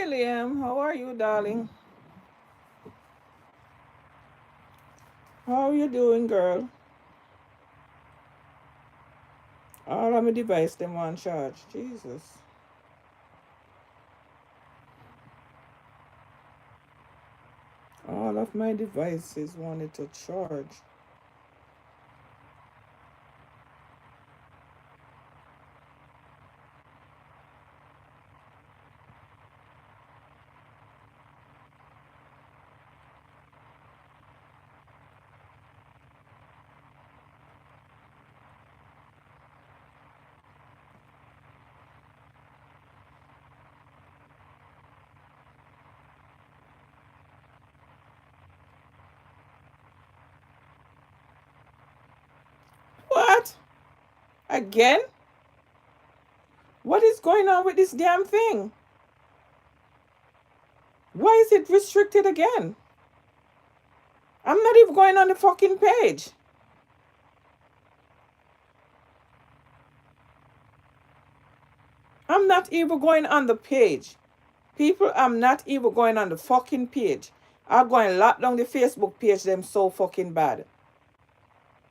Hi, Liam. How are you, darling? How are you doing, girl? All of my device them on charge. Jesus. All of my devices wanted to charge. What? Again? What is going on with this damn thing? Why is it restricted again? I'm not even going on the fucking page. I'm not even going on the page. People, I'm not even going on the fucking page. I'm going to lock down the Facebook page them so fucking bad.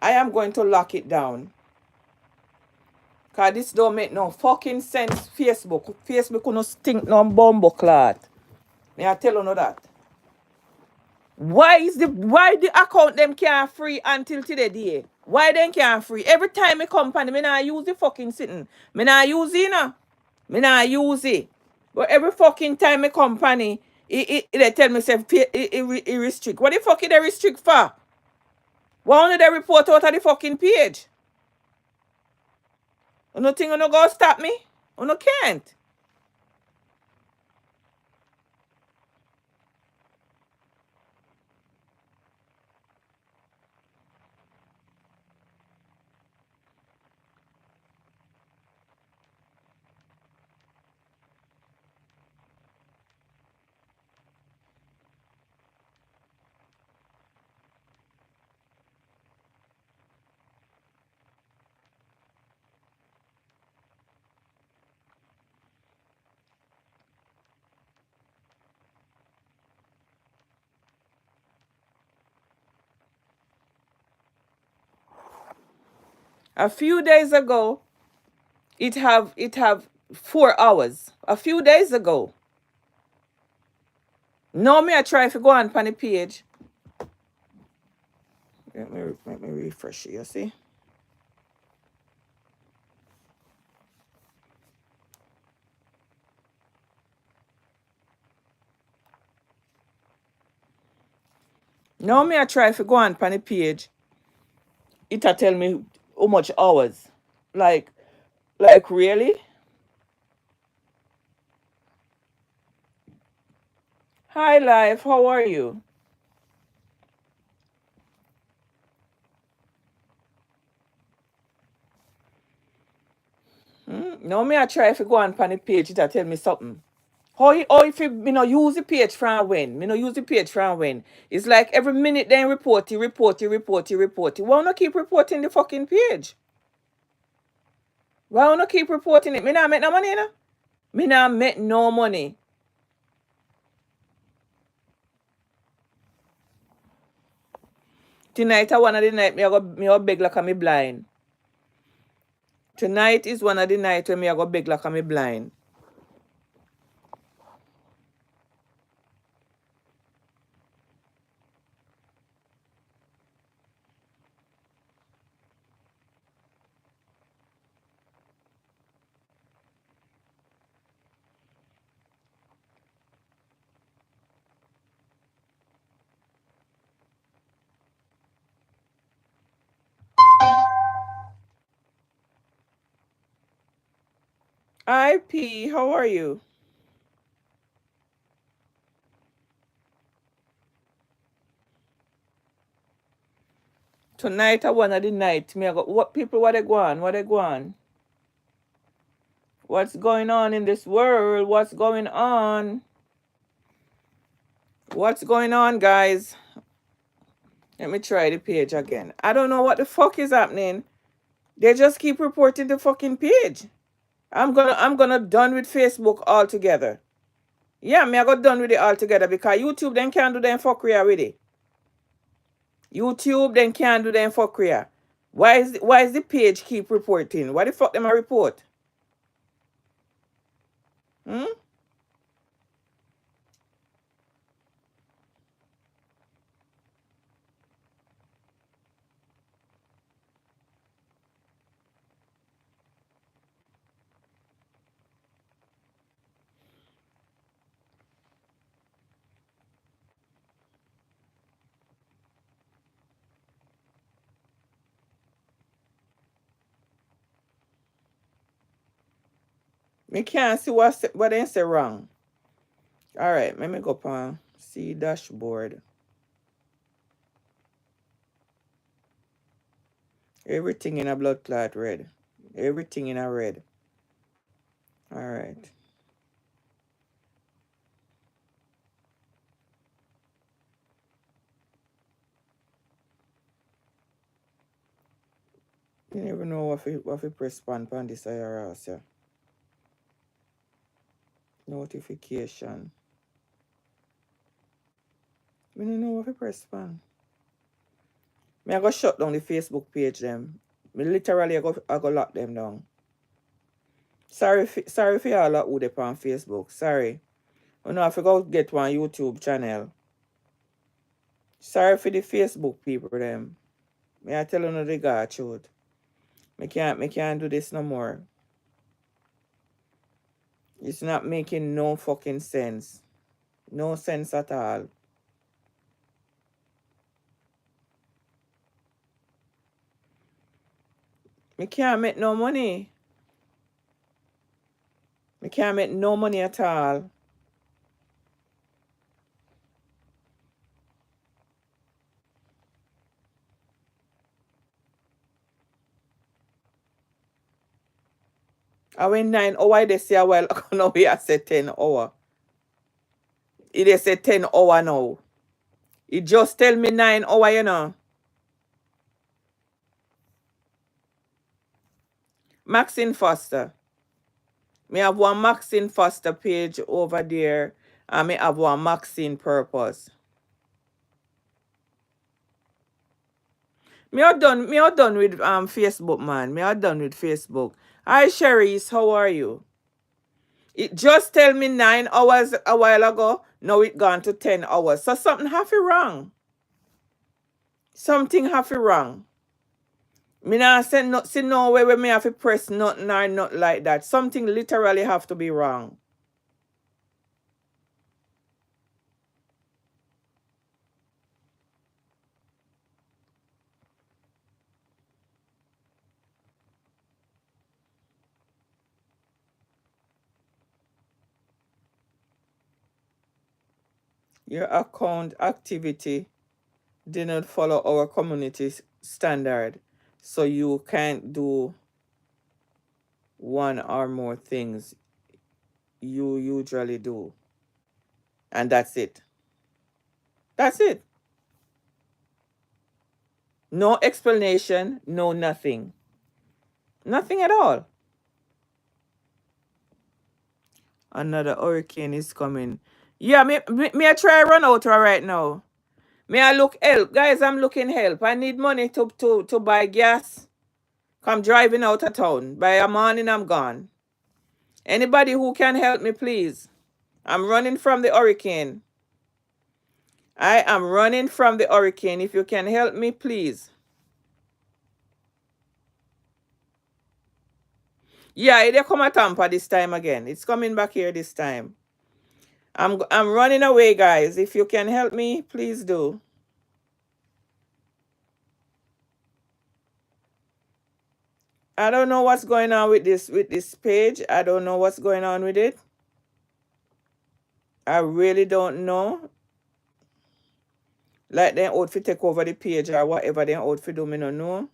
I am going to lock it down. Cause this don't make no fucking sense. Facebook no stink no bumbo clot. May I tell you no that? Why the account them can't free until today day? Why them can't free? Every time me company, me not use the fucking sitting. Me not use it now. Me not use it. But every fucking time me company, they tell me say it restrict. What the fuck they restrict for? Why only they report out of the fucking page? Nothing gonna go stop me? You can't. A few days ago, it have 4 hours. A few days ago. Now me I try to go on the page. Let me refresh it, you see? Now me I try to go on the page. It'll tell me how much hours. Like really? Hi life, how are you? Now me I try to go on the page, it'll tell me something. How if you me no use the page from when? Me no use the page from when? It's like every minute then report it. Why not keep reporting the fucking page? Why not keep reporting it? Me not make no money, you know? Me not make no money. Tonight I one of the night me I go beg like I'm blind. Tonight is one of the night when me I go beg like I'm blind. IP, how are you? Tonight I one of the night me I go what people what they go on? What they go on? What's going on in this world? What's going on? What's going on, guys? Let me try the page again. I don't know what the fuck is happening. They just keep reporting the fucking page. I'm gonna done with Facebook altogether. Yeah, me I got done with it altogether because YouTube then can't do them fuckery with it. YouTube then can't do them fuckery. Why is the page keep reporting? Why the fuck them a report? Hmm? Me can't see what they say wrong. Alright, let me go up on see dashboard. Everything in a blood clot red. Everything in a red. Alright. You never know what we press pan this IRS, yeah. Notification. We don't know what we press pan. Me I go shut down the Facebook page them. Me literally I go lock them down. Sorry for y'all who they on Facebook. Sorry. You know I forgot to get one YouTube channel. Sorry for the Facebook people them. Me I tell you the God truth. Me can't do this no more. It's not making no fucking sense. No sense at all. Me can't make no money. Me can't make no money at all. I went 9 hours they say a while ago now we are say 10 hour. It is say 10 hour now. It just tell me 9 hour, you know. Maxine Foster. Me have one Maxine Foster page over there. And me have one Maxine Purpose. Me are done with Facebook, man. Me are done with Facebook. Hi Cherise, how are you? It just tell me 9 hours a while ago. Now it gone to 10 hours. So something have to wrong. Something have to wrong. Me not say no, see no way where me have to press nothing or not like that. Something literally have to be wrong. Your account activity did not follow our community standard. So you can't do one or more things you usually do. And that's it. That's it. No explanation, no nothing. Nothing at all. Another hurricane is coming. Yeah, me I try run out right now. Me I look help. Guys, I'm looking help. I need money to buy gas. Come driving out of town. By a morning I'm gone. Anybody who can help me, please. I'm running from the hurricane. I am running from the hurricane. If you can help me, please. Yeah, it come at Tampa this time again. It's coming back here this time. I'm running away, guys. If you can help me, please do. I don't know what's going on with this page. I don't know what's going on with it. I really don't know. Like them out for take over the page or whatever them out for do, me no know.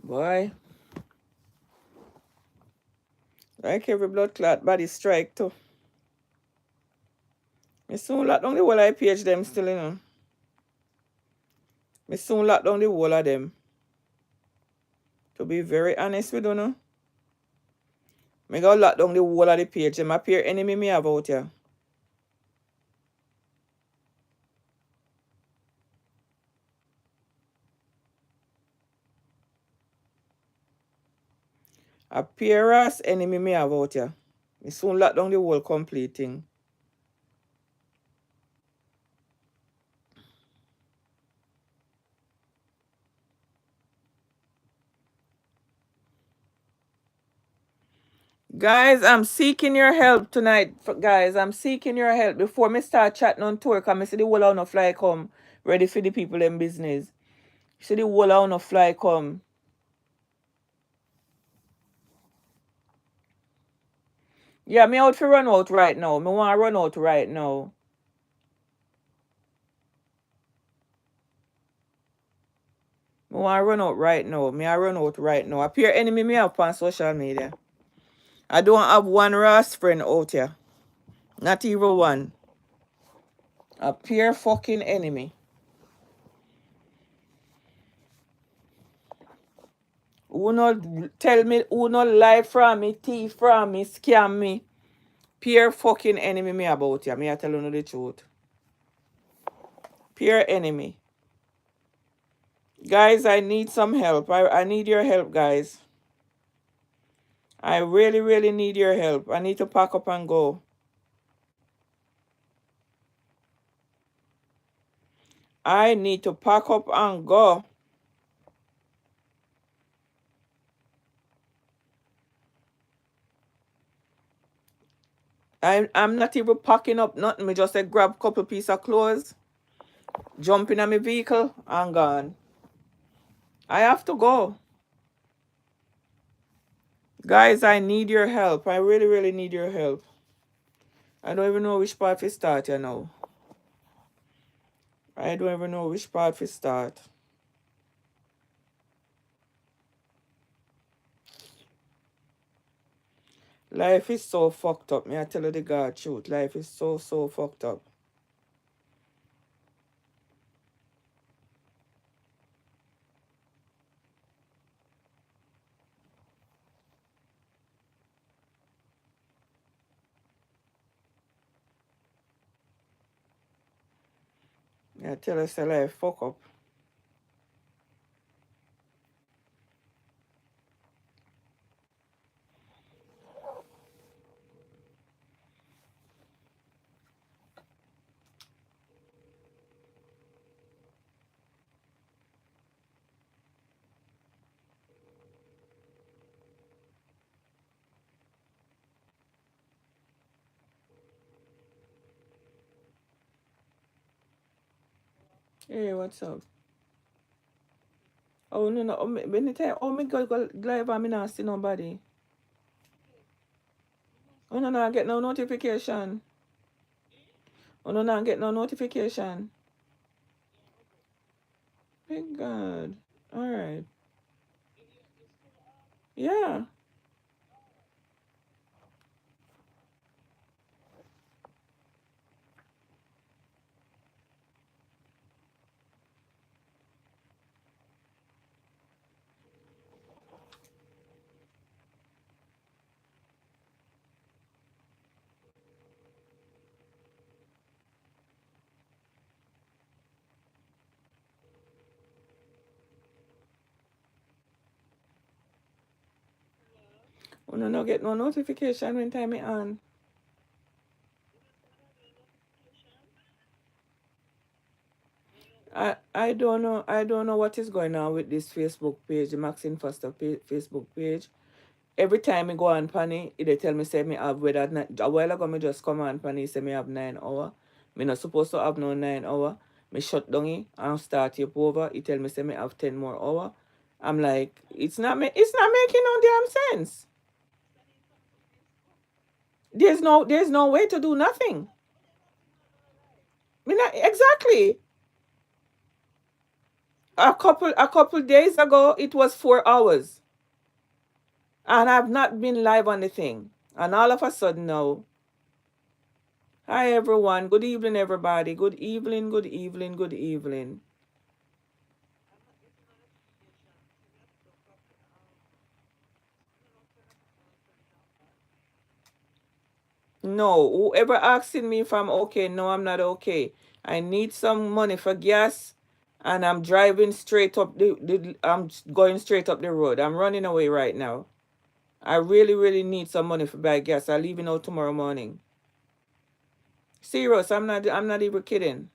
Boy. Like every blood clot body strike too. Me soon lock down the whole of page them still, you know. Me soon lock down the whole of them. To be very honest with you, no. Me go lock down the whole of the page. Them appear enemy me have out here. Appear as enemy me have out here. Me soon lock down the whole complete thing. Guys, I'm seeking your help tonight. Guys, I'm seeking your help before me start chatting on tour. Cause me see the whole of no fly come. Ready for the people in business. See the whole of no fly come. Yeah, me out for run out right now. Me want to run out right now. Me want to run out right now. Me I run out right now. Appear enemy me up on social media. I don't have one Ross friend out here. Not even one. Appear fucking enemy. Who not tell me, who not lie from me, thief from me, scam me. Pure fucking enemy me about you. Me I tell you the truth. Pure enemy. Guys, I need some help. I need your help, guys. I really, really need your help. I need to pack up and go. I need to pack up and go. I'm not even packing up nothing. Me just say grab a couple piece of clothes, jump in my vehicle, and gone. I have to go. Guys, I need your help. I really, really need your help. I don't even know which part to start you now. I don't even know which part to start. Life is so fucked up. Me I tell you the God truth. Life is so fucked up. Me I tell you say life fuck up. Hey, what's up? Oh no no. Oh me go live and me not see nobody. Oh no no I get no notification. Oh no no I get no notification. Thank God. Alright. Yeah. Oh no no get no notification when time me on. I don't know what is going on with this Facebook page, the Maxine Foster Facebook page. Every time I go on Panny, they tell me say me have whether a while ago me just come on Panny say me have 9 hour. Me not supposed to have no 9 hour. Me shut down it and start up over. It tell me say me have 10 more hour. I'm like, it's not making no damn sense. There's no way to do nothing. Me not exactly. A couple days ago it was 4 hours. And I've not been live on the thing. And all of a sudden now, Hi everyone. Good evening, everybody. Good evening, good evening, good evening. No, whoever asking me if I'm okay, no, I'm not okay. I need some money for gas and I'm driving straight up I'm going straight up the road. I'm running away right now. I really, really need some money for buy gas. I'm leaving out tomorrow morning. Serious, I'm not even kidding.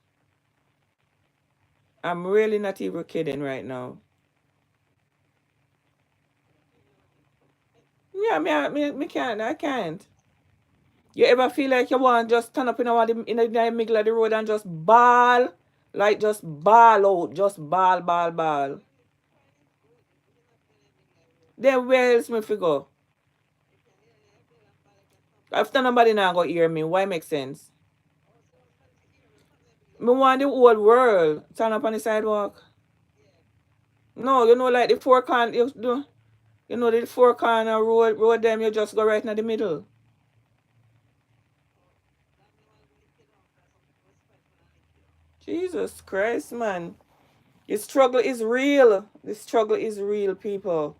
I'm really not even kidding right now. Yeah, me can't. I can't. You ever feel like you want to just stand up in the middle of the road and just bawl? Like just bawl out. Just bawl, bawl, bawl. Then where else me fi go? After nobody now go hear me, why make sense? Me want the whole world stand up on the sidewalk. No, like the four corner the four corner road them you just go right in the middle. Jesus Christ, man. The struggle is real. The struggle is real, people.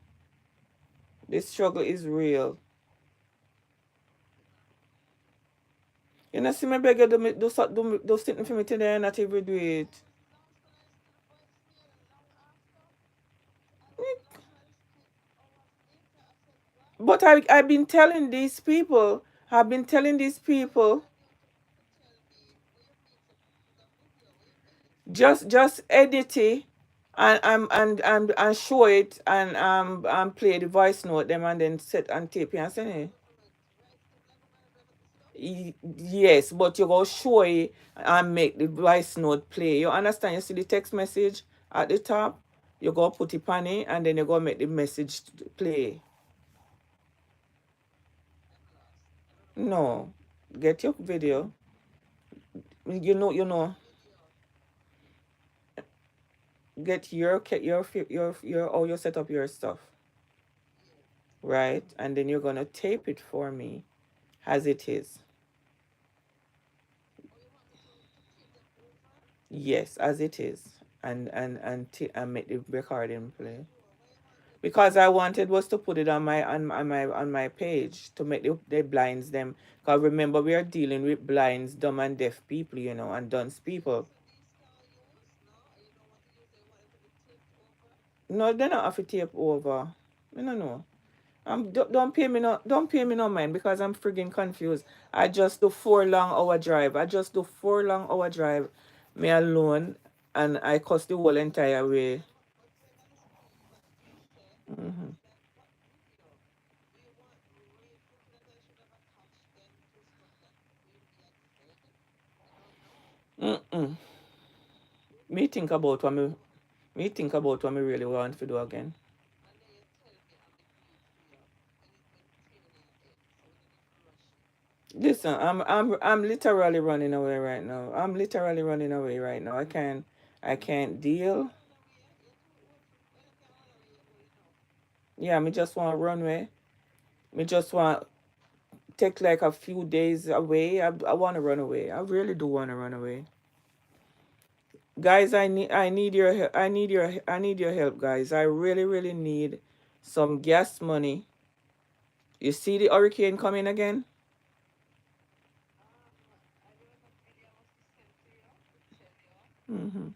The struggle is real. You know, see me beg you do something for me today and not even do it. But I've been telling these people, just edit it and show it and play the voice note them and then set and tape it and send it. Yes, but you go show it and make the voice note play. You understand? You see the text message at the top? You go put it on it and then you go make the message play. No. Get your video. You know. Get your how you set up your stuff, right? And then you're gonna tape it for me as it is. Yes, as it is. And make the recording play. Because I wanted was to put it on my page to make the blinds them. Because remember we are dealing with blinds, dumb and deaf people, and dunce people. No, they not have to tape over. I don't know. Don't pay me no mind because I'm friggin' confused. I just do 4 long hour drive. I just do 4 long hour drive, me alone, and I cost the whole entire way. Mm-hmm. Mm-mm. Me think about what me really want to do again. Listen, I'm literally running away right now. I'm literally running away right now. I can't deal. Yeah, me just want to run away. Me just want take like a few days away. I want to run away. I really do want to run away. Guys, I need your I need your help, guys. I really really need some gas money. You see the hurricane coming again? Hmm.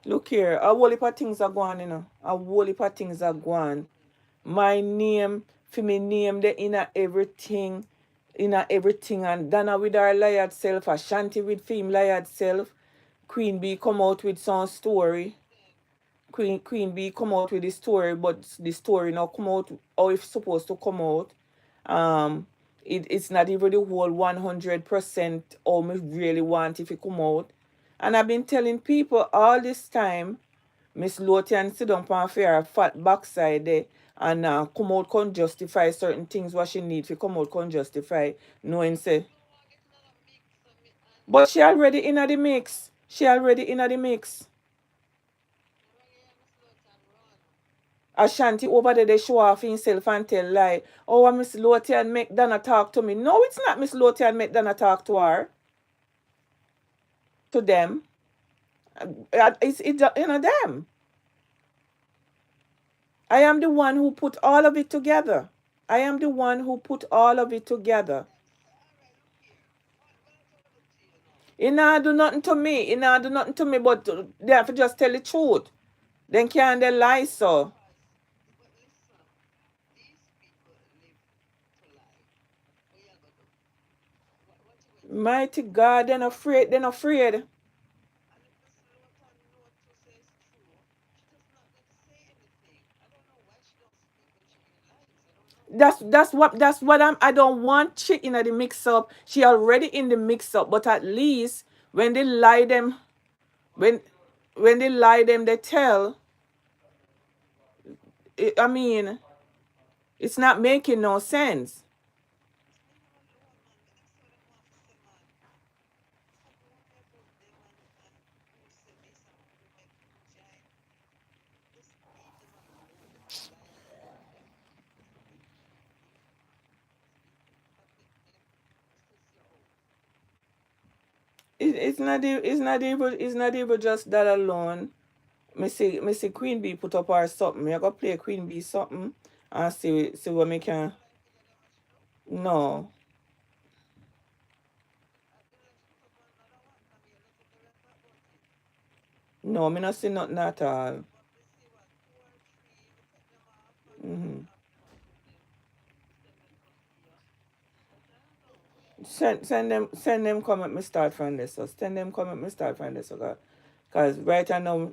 Look here, a whole heap of things are going, A whole heap of things are going. My name, for me name, the inner everything, and Donna with her liar self, Ashanti with film liar self, Queen Bee come out with some story. Queen Bee come out with the story, but the story now come out how it's supposed to come out. Um, it's not even the whole 100% how me really want if it come out. And I've been telling people all this time, Miss Lothian sit down on her fat backside there and come out can justify certain things what she need to come out can justify knowing say. But she already in the mix. She already in the mix. Ashanti over there, they show off himself and tell lie. Oh, Miss Lothian make Donna talk to me. No, it's not Miss Lothian make Donna talk to her. To them. It's them. I am the one who put all of it together. I am the one who put all of it together. It not do nothing to me. It not do nothing to me, but they have to just tell the truth. Then can't they lie so? Mighty God, they're afraid. They're afraid. That's what I don't want chick in the mix up. She already in the mix up, but at least when they lie them, when when they lie them, they tell. I mean, it's not making no sense. It's not even just that alone. Me see Queen Bee put up her something. Me I go play Queen Bee something and see what me can. No, no, me not see nothing at all. Hmm. Send them comment me start from this. So send them comment me start from this. So cause right now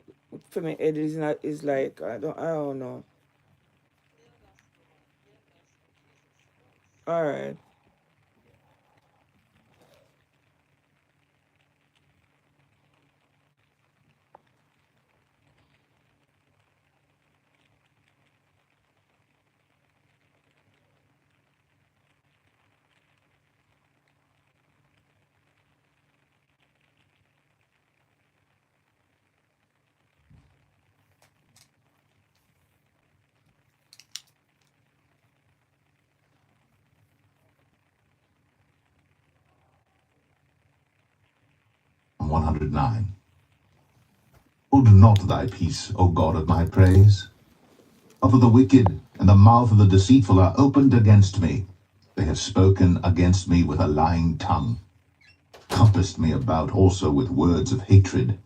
for me it is not is like I don't know. All right. 109. Hold not thy peace, O God of my praise. For the wicked and the mouth of the deceitful are opened against me. They have spoken against me with a lying tongue, compassed me about also with words of hatred,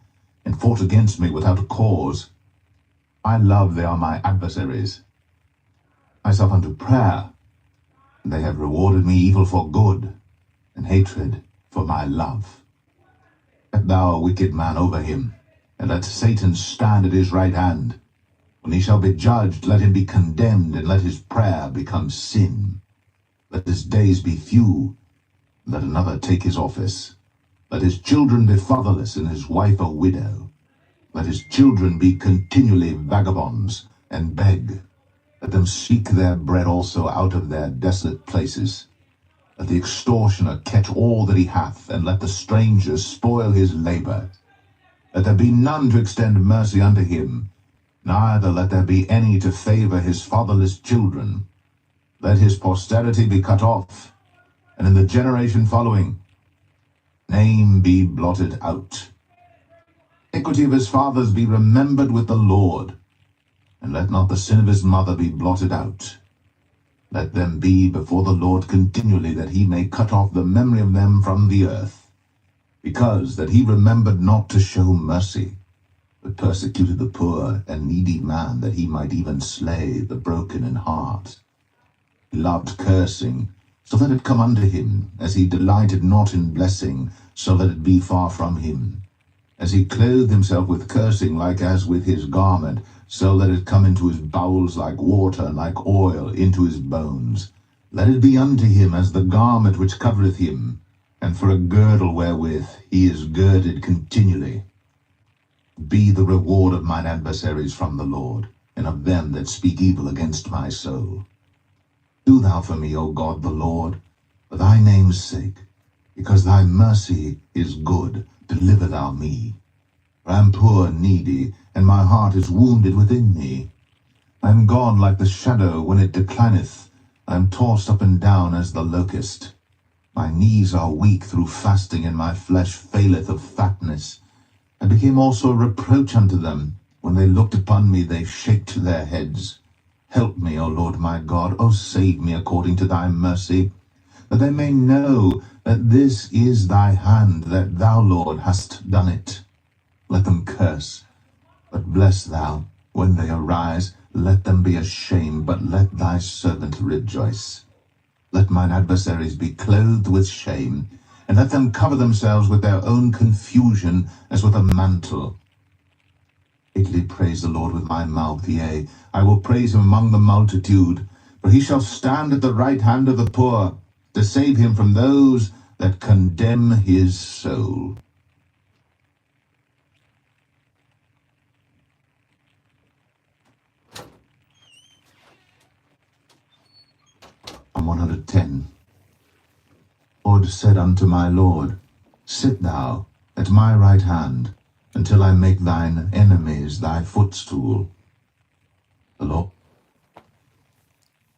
and fought against me without a cause. I love they are my adversaries. Myself unto prayer, and they have rewarded me evil for good, and hatred for my love. Set thou a wicked man over him, and let Satan stand at his right hand. When he shall be judged, let him be condemned, and let his prayer become sin. Let his days be few, and let another take his office. Let his children be fatherless, and his wife a widow. Let his children be continually vagabonds, and beg. Let them seek their bread also out of their desolate places. Let the extortioner catch all that he hath, and let the stranger spoil his labor. Let there be none to extend mercy unto him, neither let there be any to favor his fatherless children. Let his posterity be cut off, and in the generation following, name be blotted out. Iniquity of his fathers be remembered with the Lord, and let not the sin of his mother be blotted out. Let them be before the Lord continually, that he may cut off the memory of them from the earth, because that he remembered not to show mercy, but persecuted the poor and needy man, that he might even slay the broken in heart. He loved cursing, so let it come unto him, as he delighted not in blessing, so let it be far from him. As he clothed himself with cursing, like as with his garment, so let it come into his bowels like water, and like oil into his bones. Let it be unto him as the garment which covereth him, and for a girdle wherewith he is girded continually. Be the reward of mine adversaries from the Lord, and of them that speak evil against my soul. Do thou for me, O God the Lord, for thy name's sake, because thy mercy is good, deliver thou me. For I am poor and needy, and my heart is wounded within me. I am gone like the shadow when it declineth. I am tossed up and down as the locust. My knees are weak through fasting, and my flesh faileth of fatness. I became also a reproach unto them. When they looked upon me, they shaked their heads. Help me, O Lord my God. O save me according to thy mercy, that they may know that this is thy hand, that thou, Lord, hast done it. Let them curse, but bless thou. When they arise, let them be ashamed, but let thy servant rejoice. Let mine adversaries be clothed with shame, and let them cover themselves with their own confusion as with a mantle. Greatly praise the Lord with my mouth, yea, I will praise him among the multitude. For he shall stand at the right hand of the poor, to save him from those that condemn his soul. Psalm 110. Lord said unto my Lord, Sit thou at my right hand, until I make thine enemies thy footstool. The Lord.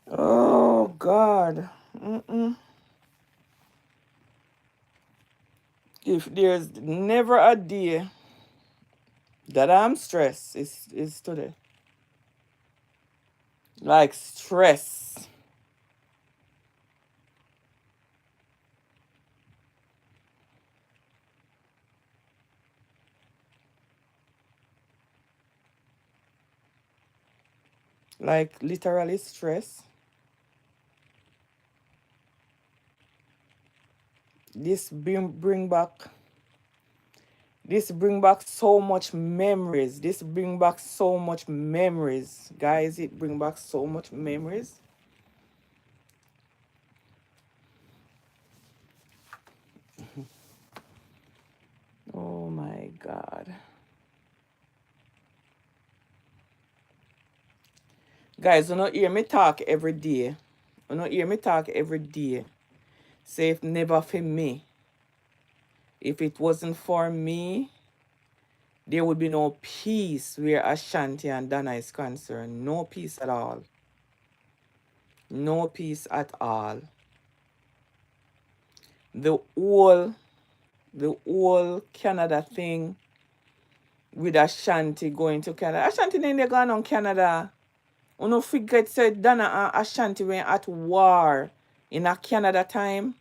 Oh, God. If there's never a day that I'm stressed, it's today. Like stress. Like literally stress. This bring back so much memories. This bring back so much memories. Guys, it bring back so much memories. Oh my God. Guys, you don't hear me talk every day. You don't hear me talk every day. Say if never for me. If it wasn't for me, there would be no peace where Ashanti and Dana is concerned. No peace at all. No peace at all. The whole Canada thing with Ashanti going to Canada. Ashanti then they gone on Canada. You know, forget said Dana and Ashanti were at war in a Canada time.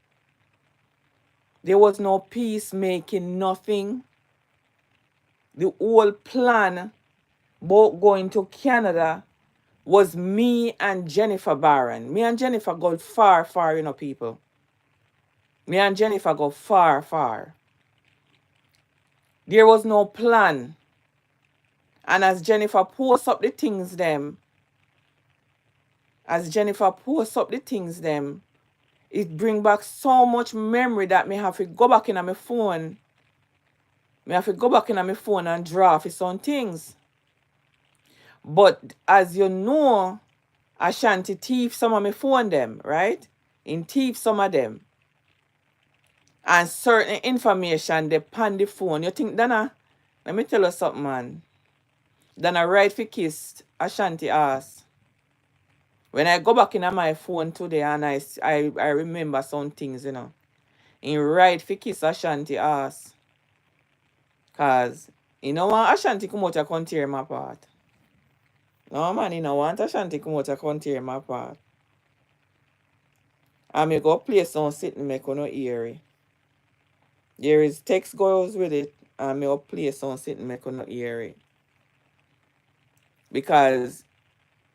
There was no peacemaking, nothing. The whole plan about going to Canada was me and Jennifer Barron. Me and Jennifer go far, far, you know, people. Me and Jennifer go far, far. There was no plan. And as Jennifer posts up the things them, it bring back so much memory that me have to go back in my phone. Me have to go back in my phone and draw for some things. But as you know, Ashanti thief some of my phone them, right? In thief some of them. And certain information they pan the phone. You think, Dana, let me tell you something, man. Dana right for kiss Ashanti ass. When I go back in my phone today and I remember some things, you know. In right for kiss Ashanti ass. Cause you know what Ashanti come out and tear my apart. No man, you know want Ashanti come out and tear my apart. I may go play some sitting make no hear it. There is text goes with it, and me up play some sitting make no hear it. Because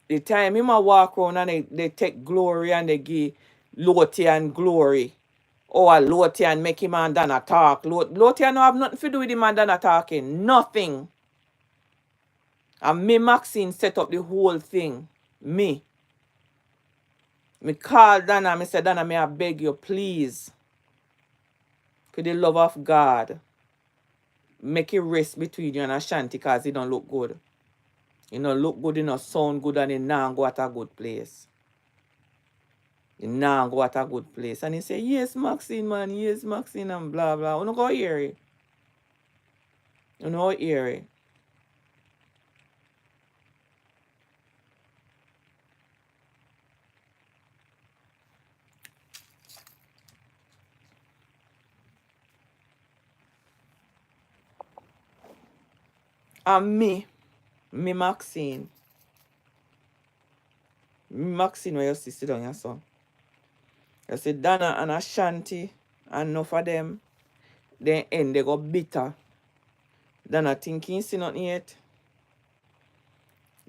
the time him a walk around and they take glory and they give Lotian glory. Oh, a Lotian make him and Dana talk. Lotian no have nothing to do with him and Dana talking. Nothing. And me, Maxine, set up the whole thing. Me call Dana, me say, Dana, may I beg you, please. For the love of God. Make it rest between you and Ashanti because it don't look good. You know, look good, you know, sound good, and it now go at a good place. You now go at a good place. And he say, yes, Maxine, man, yes, Maxine, and blah, blah. You don't go hear it. You don't hear it. And me Maxine. Maxine where you see sit down here, so. You see Donna and Ashanti and enough of them. Then end they go bitter. Donna thinking see nothing yet.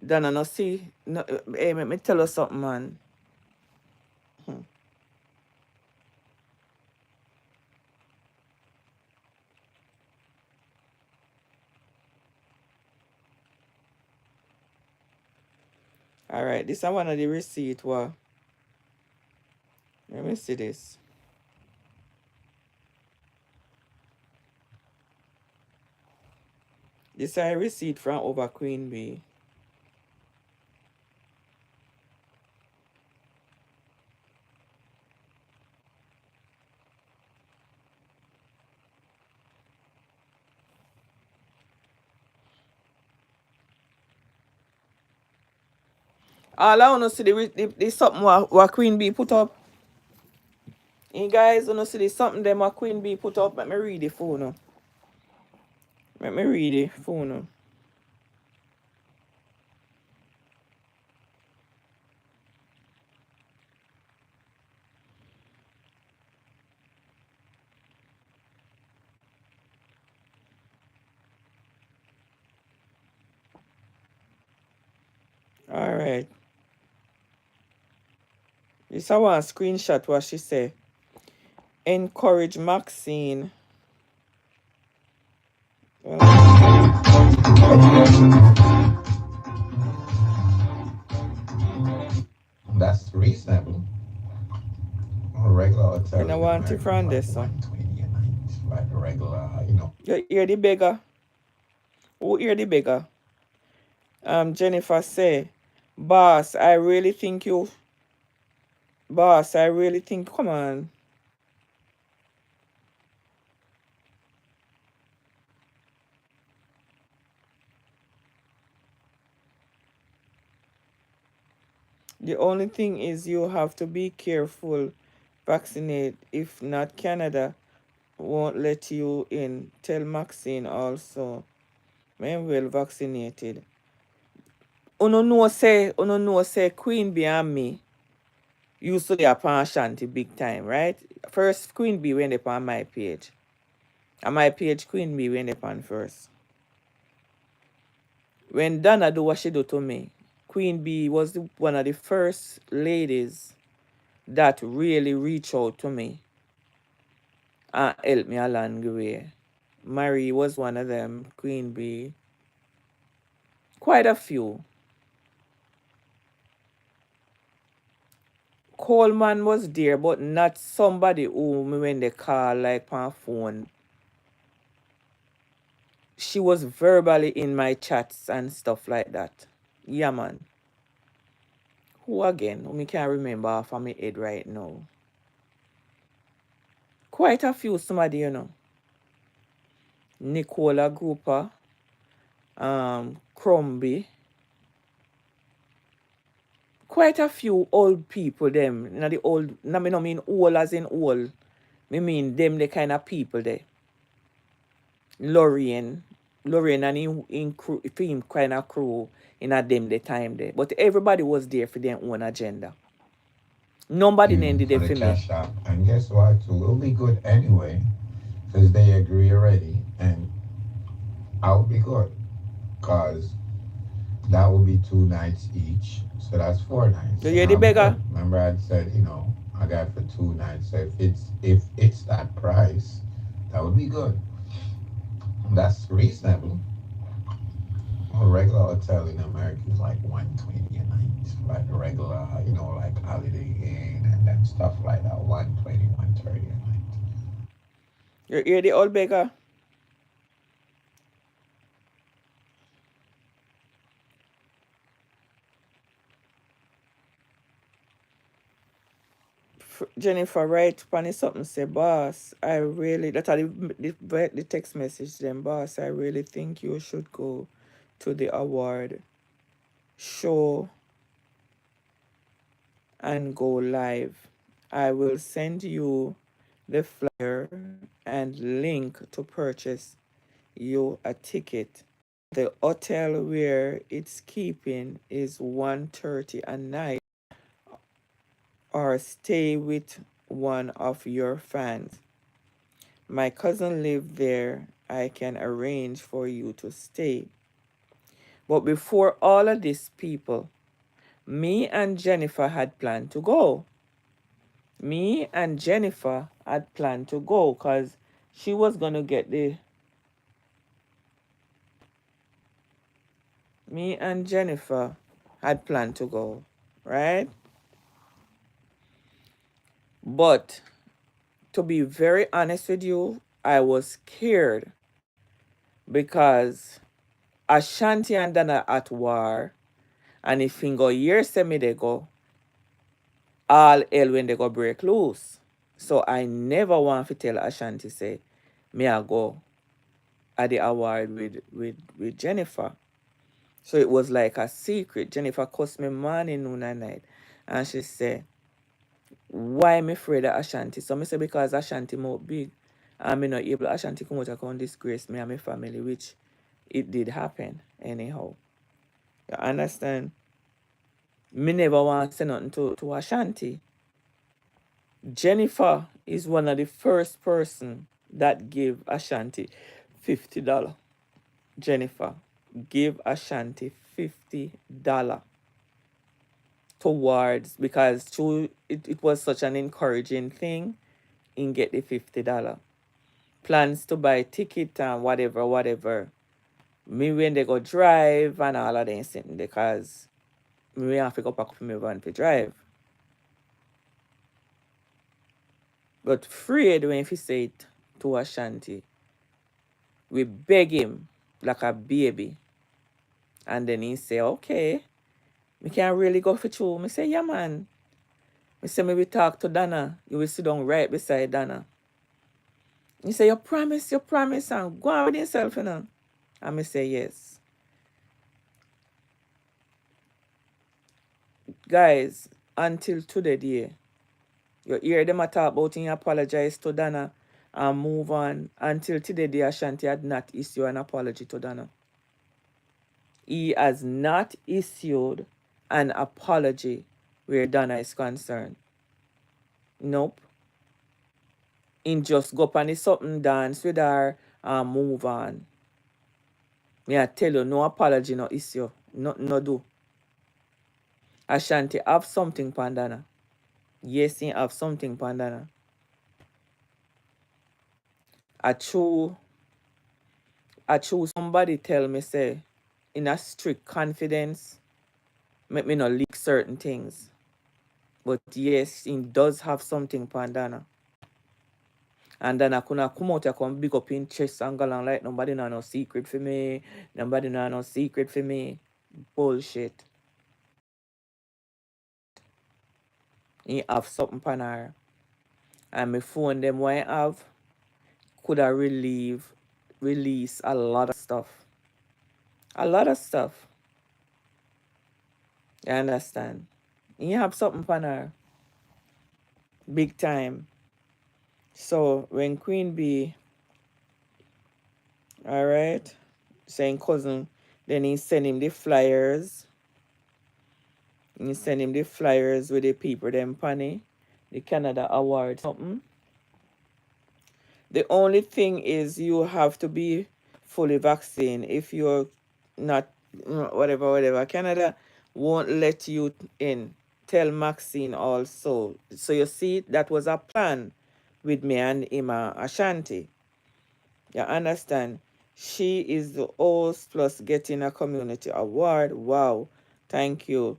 Donna no see. No, hey, let me tell you something, man. Alright, this is one of the receipt. Wow. Let me see this. This is a receipt from over Queen Bee. All I want to see the something what Queen Bee put up. You guys want to see the something them what Queen Bee put up. Let me read the phone. Let me read the phone. Alright. This I want a screenshot what she say. Encourage Maxine. Well, That's reasonable. A regular hotel and I in want it America from is like this. So. 120 a night. Like a regular, you know. You hear the beggar? Who hear the beggar? Jennifer say, boss, I really think, come on. The only thing is you have to be careful. Vaccinate. If not, Canada won't let you in. Tell Maxine also. I'm well vaccinated. Uno know say Queen Bee and me used to be upon Ashanti big time, right? First Queen Bee went up on my page. On my page, Queen Bee went up on first. When Donna do what she do to me, Queen Bee was one of the first ladies that really reached out to me and helped me along the way. Marie was one of them, Queen Bee. Quite a few. Coleman was there, but not somebody who me when they call like on phone. She was verbally in my chats and stuff like that. Yeah, man. Who again? Me can't remember off of my head right now. Quite a few somebody, Nicola Grouper, Crombie. Quite a few old people them. The old, no, me no mean old as in old. Me mean them the kind of people there. Lorraine and in crew, him kind of crew in a them the time there. But everybody was there for their own agenda. Nobody named For it the for me. cash app. And guess what? We'll be good anyway. Because they agree already. And I'll be good. Because that will be 2 nights each. So that's 4 nights. You And hear the I'm good. beggar? Remember I said, I got for 2 nights. So if it's that price, that would be good. That's reasonable. A regular hotel in America is like 120 a night. Like a regular, like Holiday Inn and then stuff like that. 120, 130 a night. You hear the old beggar? Jennifer write funny something say, boss, I really, that's how the text message them, boss, I really think you should go to the award show and go live. I will send you the flyer and link to purchase you a ticket. The hotel where it's keeping is 130 a night, or stay with one of your fans. My cousin lived there. I can arrange for you to stay. But before all of these people, me and Jennifer had planned to go. Me and Jennifer had planned to go because she was going to get the. Me and Jennifer had planned to go, right? But to be very honest with you, I was scared because Ashanti and Dana at war, and if in go years say me they go, all hell when they go break loose. So I never want to tell Ashanti say, me I go at the award with Jennifer. So it was like a secret. Jennifer cussed me morning, noon, and night. And she said, why am I afraid of Ashanti? So I say because Ashanti more big. And me not able Ashanti come out and disgrace me and my family, which it did happen anyhow. You understand? Me never want to say nothing to Ashanti. Jennifer is one of the first person that gave Ashanti $50. Jennifer give Ashanti $50 towards, because it was such an encouraging thing in get the $50. Plans to buy ticket and whatever. Me when they go drive and all of them sitting because me have to go pack up my van to drive. But Fred, when he say it to Ashanti, we beg him like a baby. And then he say, okay, we can't really go for two. Me say, yeah, man. Me say, maybe talk to Dana. You will sit down right beside Dana. He say, you promise, and go on with yourself, you know. And me say, yes. Guys, until today, dear, you hear them a talk about him apologize to Dana and move on. Until today, the Ashanti had not issued an apology to Dana. He has not issued an apology where Dana is concerned. Nope. He just go up on the something, dance with her, and move on. Me I tell you, no apology, no issue. No do. Ashanti have something, Pandana. Yes, he have something, Pandana. I true somebody tell me, say, in a strict confidence, make me not leak certain things. But yes, he does have something, Pandana. And then I could come out and come big up in chest and go along like nobody know no secret for me. Nobody know no secret for me. Bullshit. He have something pan her. And my phone them what I have could have release a lot of stuff. A lot of stuff. You understand? He have something pan her. Big time. So when Queen Bee, alright, saying cousin, then he send him the flyers. He send him the flyers with the people them panny, the Canada Award something. The only thing is you have to be fully vaccinated. If you're not, whatever, Canada won't let you in. Tell Maxine also. So you see, that was a plan with me and Emma Ashanti. You understand? She is the host plus getting a community award. Wow. Thank you.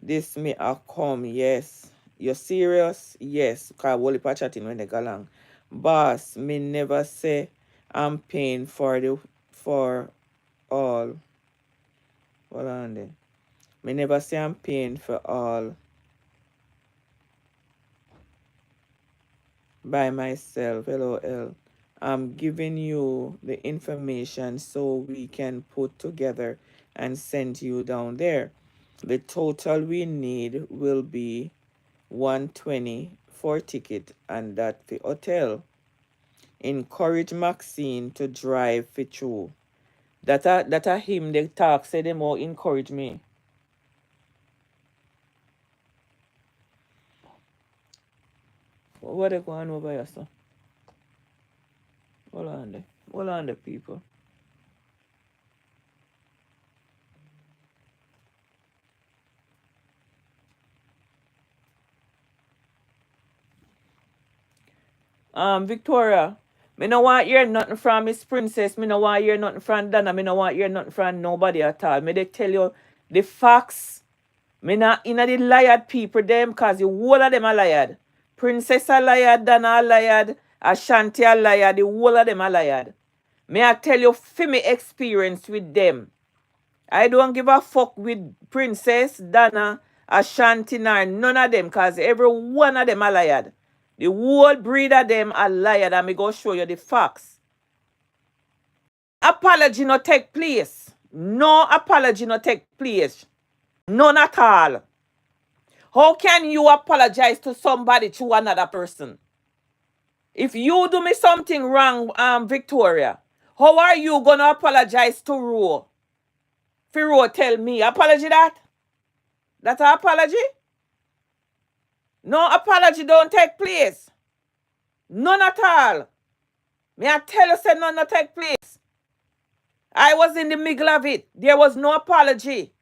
This may have come, yes. You're serious? Yes. Because we'll be chatting when they go along. Boss, me never say I'm paying for all. Hold on there. Me never say I'm paying for all by myself. LOL. I'm giving you the information so we can put together and send you down there. The total we need will be 120 for ticket and that the hotel. Encourage Maxine to drive for through. That him they talk say them all encourage me. What they going over here, so? Hold on there. Hold on there, people. Victoria, me no want hear nothing from Miss Princess. Me no want hear nothing from Donna. Me no want hear nothing from nobody at all. Me they tell you the facts. Me not inna the liar people them cause the whole of them are liar. Princess a liar, Donna a liar, Ashanti a liar, the whole of them are liar. Me I tell you for me experience with them. I don't give a fuck with Princess, Donna, Ashanti, nor none of them, cause every one of them are liar. The whole breed of them are liar, and me go show you the facts. Apology not take place. No apology not take place. None at all. How can you apologize to somebody to another person? If you do me something wrong, Victoria, how are you gonna apologize to Ro? Firo tell me, apology that? That's an apology? No apology don't take place. None at all. May I tell you, say none not take place. I was in the middle of it. There was no apology.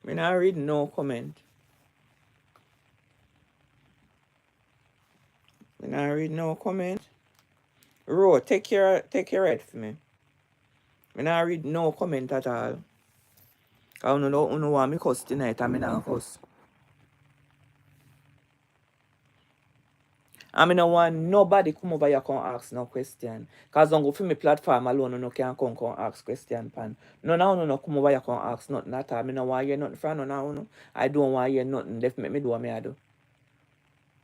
Me not read no comment. Me not read no comment. Ro, take your head for me. Me not read no comment at all. I don't know want me cuss tonight, and me not cuss. I mean, I want nobody come over here come ask no question. Cause don't go for me platform alone, no can come ask question pan. No come over here come ask nothing at all. I mean, I want hear nothing from no. I don't want hear nothing. Left make me do what me I do.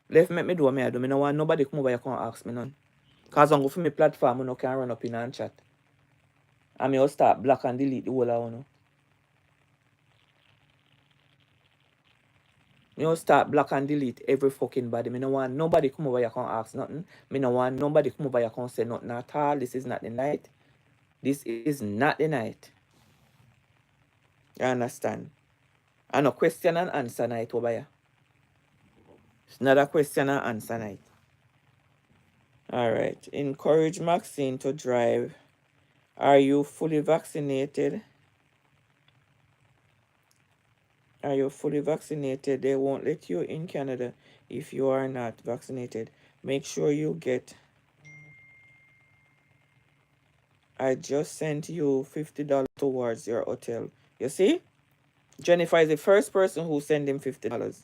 Left make me do what me I do. Me no want nobody come over here come ask me none. Cause don't go for me platform, no can run up in and chat. I mean, I'll start block and delete the whole of no. Me will start block and delete every fucking body. Me no want nobody come over here come ask nothing. Me no want nobody come over here come say nothing at all. This is not the night. This is not the night. You understand? And a question and answer night over here. It's not a question and answer night. Alright. Encourage Maxine to drive. Are you fully vaccinated? Are you fully vaccinated? They won't let you in Canada if you are not vaccinated. Make sure you get. I just sent you $50 towards your hotel. You see? Jennifer is the first person who sent him $50.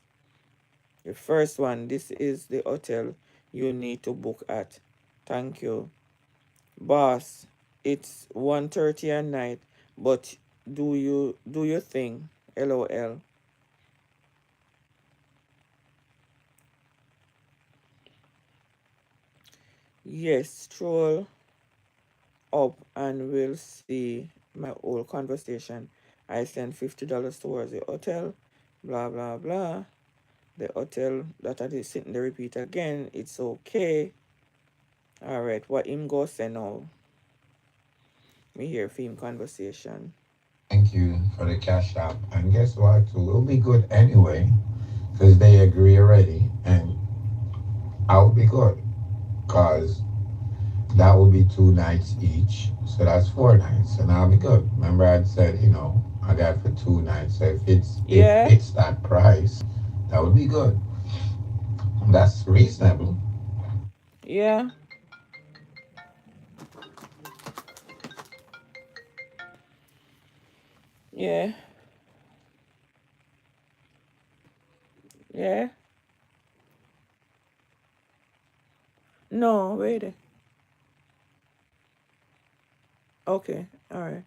The first one. This is the hotel you need to book at. Thank you. Boss, it's 1:30 at night, but do your thing. LOL. Yes, stroll up and we'll see my whole conversation. I sent $50 towards the hotel. Blah blah blah. The hotel that I did sitting there repeat again. It's okay. Alright, what him go say now? Me hear film conversation. Thank you for the cash app. And guess what? We'll be good anyway, because they agree already. And I'll be good, because that will be 2 nights each. So that's 4 nights, and I'll be good. Remember I said, I got for 2 nights. So if it's that price, that would be good. That's reasonable. Yeah. Yeah. Yeah. No, wait. Okay. All right.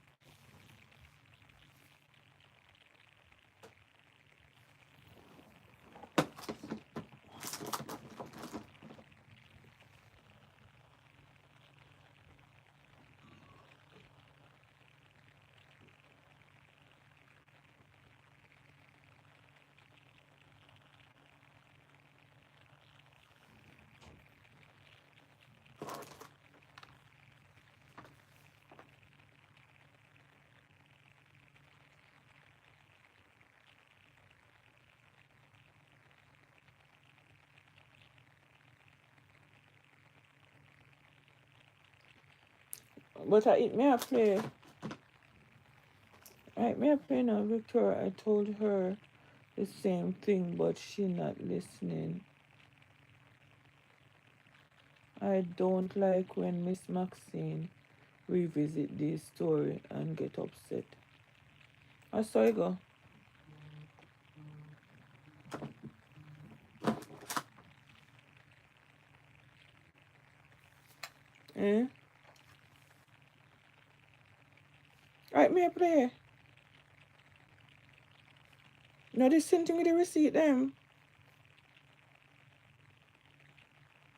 But I may I play. May I play now, Victoria. I told her the same thing, but she not listening. I don't like when Miss Maxine revisit this story and get upset. I saw you go. Eh? Right, may I play? No, they sent me the receipt them.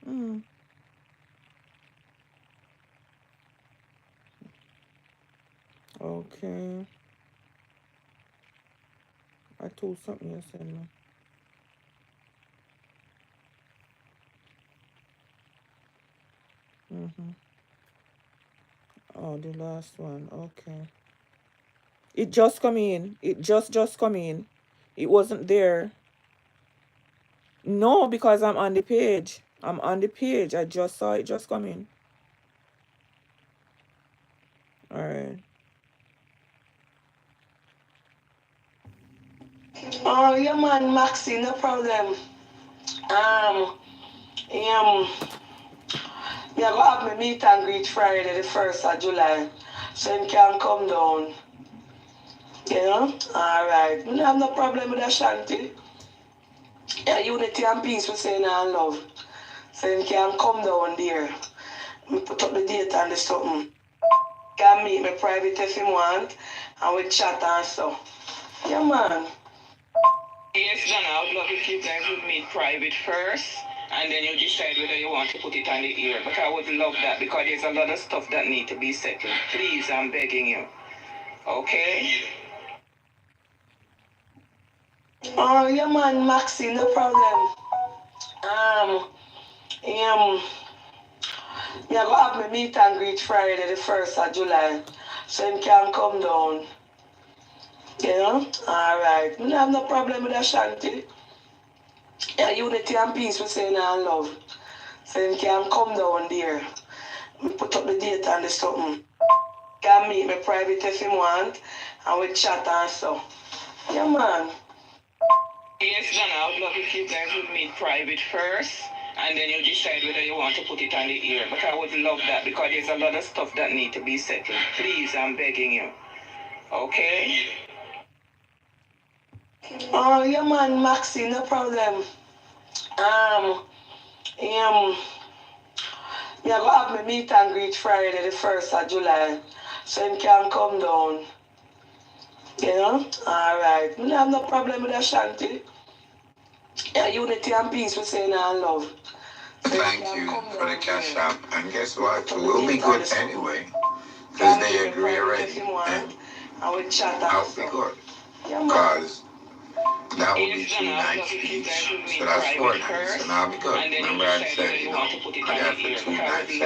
Mm. Okay. I told something you sent me. Mm-hmm. Oh, the last one. Okay. It just come in. It just come in. It wasn't there. No, because I'm on the page. I'm on the page. I just saw it just come in. All right. Oh, yeah, man, Maxi, no problem. Um, yeah, go have me meet and greet Friday, the 1st of July. So him can come down. You know? Alright. I don't have no problem with Ashanti. Yeah, unity and peace we say and love. So him can come down there. Me put up the date and the something. Can meet me private if him want. And we chat and so. Yeah, man. Yes, Donna, I would love if you guys would meet private first, and then you decide whether you want to put it on the air. But I would love that because there's a lot of stuff that need to be settled. Please, I'm begging you. Okay? Oh, yeah, man, Maxi, no problem. Yeah, go have me meet and greet Friday, the 1st of July. So him can come down. You know? Alright. I don't have no problem with Ashanti. Yeah, unity and peace we say and love. So him can come down there. Me put up the date and the something. Can meet me private if him want. And we chat and so. Yeah, man. Yes, Donna, I would love if you guys would meet private first, and then you decide whether you want to put it on the air. But I would love that because there's a lot of stuff that need to be settled. Please, I'm begging you. Okay? Oh, yeah, man, Maxi, no problem. Yeah, go have me meet and greet Friday, the 1st of July. So him can come down. You know? Alright. I don't have no problem with Ashanti. Yeah, unity and peace we say and love. So Thank you for the cash app. And guess what? We'll be good anyway. Because they agree already. And we chat I'll be good. Because that will be 2 nights each. So that's 4 nights. And I'll be good. Remember I said, you know, I got for 2 nights. If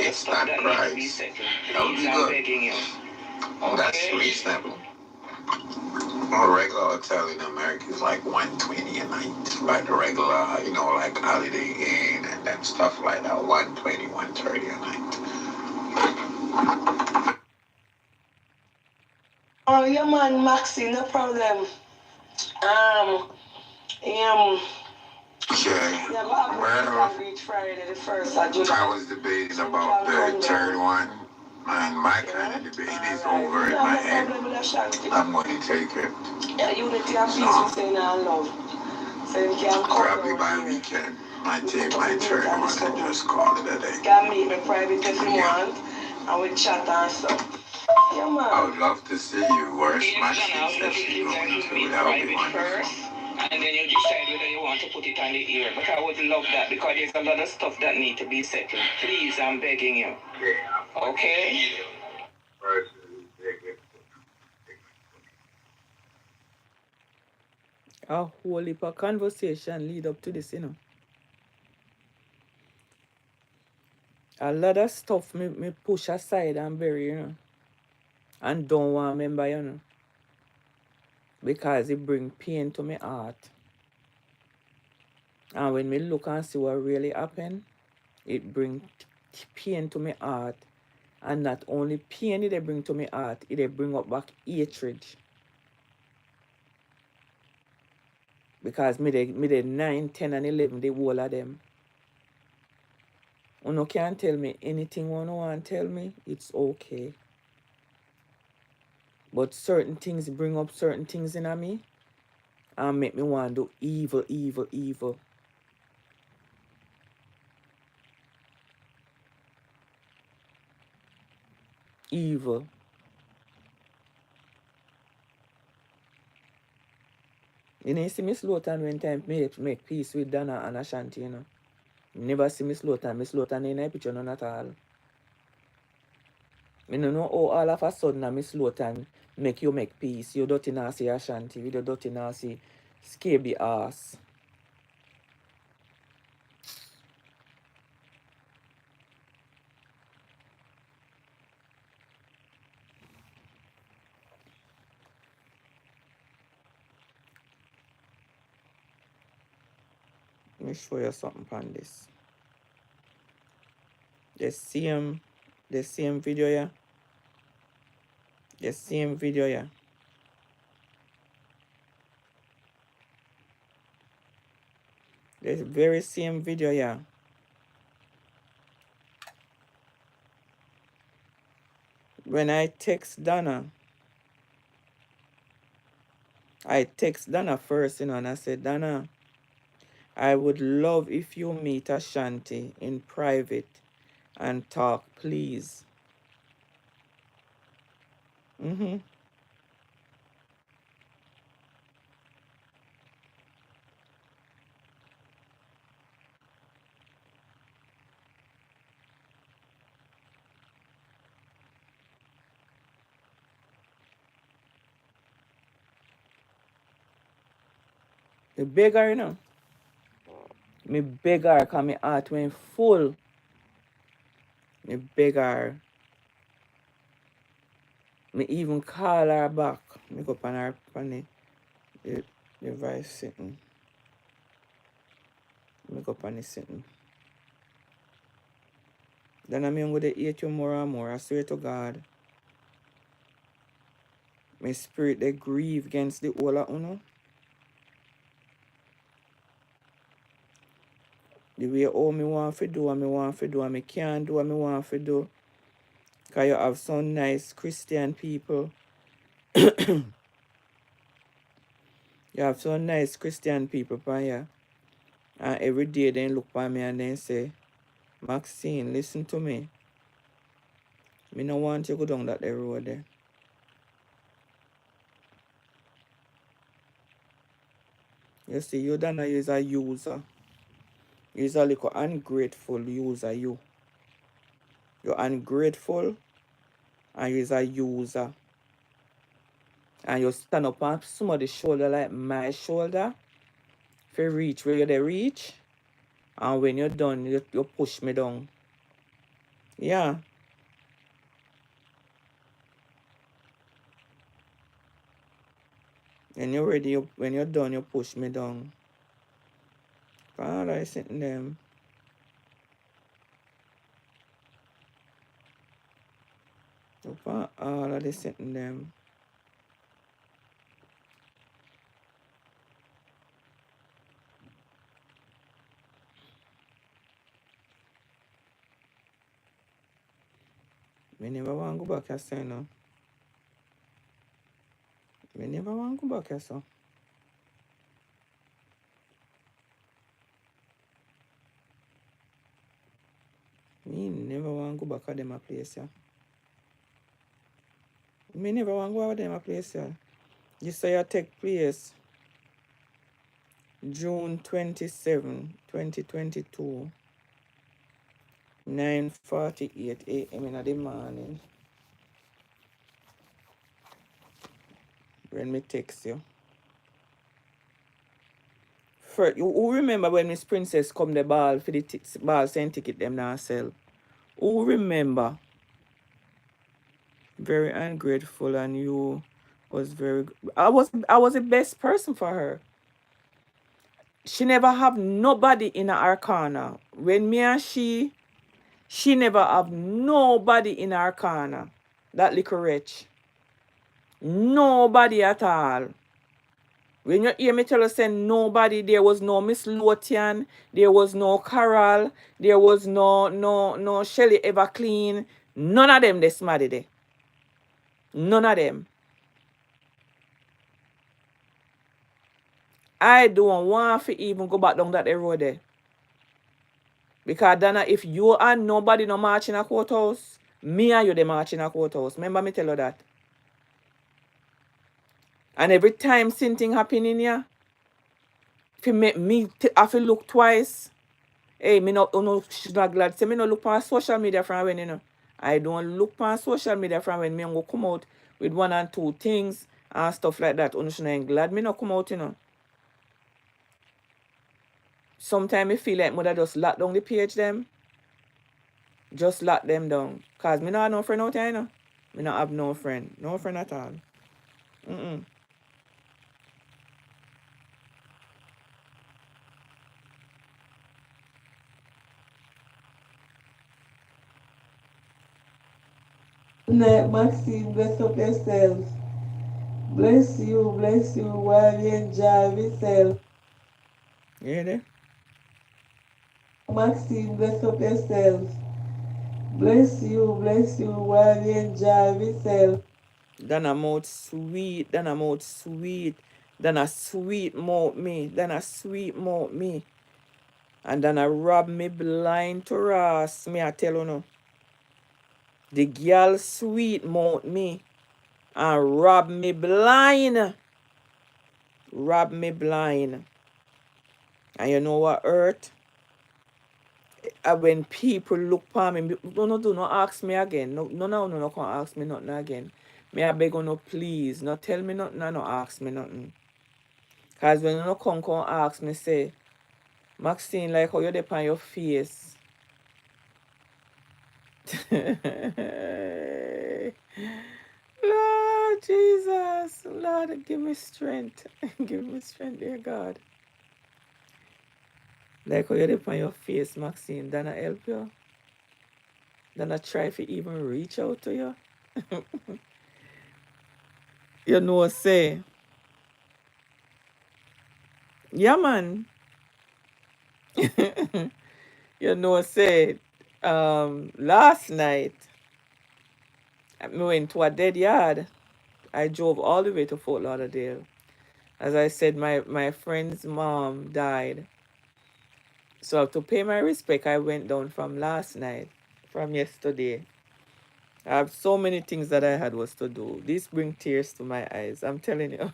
it's that price, that would be good. That's reasonable. Well, regular hotel in America is like $120 a night. Like the regular, you know, like Holiday Inn and then stuff like that. $120, $130 a night. Oh, yeah, man, Maxi, no problem. Yeah, well, Friday, the 1st of July. I was debating about the third one. Man, my kind of debate is over in my head. I'm going to take it. Yeah, unity and peace, we say now love. So you can come Probably down by here. weekend. Might take my turn on and just call it a day. You can meet me private if you Yeah. want, and we chat and stuff. Yeah, I man. would love to see you worse my shit that you going through. That would be wonderful. And then you decide whether you want to put it on the air. But I would love that because there's a lot of stuff that need to be settled. Please, I'm begging you. Okay? A whole heap of conversation lead up to this, you know. A lot of stuff me push aside and bury, you know. And don't want to remember, you know. Because it bring pain to my heart. And when me look and see what really happened, it bring pain to my heart. And not only pain it bring to my heart, it bring up back hatred. Because me the 9, 10, and 11, the whole of them. You can't tell me anything you want to tell me, it's okay. But certain things bring up certain things in me and make me want to do evil, evil, evil. Evil. You know, you see me slow down when time make peace with Dana and Ashanti, you know. You never see me slow down. Me slow down in a picture, none at all. I don't know how all of a sudden I slow down make you make peace. You dirty nasty Ashanti with your dirty nasty scaby ass. Let me show you something on this. The same video, yeah. The same video, yeah. The very same video, yeah. When I text Dana first, you know, and I said, Dana, I would love if you meet Ashanti in private and talk, please. The beggar, you know. Me beggar because my heart went full. Me beggar. Me even call her back. Me go on her on the device sitting. Me go on the sitting. Then I'm going to hate you more and more. I swear to God. My spirit they grieve against the whole of uno. The way all me want to do, and me want to do, and me can't do what me want to do. Because you have some nice Christian people. You have some nice Christian people by here. And every day they look at me and they say, Maxine, listen to me. Me no want you to go down that road there. You see, you Dana is a user. You're a little ungrateful user, you. You're ungrateful and you're a user. And you stand up on somebody's shoulder like my shoulder. If you reach where you reach. And when you're done, you push me down. Yeah. And you're ready, when you're done, you push me down. All I sitting them. All of this sitting them. Me never want to go back here, so no. Me never want to go back here, so. Me never want to go back to them a place, yeah. Me never want to go to them a place, yeah. This year take place June 27, 2022, 9:48 a.m. in the morning. When me text you. First, who remember when Miss Princess come the ball for the ball send ticket them now sell? Who remember? Very ungrateful, and you was very. I was the best person for her. She never have nobody in her corner. When me and she never have nobody in her corner. That little wretch. Nobody at all. When you hear me tell you say nobody, there was no Miss Lotian, there was no Carol, there was no Shelly Everclean. None of them they smarty there. None of them. I don't want to even go back down that road there. Because Dana, if you and nobody no march in a courthouse, me and you they march in a courthouse. Remember me tell you that. And every time something happen in here, if you make me have to look twice, hey, me no she's not glad. Say me no look on social media from when, you know. I don't look on social media from when me go come out with 1 and 2 things and stuff like that. She not glad me no come out, you know. Sometimes I feel like mother just lock down the page them. Just lock them down. Cause me not have no friend out here, you know. Me not have no friend. No friend at all. Night, Maxine, bless up yourself. Bless you, while you enjoy yourself. Yeah, there. Maxine, bless up yourself. Bless you, while you enjoy yourself. Dana mouth sweet, Dana mouth sweet. Dana sweet mouth me, Dana sweet mouth me. And Dana rob me blind to Ross, me I tell you no. The girl sweet mouth me and rob me blind. Rob me blind. And you know what hurt? When people look for me, do not ask me again. No, can't ask me nothing again. Me I beg you no please. No tell me nothing, no ask me nothing. Cause when you no come ask me, say, Maxine, like how you dey on your face. Lord Jesus, Lord, give me strength. Give me strength, dear God. Like how you dey on your face, Maxine, then I help you. Then I try to even reach out to you. You know, say, yeah, man. You know, say, last night, I went to a dead yard. I drove all the way to Fort Lauderdale. As I said, my friend's mom died. So to pay my respect, I went down from last night, from yesterday. I have so many things that I had was to do. This brings tears to my eyes, I'm telling you.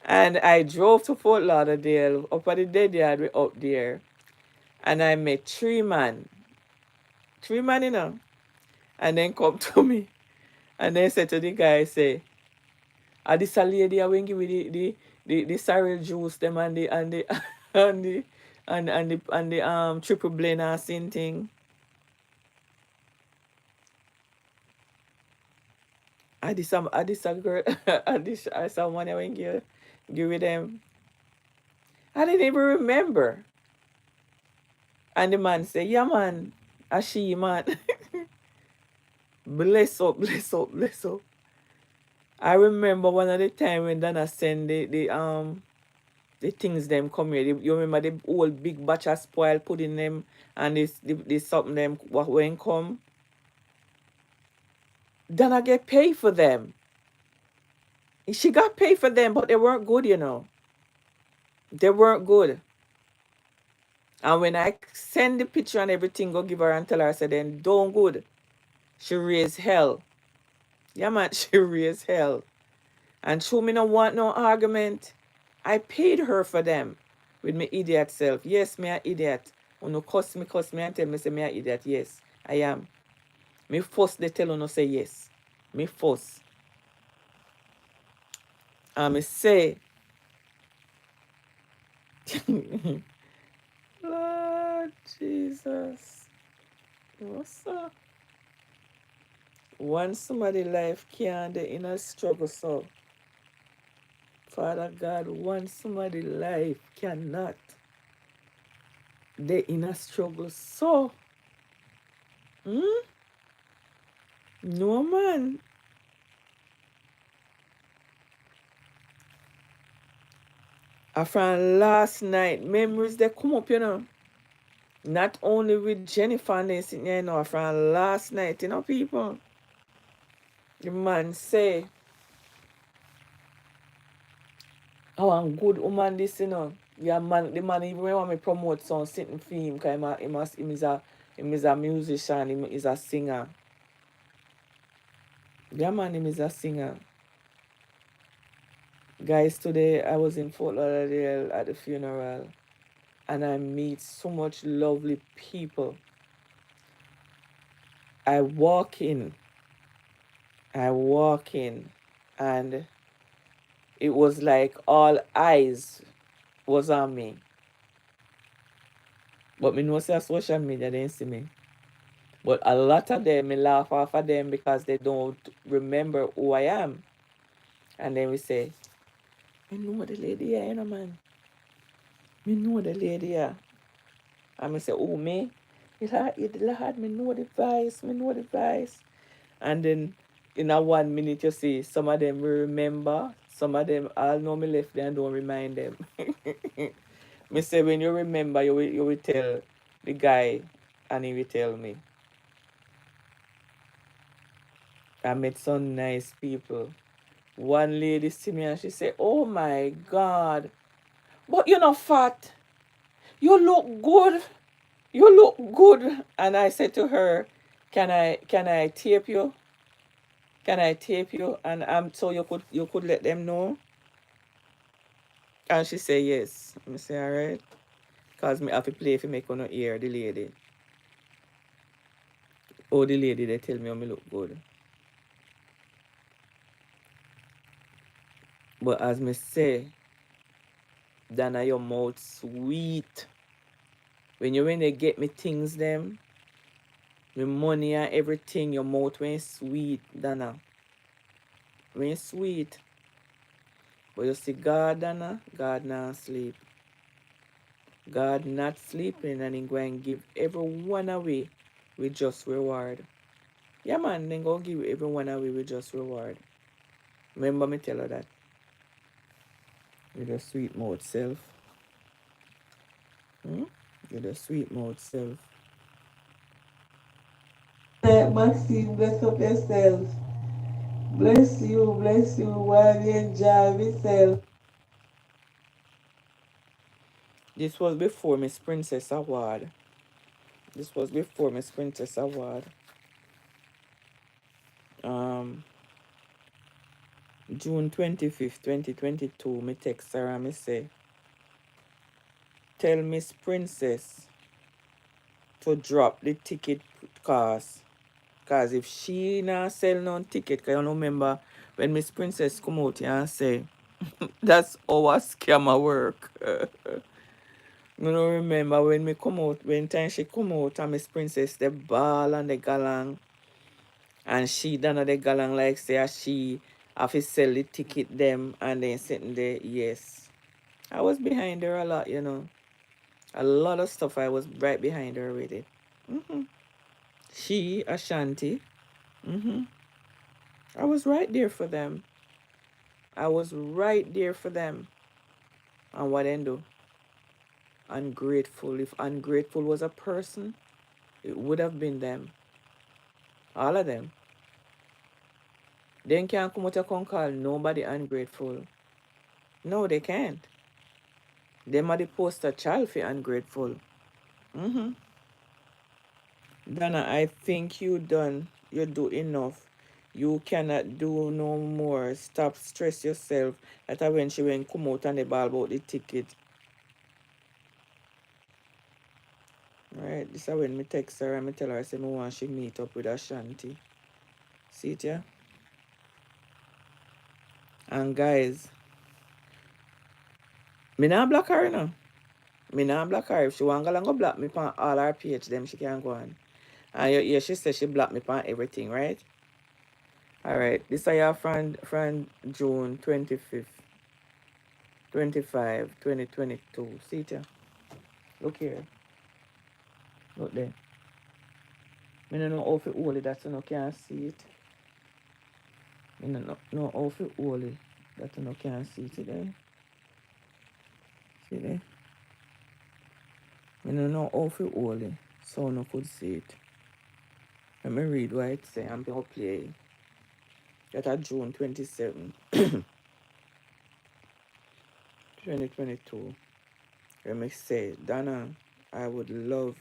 And I drove to Fort Lauderdale, up at the dead yard, we up there. And I met 3 men. 3 men, you know. And then come to me. And then said to the guy, say, this a lady I will give you the sorrel juice them and the and the triple blend and same thing. I this a girl I someone I will give with them. I didn't even remember. And the man say, yeah man, a she man. Bless up. I remember one of the time when Dana send the things them come here. You remember the old big batch of spoil pudding them and this something them when come. Donna get paid for them. She got paid for them, but they weren't good, you know. They weren't good. And when I send the picture and everything, go give her and tell her, I said, then don't good. She raised hell. Yeah, man, she raised hell. And show me no want no argument. I paid her for them with me idiot self. Yes, me an idiot. When you cuss me and tell me say me an idiot. Yes, I am. Me first they tell you no say yes. Me first. And me say, Lord Jesus. What's up? Once somebody life can't they in a struggle so. Father God, once somebody life cannot. They in a struggle so. Hmm? No man. From last night, memories they come up, you know. Not only with Jennifer and they sitting here, you know, from last night, you know, people. The man say, oh, I'm good woman this, you know. Yeah, man, the man even want me promote some sitting for him, because him is a musician, him is a singer. Yeah, man, him is a singer. Guys, today I was in Fort Lauderdale at the funeral, and I meet so much lovely people. I walk in, and it was like all eyes was on me. But me know say social media they didn't see me. But a lot of them, me laugh off of them because they don't remember who I am. And then we say, me know the lady here, you know, man. Me know the lady here. And me say, oh, me? Lord, me know the voice. And then in a 1 minute, you see, some of them will remember, some of them all know me left there and don't remind them. Me say, when you remember, you will tell the guy and he will tell me. I met some nice people. One lady see me and she said, oh my God, but you're not fat. You look good. You look good. And I said to her, can I tape you? Can I tape you? And so you could let them know. And she said yes. I say, all right. Because me have to play if you make on ear the lady. Oh, the lady they tell me how me look good. But as me say, Dana, your mouth sweet. When they get me things them, me money and everything, your mouth when sweet, Dana. When sweet. But you see God, Dana, God not sleep. God not sleeping and he going to give everyone away with just reward. Yeah, man, then go give everyone away with just reward. Remember me tell her that. With a sweet mouth self. With a sweet mouth self. Maxine, bless up yourself. Bless you while you enjoy yourself. This was before Miss Princess Award. June 25th, 2022, me text her and me say, tell Miss Princess to drop the ticket cost. Because if she not sell no ticket, because you don't remember when Miss Princess come out here and say, that's our scammer work. I don't remember when time she come out and Miss Princess, the ball and the galang. And she done the galang like say she have to sell the ticket them and then sitting there, yes. I was behind her a lot, you know. A lot of stuff I was right behind her with it. She, Ashanti. I was right there for them. And what then do? Ungrateful. If ungrateful was a person, it would have been them. All of them. They can't come out and call nobody ungrateful. No, they can't. Them are the poster child for ungrateful. Mm-hmm. Donna, I think you do enough. You cannot do no more. Stop stress yourself. That when she went come out and the ball about the ticket. Right, this is when me text her and me tell her, say me want she meet up with Ashanti. See it, yeah? And guys, me not block her, you know. Me not block her. If she want go block me on all her page, them she can go on. And yeah, she said she blocked me on everything, right? Alright, this is your friend June 25th, 25, 2022. See it, yeah? Look here. Look there. Me don't know how to hold it, that you no can see it. Me don't know how to hold it, that you no can see it there. See there? Me don't know how to hold it, so no could see it. Let me read what it say. I'm going to play. That June 27, 2022. Let me say, Donna, I would love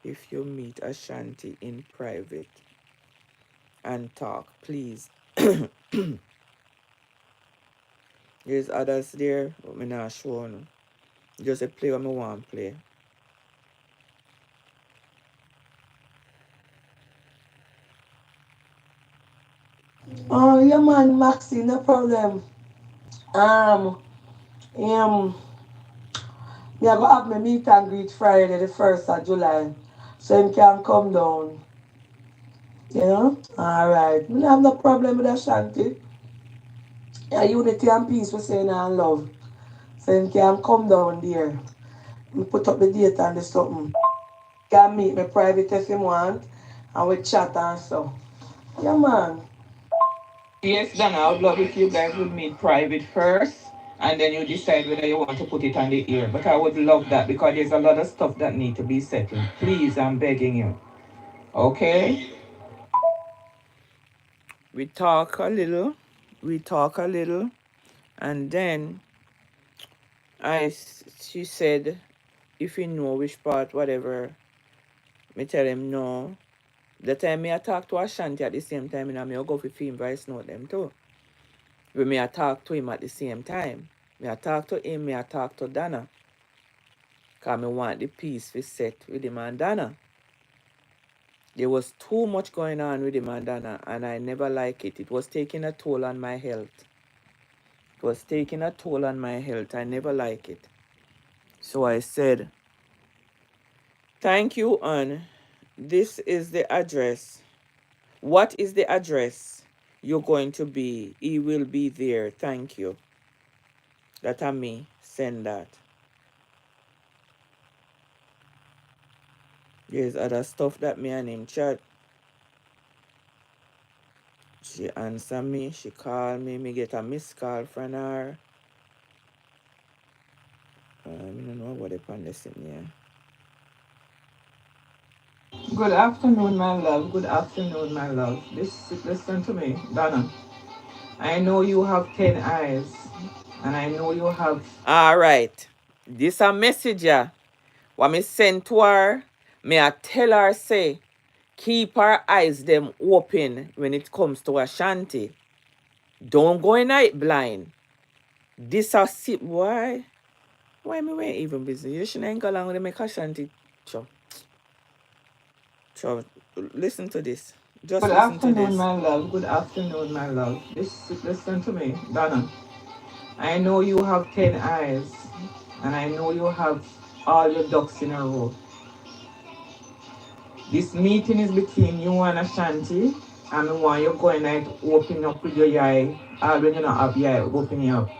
if you meet Ashanti in private and talk, please. There's others there, but me not sure. No. Just a play what I want to play. Oh, yeah, man, Maxi, no problem. Um, me I go have my meet and greet Friday, the 1st of July. So him can come down. You know? Alright. Me don't have no problem with Ashanti. Yeah, unity and peace we saying and love. So him can come down there. Me put up the date and the something. Can meet me private if him want. And we chat and so. Yeah, man. Yes, Donna, I would love if you guys would meet private first and then you decide whether you want to put it on the air. But I would love that because there's a lot of stuff that need to be settled. Please, I'm begging you. Okay? We talk a little, and then she said, if you know which part, whatever, me tell him no. The time me I talk to Ashanti at the same time, and I go for film voice note them too. When me I talk to him at the same time. Me I talk to him, me I talk to Donna. Because me want the peace to set with him and Donna. There was too much going on with him and Donna, and I never like it. It was taking a toll on my health. It was taking a toll on my health. I never like it. So I said, thank you, Ann. This is the address. What is the address you're going to be? He will be there. Thank you. That I me send that. There's other stuff that me and him chat. She answer me. She call me. Me get a missed call from her. I don't know what they on this in here. Good afternoon, my love. Good afternoon, my love. Listen to me, Donna. I know you have 10 eyes. And I know you have... All right. This a message, yeah. What me send to her, me I tell her, say, keep her eyes them open when it comes to Ashanti. Don't go in it blind. This a sit, why? Why me ain't even busy? You shouldn't go along with me Ashanti. So, listen to this. Just Good listen to afternoon, this. my love. Good afternoon, my love. Listen to me, Donna. I know you have 10 eyes, and I know you have all your ducks in a row. This meeting is between you and Ashanti, and I want you going like open up with your eye. All when you not have your eye, open it up.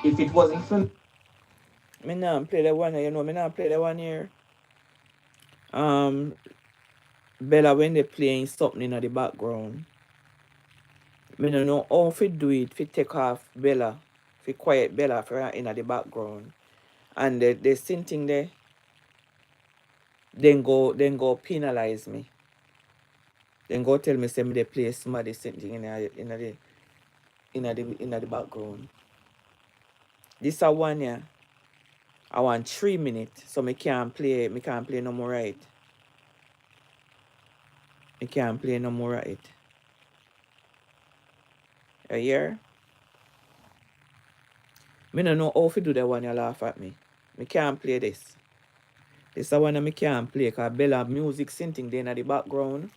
If it wasn't for Me not play the one, you know, me not play the one here. Bella, when they playing something in the background, me don't know how to do it, to take off Bella, to quiet Bella for in the background. And they sitting there, then go penalize me. Then go tell me say me they play somebody sitting in the background. This a one yeah. I want 3 minutes, so me can't play no more right. Me can't play no more right. You hear? Me no know how to do that one you laugh at me. Me can't play this. This a one that me can't play because Bella music sitting there in the background.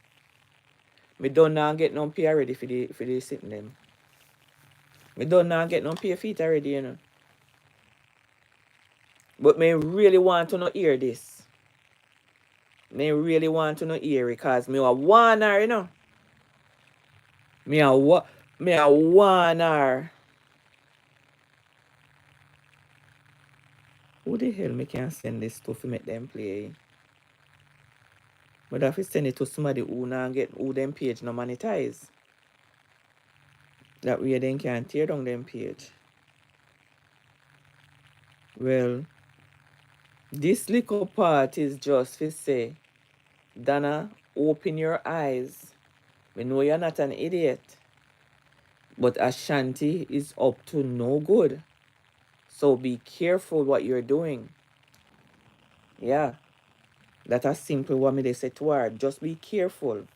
Me don't now get no pay ready for the sitting them. Me don't now get no pay feet already, you know. But me really want to not hear this. Me really want to not hear it because me a warn her, you know. Me a warn her. Who the hell me can send this to make them play? But if I send it to somebody who now get who them page no monetize. That way they can tear down them page. Well, this little part is just to say, Donna, open your eyes. We know you're not an idiot. But Ashanti is up to no good. So be careful what you're doing. Yeah. That's as simple what me they say to her. Just be careful.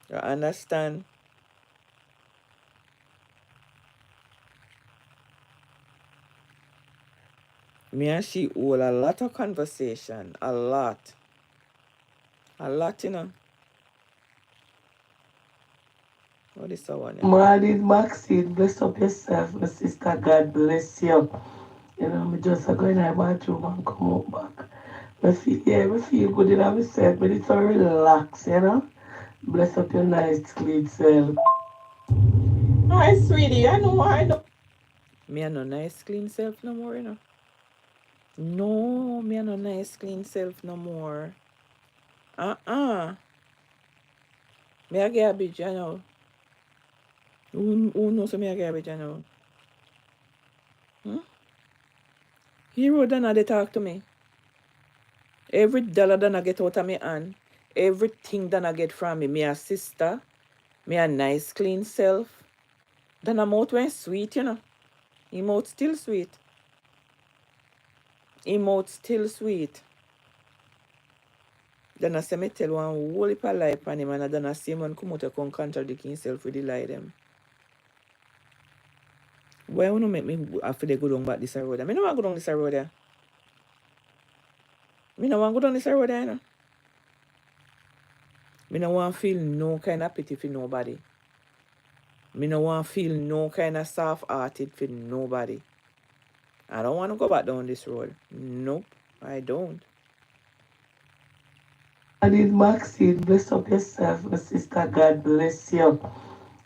You understand? Me and she hold a lot of conversation. A lot. A lot, you know. What is that one? Yeah? Marlene Maxine, bless up yourself, my sister. God bless you. You know, me just go in my bathroom and come out back. Me feel good in myself, but it's so relax, you know. Bless up your nice, clean self. Hi, sweetie. I know. Me a no nice clean self no more, you know. No, me a no nice clean self no more. Me a garbage, you know. Who knows me a garbage, you know? Hero Donna they talk to me. Every dollar Donna get out of me hand. Everything Donna get from me. Me a sister. Me a nice clean self. Donna mouth went sweet, you know. He mouth still sweet. He mouth still sweet. Donna say me tell one whole heap of lie upon him and Donna say man come out and come contradict himself with the lie them. Why you no make me after they go down back this road? I no want to go down this road there. Me no want to go down this road there, you know. Me no want to feel no kind of pity for nobody. Me no want to feel no kind of soft-hearted for nobody. I don't want to go back down this road. Nope, I don't. Marlene Maxine, bless up yourself, my sister. God bless you.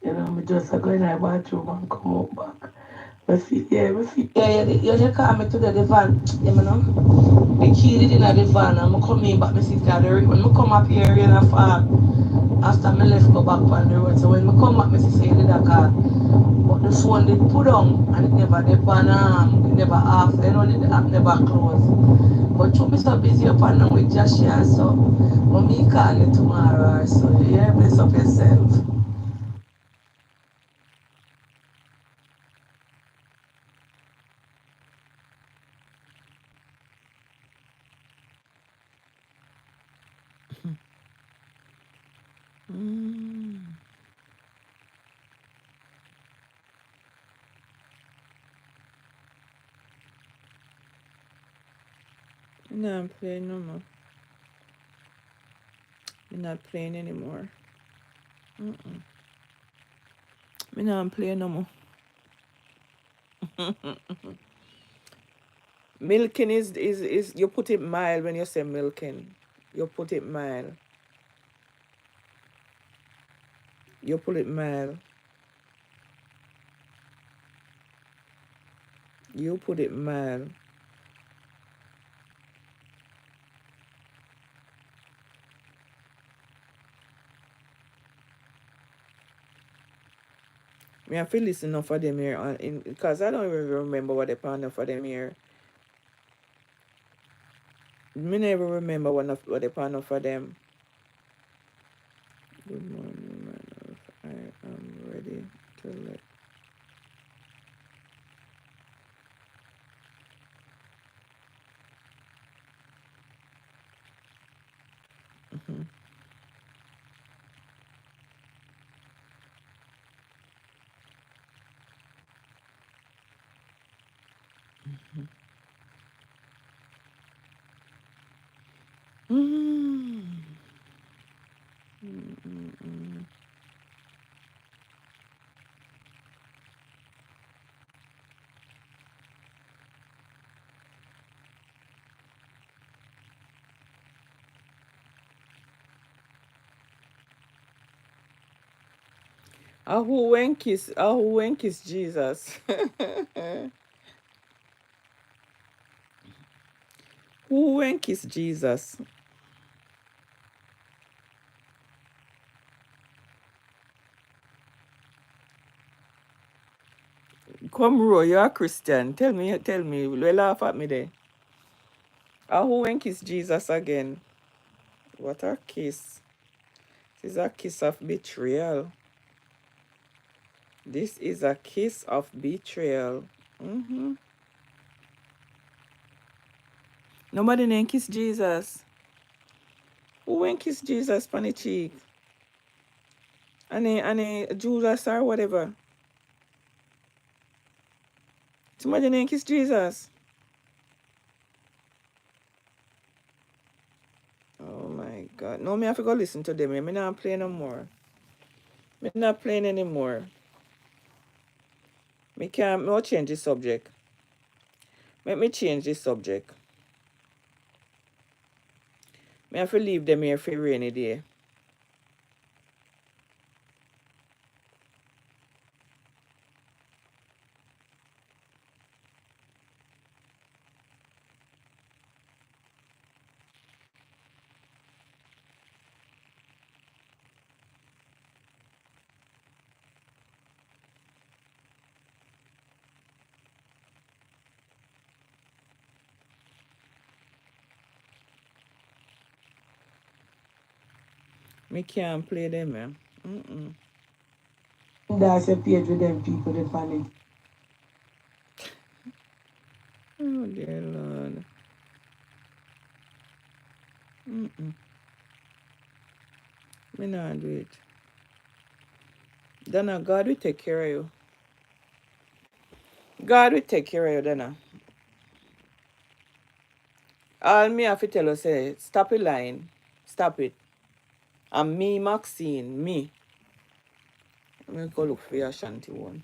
You know, me just go in my bathroom and come out back. Me feel. Yeah, you call me to the van, you know. The key in the van and I come in back, me sit at the road. When I come up here, you know, after me left go back on the road. So when I come back, me see the car. But the phone they put on and it never the pan it never off, you know, the app never close. But you me so busy up and down with Joshua, so but me call you tomorrow or so. Yeah, bless up yourself. No, I'm playing no more. I'm not playing anymore. Me not playing no more. Milking is you put it mild when you say milking. You put it mild. You put it mild. You put it mild. Me have to listen enough for them here because I don't even remember what they found for them here. Me never remember what they found for them. Good morning, my love. I am ready to let. Mhm. Mm. Mm, mm, mm. Who went kiss Jesus? Who went kiss Jesus? Come, Ro, you're a Christian. Tell me. You laugh at me there. Who went kiss Jesus again? What a kiss. This is a kiss of betrayal. This is a kiss of betrayal. Mm-hmm. Nobody name kiss Jesus. Who went kiss Jesus on the cheek? And Judas or whatever. Somebody name kiss Jesus. Oh my God. No, me have to go listen to them. Me not play no more. Me not playing anymore. Me will change the subject. Let me change the subject. Me have to leave them here for rainy day. Me can't play them, man. Mm-mm. That's a page with them people that panic. Oh dear Lord. Mm-mm. Me not do it. Donna, God will take care of you. God will take care of you, Donna. All me have to tell you say, stop it lying. Stop it. And me, Maxine, me. Let me go look for your Shanty one.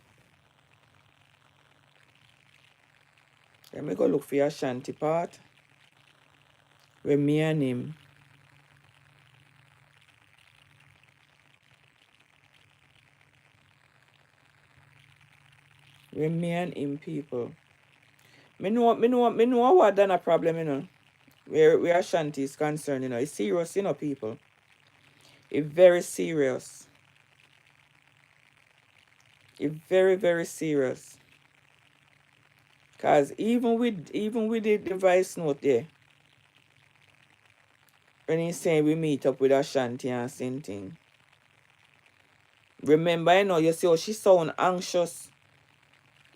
Let me go look for your Shanty part. Where me and him. Where me and him people. Me know what done a problem, you know. Where Ashanti is concerned, you know. It's serious, you know, people. It's very serious. It's very, very serious. Cause even with the device note there, when he's saying we meet up with Ashanti and same thing. Remember, you know, you see how she sound anxious,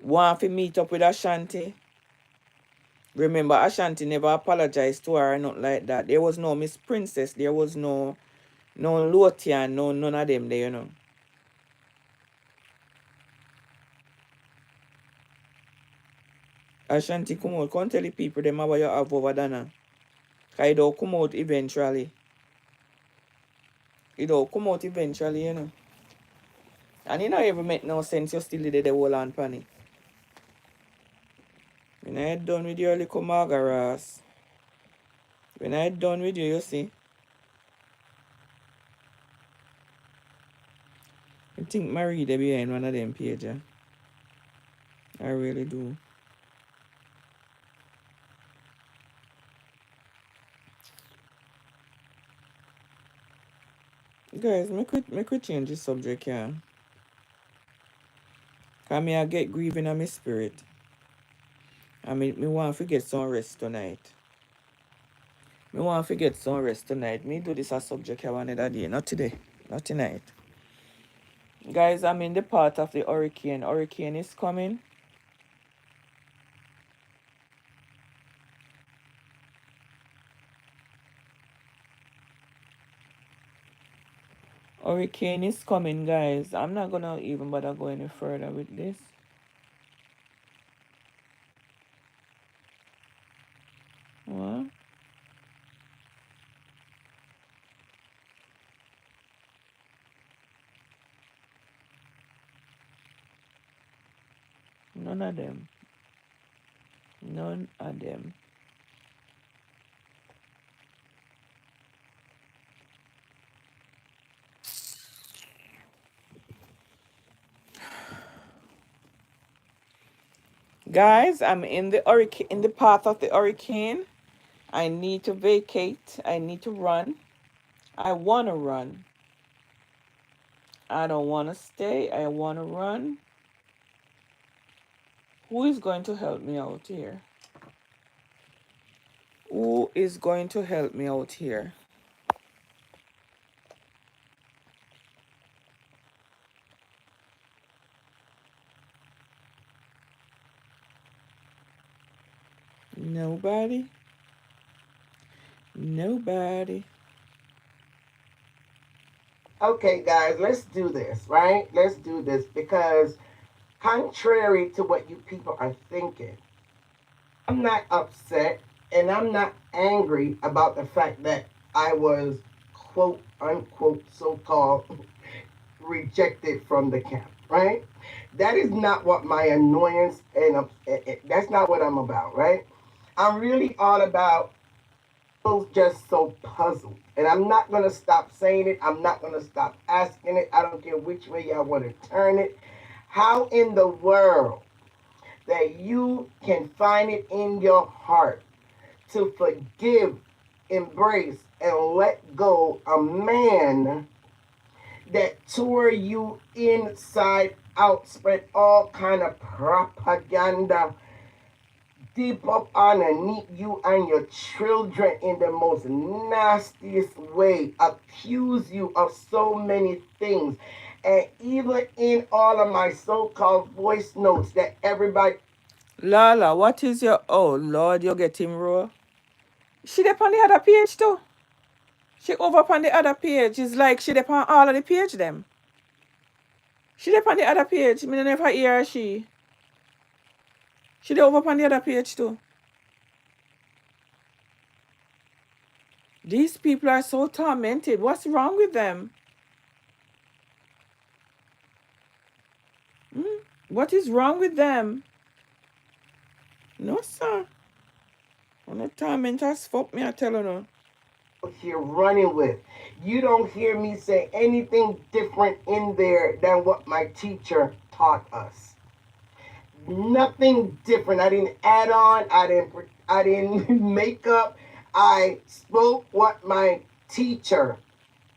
want to meet up with Ashanti. Remember, Ashanti never apologized to her or nothing like that. There was no Miss Princess. There was no Lotian, none of them there, you know. Ashanti come out, come tell the people them what you have over Dana. Cause it will come out eventually. It will come out eventually, you know. And it not even make no sense you still did the whole on panic. When I done with your little margaras. When I done with you, you see. I think Marie they behind one of them pages. I really do. Guys, make we change the subject, yeah. Cause me I get grieving on my spirit. I mean, me want to get some rest tonight. Me want to get some rest tonight. Me do this a subject I another day, not today. Not tonight. Guys, I'm in the path of the hurricane. Hurricane is coming. Hurricane is coming, guys. I'm not gonna even bother go any further with this. What? None of them. None of them. Guys, I'm in the hurricane, in the path of the hurricane. I need to vacate. I need to run. I want to run. I don't want to stay. I want to run. Who is going to help me out here? Who is going to help me out here? Nobody? Nobody. Okay, guys, let's do this, right? Let's do this because, contrary to what you people are thinking, I'm not upset and I'm not angry about the fact that I was, quote unquote, so called rejected from the camp, right? That is not what my annoyance and that's not what I'm about, right? I'm really all about just so puzzled. And I'm not going to stop saying it. I'm not going to stop asking it. I don't care which way y'all want to turn it. How in the world that you can find it in your heart to forgive, embrace, and let go a man that tore you inside out, spread all kind of propaganda deep up underneath you and your children in the most nastiest way, accuse you of so many things, and even in all of my so-called voice notes that everybody... Lala, what is your... Oh, Lord, you're getting raw. She up on the other page, too. She over on the other page. It's like she up on all of the page, them. She up on the other page. Me never hear she. She over on the other page, too. These people are so tormented. What's wrong with them? What is wrong with them? No, sir. When the tormentors fuck me, I tell you no. Here running with. You don't hear me say anything different in there than what my teacher taught us. Nothing different. I didn't add on. I didn't make up. I spoke what my teacher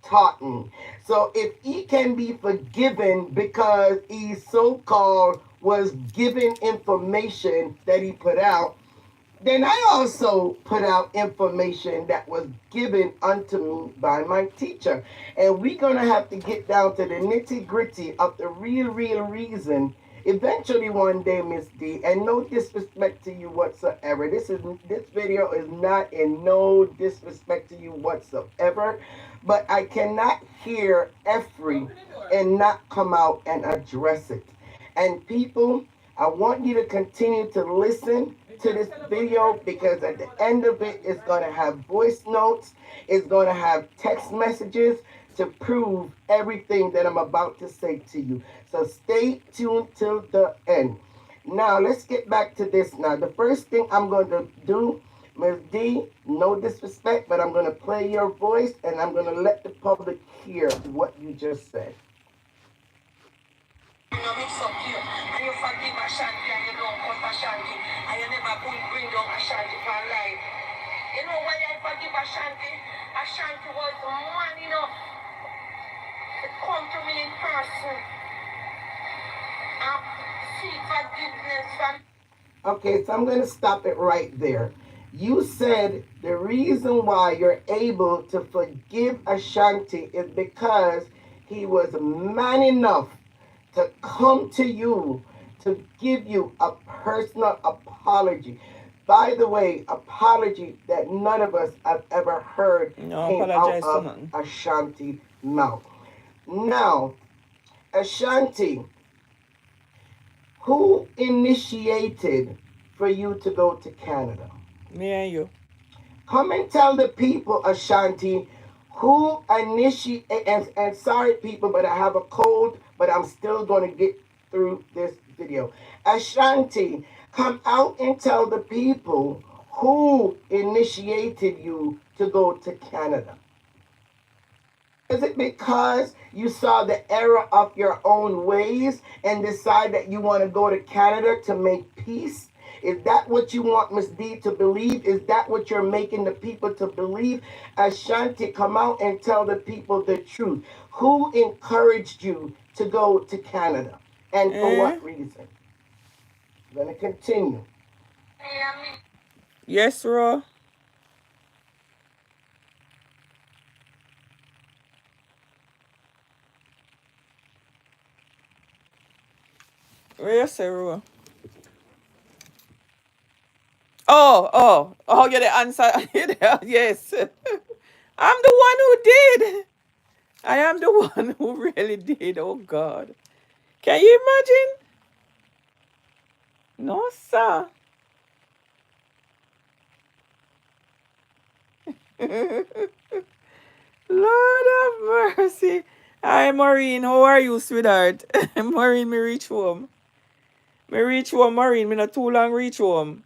taught me. So if he can be forgiven because he so-called was given information that he put out, then I also put out information that was given unto me by my teacher. And we're going to have to get down to the nitty-gritty of the real reason eventually one day, Miss D. And no disrespect to you whatsoever. This video is not in no disrespect to you whatsoever. But I cannot hear Effrey and not come out and address it. And people, I want you to continue to listen to this video because at the end of it, it's going to have voice notes. It's going to have text messages to prove everything that I'm about to say to you. So stay tuned till the end. Now, let's get back to this now. The first thing I'm going to do, Ms. D, no disrespect, but I'm going to play your voice and I'm going to let the public hear what you just said. You know, mix up you, and you forgive Ashanti and you don't cut Ashanti, and you never bring down Ashanti for life. You know why I forgive Ashanti? Ashanti was man enough to come to me in person and seek forgiveness from... Okay, so I'm going to stop it right there. You said the reason why you're able to forgive Ashanti is because he was man enough to come to you to give you a personal apology. By the way, apology that none of us have ever heard No came out apologize for of nothing. Ashanti mouth. Now, Ashanti, who initiated for you to go to Canada? Me and you. Come and tell the people, Ashanti, who initiate, and sorry people, but I have a cold, but I'm still going to get through this video. Ashanti, come out and tell the people who initiated you to go to Canada. Is it because you saw the error of your own ways and decide that you want to go to Canada to make peace? Is that what you want Miss D to believe? Is that what you're making the people to believe? Ashanti, come out and tell the people the truth. Who encouraged you to go to Canada? And for what reason? I'm going to continue. Yes, Ro. Where you say, Ro? Oh, you're the answer. Yes. I'm the one who did. I am the one who really did. Oh, God. Can you imagine? No, sir. Lord of mercy. Hi, Maureen. How are you, sweetheart? Maureen, me reach home. Me reach home, Maureen. Me not too long reach home.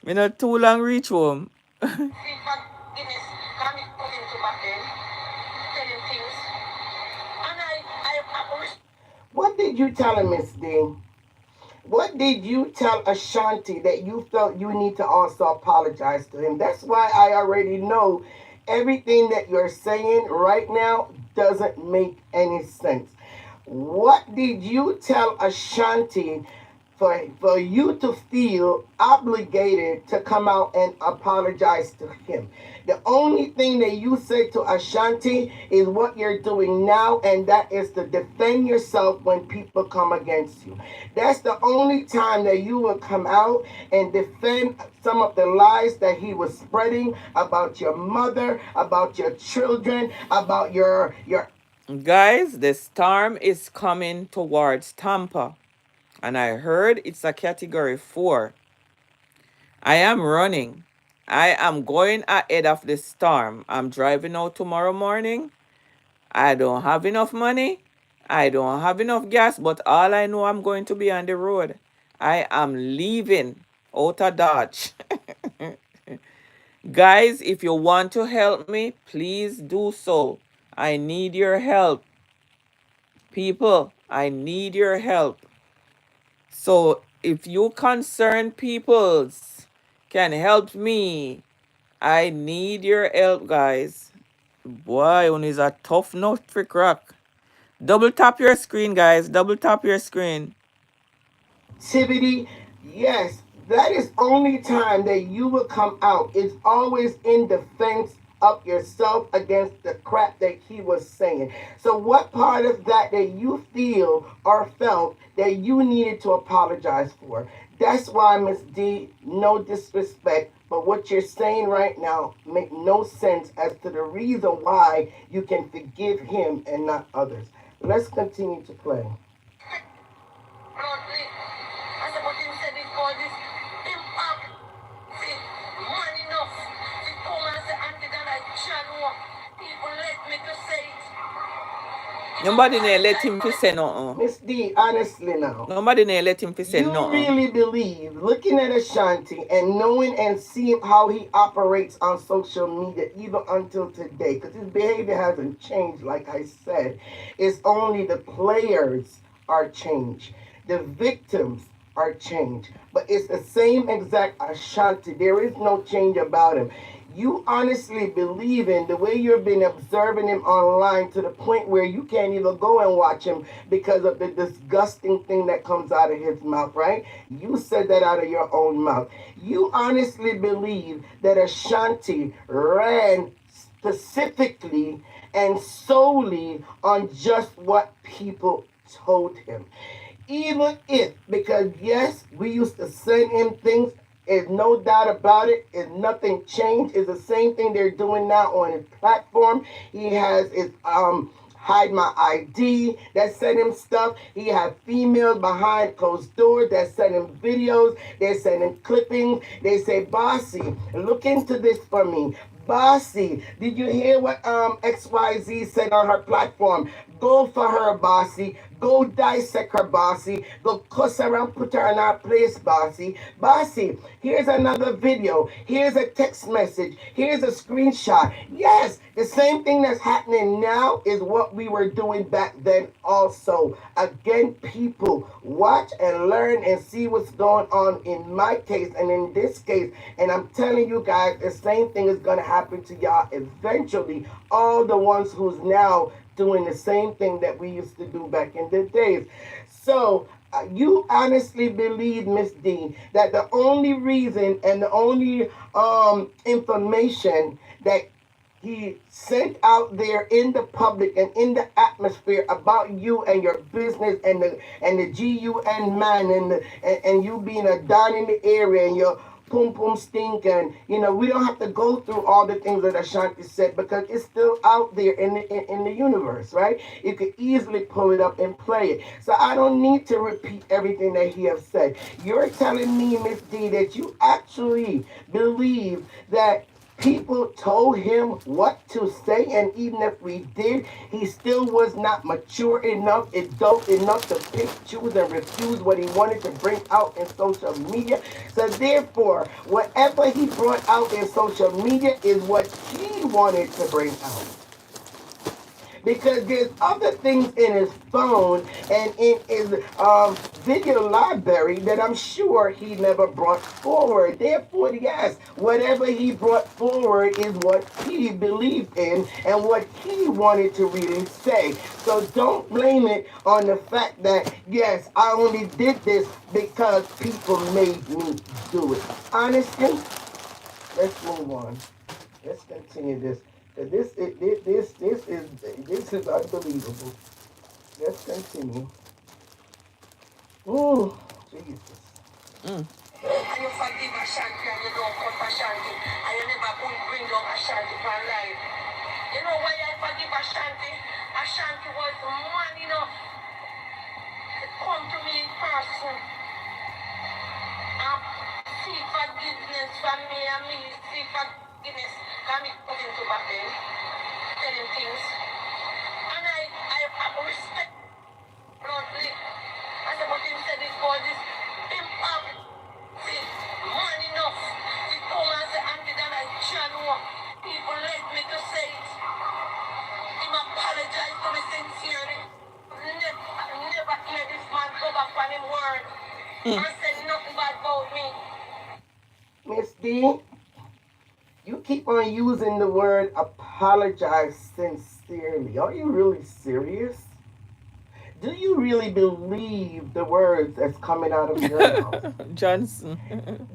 Me not too long reach home. What did you tell him, Miss D? What did you tell Ashanti that you felt you need to also apologize to him? That's why I already know everything that you're saying right now doesn't make any sense. What did you tell Ashanti for you to feel obligated to come out and apologize to him? The only thing that you said to Ashanti is what you're doing now, and that is to defend yourself when people come against you. That's the only time that you will come out and defend some of the lies that he was spreading about your mother, about your children, about your Guys, the storm is coming towards Tampa. And I heard it's a category 4. I am running. I am going ahead of the storm. I'm driving out tomorrow morning. I don't have enough money. I don't have enough gas, but all I know, I'm going to be on the road. I am leaving out of Dodge. Guys, if you want to help me, please do so. I need your help. People, I need your help. So if you concerned peoples can help me, I need your help, guys. Boy, one is a tough nut for crack. Double tap your screen, guys. Double tap your screen. activity, yes, that is only time that you will come out. It's always in defense of yourself against the crap that he was saying. So what part of that you feel or felt that you needed to apologize for? That's why, Miss D, no disrespect, but what you're saying right now make no sense as to the reason why you can forgive him and not others. Let's continue to play. Nobody near let him fi say nothing. Miss D, honestly now, Nobody near let him fi say you nothing. really believe, looking at Ashanti and knowing and seeing how he operates on social media even until today, because his behavior hasn't changed, like I said, it's only the players are changed. The victims are changed. But it's the same exact Ashanti. There is no change about him. You honestly believe in the way you've been observing him online to the point where you can't even go and watch him because of the disgusting thing that comes out of his mouth, right? You said that out of your own mouth. You honestly believe that Ashanti ran specifically and solely on just what people told him. Even if, because yes, we used to send him things, there's no doubt about it. If nothing changed, it's the same thing they're doing now on his platform. He has his Hide My ID that send him stuff. He have females behind closed doors that send him videos. They send him clippings. They say, Bossy, look into this for me. Bossy, did you hear what XYZ said on her platform? Go for her, Bossy. Go dissect her, Bossy. Go cuss her and put her in her place, Bossy. Bossy, here's another video. Here's a text message. Here's a screenshot. Yes, the same thing that's happening now is what we were doing back then also. Again, people, watch and learn and see what's going on in my case and in this case. And I'm telling you guys, the same thing is going to happen to y'all eventually. All the ones who's now doing the same thing that we used to do back in the days. So you honestly believe, Miss D, that the only reason and the only information that he sent out there in the public and in the atmosphere about you and your business and the GUN man and you being a don in the area and your pum pum stink, and we don't have to go through all the things that Ashanti said because it's still out there in the universe, right? You could easily pull it up and play it. So I don't need to repeat everything that he has said. You're telling me, Miss D, that you actually believe that people told him what to say, and even if we did, he still was not mature enough, adult enough to pick, choose, and refuse what he wanted to bring out in social media. So therefore, whatever he brought out in social media is what he wanted to bring out. Because there's other things in his phone and in his video library that I'm sure he never brought forward. Therefore, yes, whatever he brought forward is what he believed in and what he wanted to really say. So don't blame it on the fact that, yes, I only did this because people made me do it. Honestly, let's move on. Let's continue this. This is unbelievable. Let's continue. Oh, Jesus. And you forgive Ashanti and you don't cut Ashanti and you never bring down Ashanti for life. You know why I forgive Ashanti? Ashanti was man enough to come to me in person and seek forgiveness from me and me seek forgiveness. Come into Babel, tell him things. And I respect bluntly. I said, but him said this for this. Him have man enough to come and say, Auntie Dana, John, people led me to say it. Him apologize to me sincerely. Never hear this man go back on him word and say nothing bad about me. Miss D, you keep on using the word apologize sincerely. Are you really serious? Do you really believe the words that's coming out of your mouth? Johnson.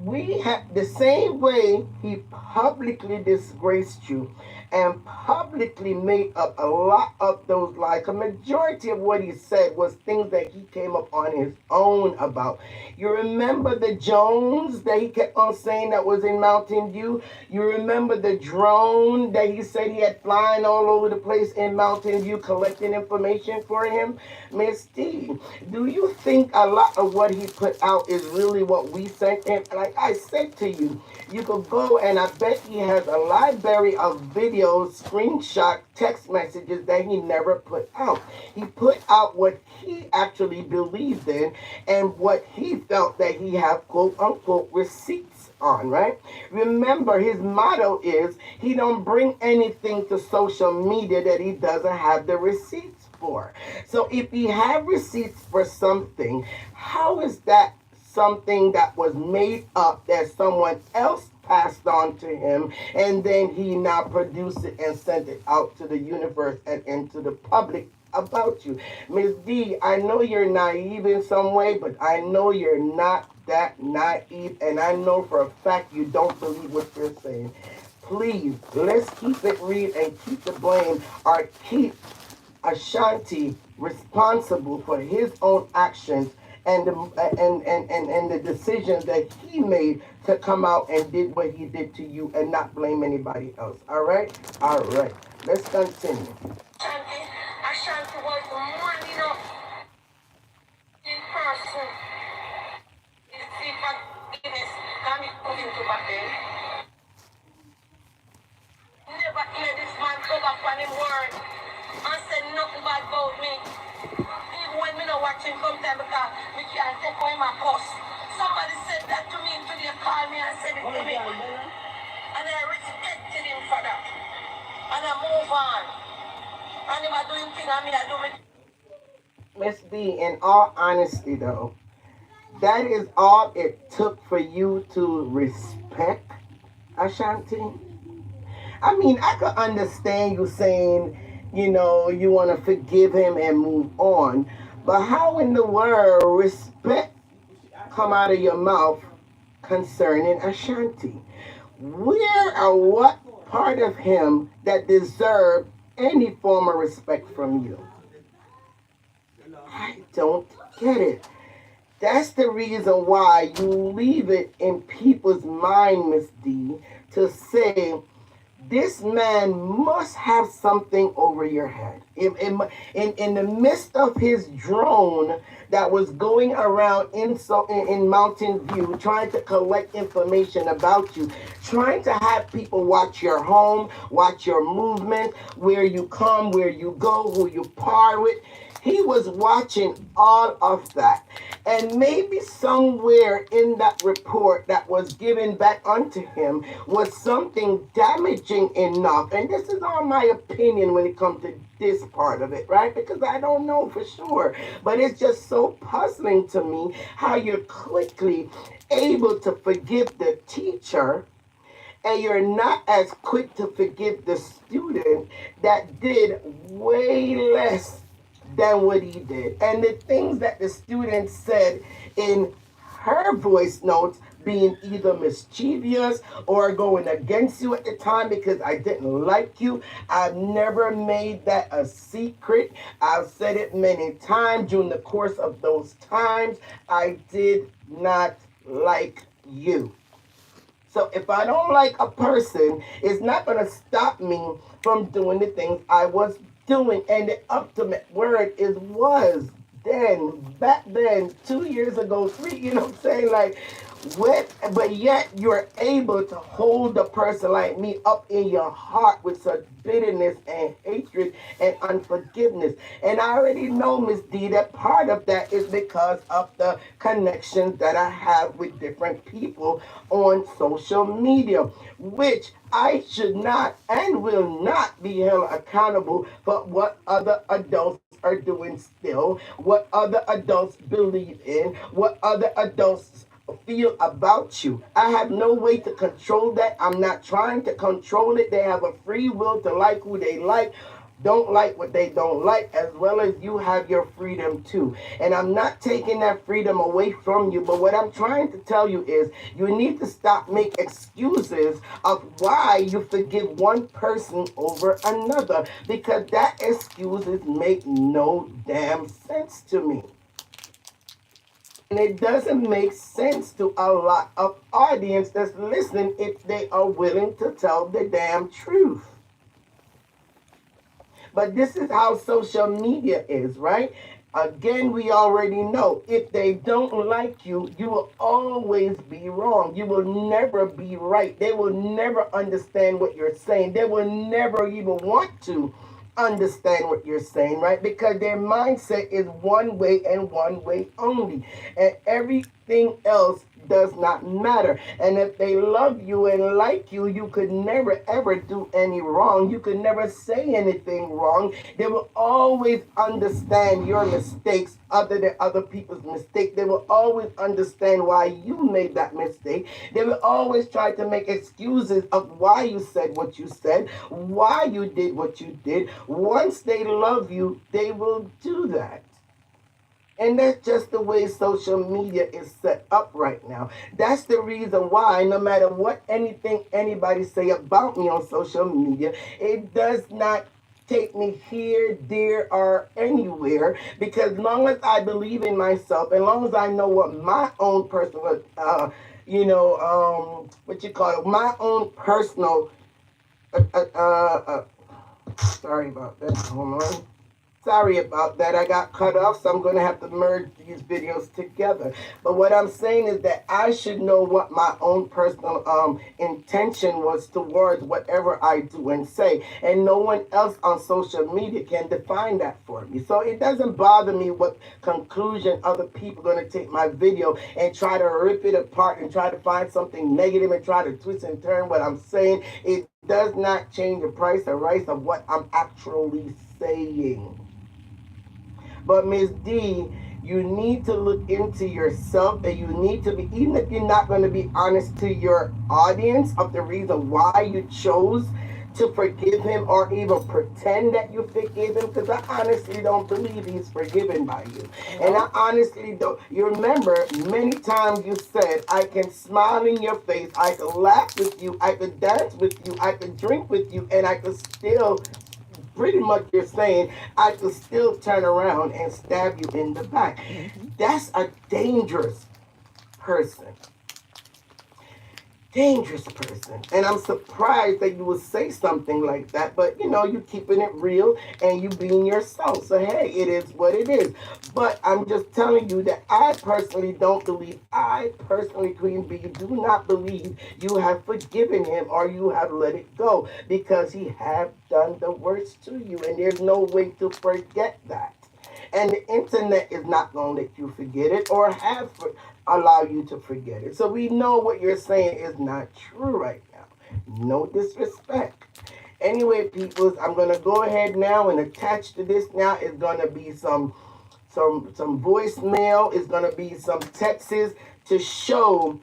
We have the same way he publicly disgraced you and publicly made up a lot of those lies. A majority of what he said was things that he came up on his own about. You remember the Jones that he kept on saying that was in Mountain View? You remember the drone that he said he had flying all over the place in Mountain View collecting information for him? Miss D, do you think a lot of what he put out is really what we sent him? Like I said to you, you could go and I bet he has a library of videos, screenshot, text messages that he never put out. He put out what he actually believed in and what he felt that he had quote unquote receipts on, right? Remember, his motto is he don't bring anything to social media that he doesn't have the receipts for. So if he have receipts for something, how is that something that was made up that someone else passed on to him and then he now produced it and sent it out to the universe and into the public about you? Ms. D, I know you're naive in some way, but I know you're not that naive, and I know for a fact you don't believe what you're saying. please, let's keep it real and keep the blame or keep Ashanti responsible for his own actions and the decisions that he made to come out and did what he did to you and not blame anybody else. All right? All right. Let's continue. Ashanti was man enough in person. It's the forgiveness coming to back then. Never hear this man go back on him word and say nothing bad about me. Even when me not watching sometime because me can't take away my post. Somebody said that to me today, called me and said it to me. And I respected him for that. And I move on. And him are doing things and me I do me. Miss D, in all honesty though, that is all it took for you to respect Ashanti? I mean, I could understand you saying, you know, you want to forgive him and move on. But how in the world respect come out of your mouth concerning Ashanti? Where or what part of him that deserved any form of respect from you? I don't get it. That's the reason why you leave it in people's mind, Miss D, to say, this man must have something over your head. In the midst of his drone that was going around in Mountain View, trying to collect information about you, trying to have people watch your home, watch your movement, where you come, where you go, who you par with. He was watching all of that. And maybe somewhere in that report that was given back unto him was something damaging enough. And this is all my opinion when it comes to this part of it, right? Because I don't know for sure. But it's just so puzzling to me how you're quickly able to forgive the teacher and you're not as quick to forgive the student that did way less than what he did. And the things that the student said in her voice notes being either mischievous or going against you at the time because I didn't like you. I've never made that a secret. I've said it many times during the course of those times. I did not like you. So if I don't like a person, it's not going to stop me from doing the things I was doing. And the ultimate word is was then, back then, 2 years ago, 3, you know what I'm saying? Like, but yet you're able to hold a person like me up in your heart with such bitterness and hatred and unforgiveness. And I already know, Miss D, that part of that is because of the connections that I have with different people on social media, which I should not and will not be held accountable for what other adults are doing still, what other adults believe in, what other adults feel about you. I have no way to control that. I'm not trying to control it. They have a free will to like who they like, don't like what they don't like, as well as you have your freedom too. And I'm not taking that freedom away from you, but what I'm trying to tell you is you need to stop making excuses of why you forgive one person over another, because that excuses make no damn sense to me. And it doesn't make sense to a lot of audience that's listening if they are willing to tell the damn truth. But this is how social media is, right? Again, we already know if they don't like you, you will always be wrong. You will never be right. They will never understand what you're saying. They will never even want to understand what you're saying, right? Because their mindset is one way and one way only. And everything else does not matter. And if they love you and like you, you could never ever do any wrong. You could never say anything wrong. They will always understand your mistakes other than other people's mistakes. They will always understand why you made that mistake. They will always try to make excuses of why you said what you said, why you did what you did. Once they love you, they will do that. And that's just the way social media is set up right now. That's the reason why, no matter what anything anybody say about me on social media, it does not take me here, there, or anywhere. Because long as I believe in myself, and long as I know what my own personal, what you call it, my own personal, uh, uh, uh, uh, sorry about that. Hold on. Sorry about that. I got cut off, so I'm going to have to merge these videos together. But what I'm saying is that I should know what my own personal intention was towards whatever I do and say. And no one else on social media can define that for me. So it doesn't bother me what conclusion other people are going to take my video and try to rip it apart and try to find something negative and try to twist and turn what I'm saying. It does not change the price or rice of what I'm actually saying. But Ms. D, you need to look into yourself, and you need to be, even if you're not going to be honest to your audience of the reason why you chose to forgive him or even pretend that you forgive him, because I honestly don't believe he's forgiven by you. And I honestly don't. You remember many times you said, I can smile in your face, I can laugh with you, I can dance with you, I can drink with you, and I can still, pretty much you're saying, I could still turn around and stab you in the back. That's a dangerous person. Dangerous person. And I'm surprised that you would say something like that, but you keeping it real and you being yourself. So hey, it is what it is. But I'm just telling you that I personally don't believe, Queen B, do not believe you have forgiven him or you have let it go, because he have done the worst to you, and there's no way to forget that. And the internet is not going to let you forget it or allow you to forget it. So we know what you're saying is not true right now. No disrespect. Anyway, peoples, I'm going to go ahead now, and attached to this now is going to be some voicemail. It's going to be some texts to show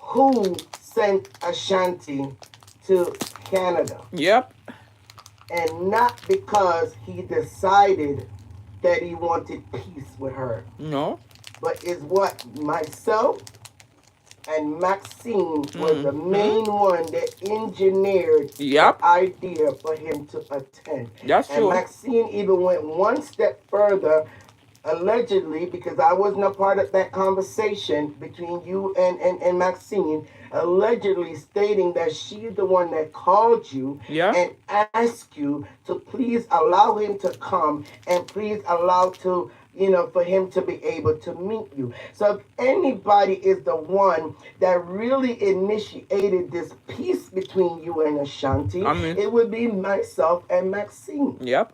who sent Ashanti to Canada. Yep. And not because he decided that he wanted peace with her. No. But is what myself and Maxine was the main one that engineered the idea for him to attend. That's and true. Maxine even went one step further, allegedly, because I wasn't a part of that conversation between you and Maxine, allegedly stating that she's the one that called you and asked you to please allow him to come and please allow to, for him to be able to meet you. So if anybody is the one that really initiated this peace between you and Ashanti, it would be myself and Maxine. Yep.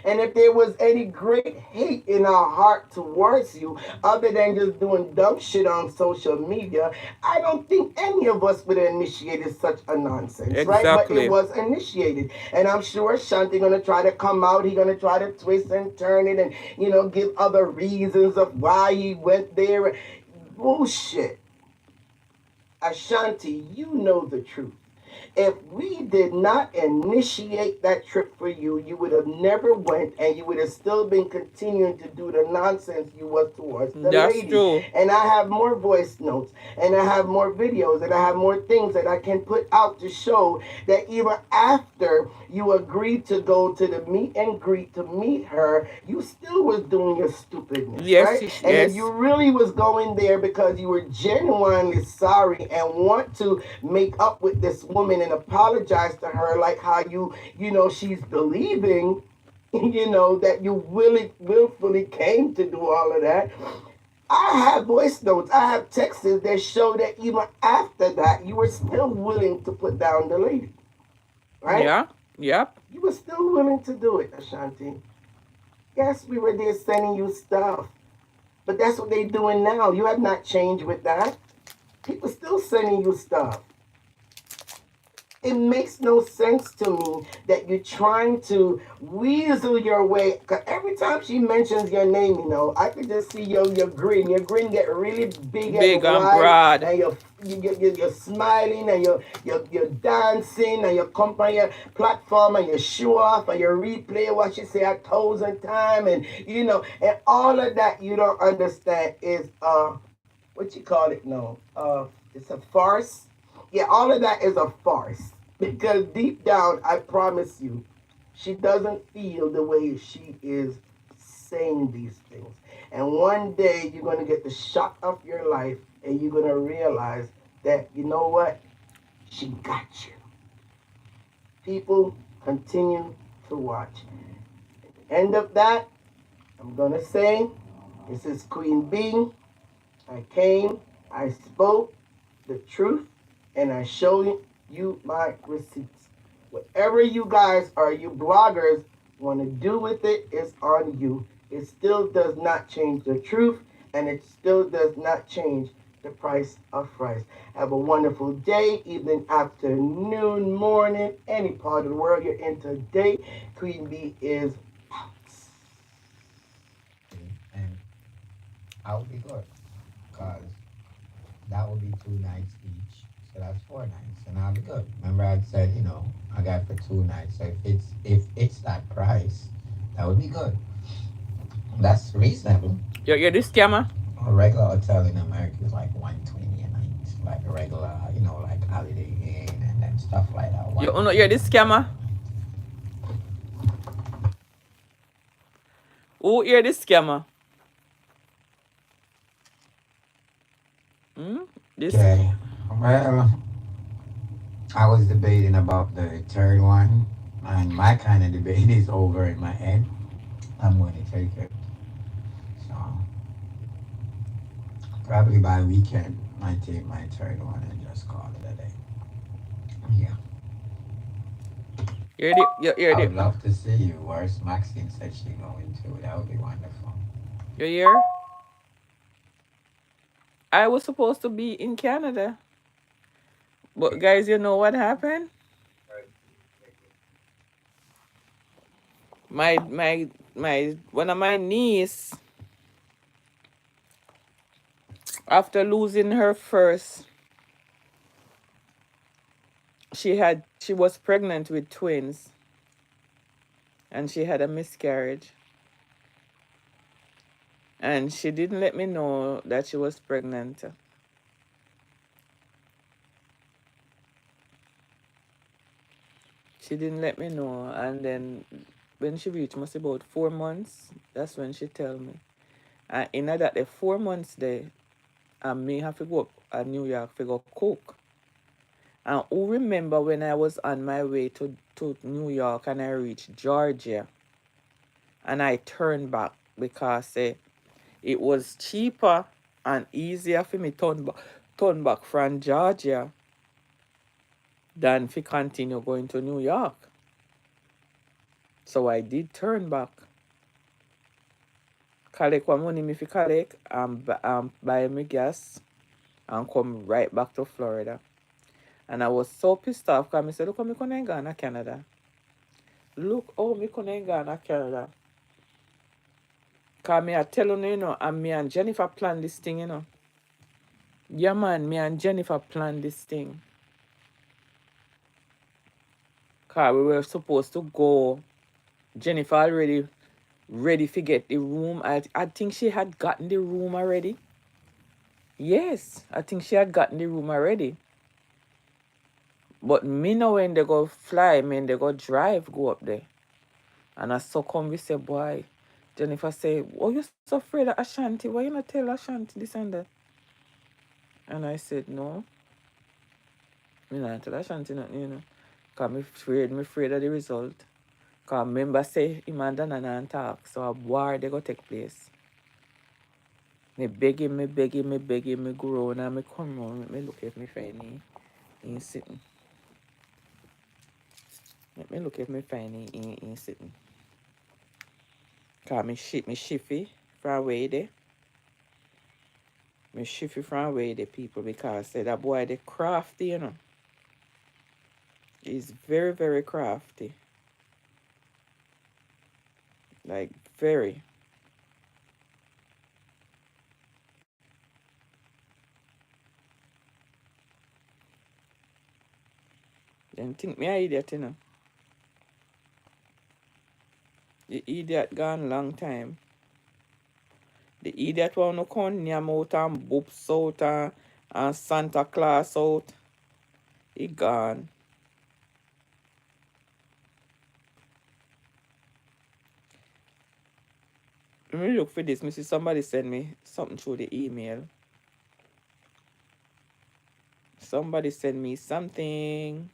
And if there was any great hate in our heart towards you, other than just doing dumb shit on social media, I don't think any of us would have initiated such a nonsense, right? But it was initiated. And I'm sure Shanti gonna try to come out, he gonna try to twist and turn it and, give other reasons of why he went there. Bullshit. Ashanti, you know the truth. If we did not initiate that trip for you, you would have never went, and you would have still been continuing to do the nonsense you was towards the lady. True. And I have more voice notes, and I have more videos, and I have more things that I can put out to show that even after you agreed to go to the meet and greet to meet her, you still was doing your stupidness, right? And if you really was going there because you were genuinely sorry and want to make up with this woman and apologize to her, like how she's believing, that you willfully came to do all of that. I have voice notes, I have texts that show that even after that, you were still willing to put down the lady, right? Yeah. Yep. You were still willing to do it, Ashanti. Yes, we were there sending you stuff, but that's what they're doing now. You have not changed with that. People still sending you stuff. It makes no sense to me that you're trying to weasel your way. 'Cause every time she mentions your name, I could just see your grin. Your grin get really big and Big and wide, broad. and you're smiling, and you're dancing, and you come on your platform, and you show off, and you replay what she say 1,000 times, and all of that you don't understand is what you call it now? It's a farce. Yeah, all of that is a farce. Because deep down, I promise you, she doesn't feel the way she is saying these things. And one day you're going to get the shock of your life and you're going to realize that, you know what? She got you. People, continue to watch. End of that, I'm going to say, this is Queen B. I came, I spoke the truth, and I showed you my receipts. Whatever you guys or you bloggers want to do with it is on you. It still does not change the truth, and it still does not change the price of rice. Have a wonderful day, evening, afternoon, morning, any part of the world you're in today. Queen B is out. And I'll be good. Because that would be 2 nights each. So that's 4 nights. And I'll be good. Remember I said, I got for 2 nights. So if it's that price, that would be good. That's reasonable. You're the scammer? A regular hotel in America is like 120 a night. Like a regular, like Holiday Inn and then stuff like that. You're the scammer? Who you're the scammer? This Okay. Well, I was debating about the third one, and my kind of debate is over in my head. I'm going to take it. So, probably by weekend, I take my third one and just call it a day. Yeah. you're I would the love to see you. Where's Maxine said she going to? That would be wonderful. you're here. I was supposed to be in Canada. But guys, you know what happened? My one of my niece, after losing her first, she was pregnant with twins and she had a miscarriage. And she didn't let me know that she was pregnant. She didn't let me know, and then when she reached must about 4 months, that's when she tell me. And in that the 4 months there, I may have to go up to New York to go cook. And who remember when I was on my way to New York and I reached Georgia and I turned back because it was cheaper and easier for me turn back from Georgia than to continue going to New York. So I did turn back. Collect what money me fi collect and buy me gas and come right back to Florida. And I was so pissed off because I said, look how me couldn't go to Canada. Look how me couldn't go to Canada. Because me I tell you, and me and Jennifer planned this thing, Yeah, man, me and Jennifer planned this thing. Because we were supposed to go. Jennifer already ready to get the room. I think she had gotten the room already. Yes, I think she had gotten the room already. But me know when they go fly, when they go drive, go up there. And I saw come, we say, boy, Jennifer say, oh, you're so afraid of Ashanti. Why you not tell Ashanti this and that? And I said, no. Me not tell Ashanti nothing, Because me afraid of the result. Because member say him and Dana talk. So a war they go take place. Me begging, me grown and me come round. Me look at me friend he sitting. Let me look at me friend he sitting. Because me shifty from way there. Me shifty from way there people because say that boy they crafty, He's very, very crafty. Like, very. Them think me a idiot, you know. The idiot gone long time. The idiot wanna come nyam out and boops out and Santa Claus out. He gone. Let me look for this. Me see somebody send me something through the email. Somebody send me something.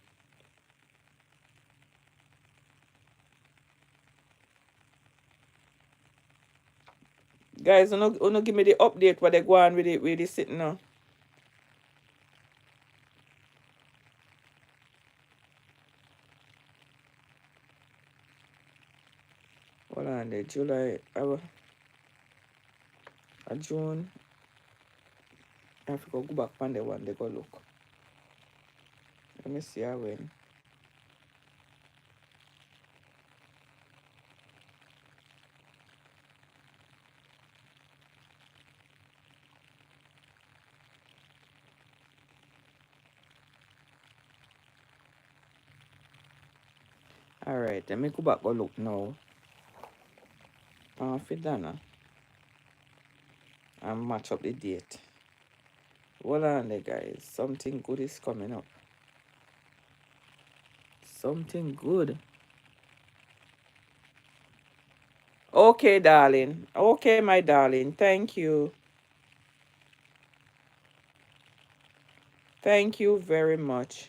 Guys, you give me the update what they go on with it sitting now. Hold on there. July, June. I have to go back on the one they go look. Let me see how when. Alright, let me go back go look now. For Donna. And match up the date. Hold on there, guys. Something good is coming up. Something good. Okay, darling. Okay, my darling. Thank you. Thank you very much.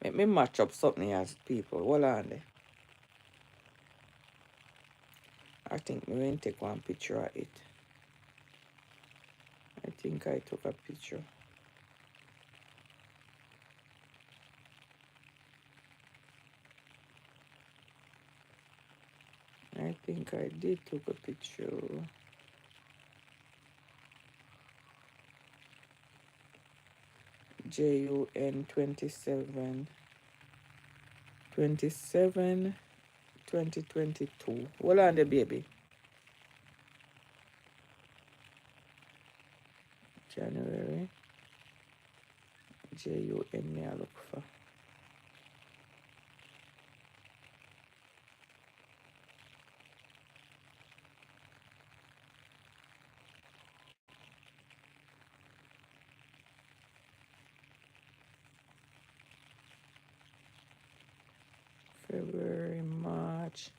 Let me match up something else, people. Hold on there. I think we will take one picture of it. I think I took a picture. I think I did took a picture. JUN 27 2022. Hold on there, baby. January. JUN me I look for. February, March,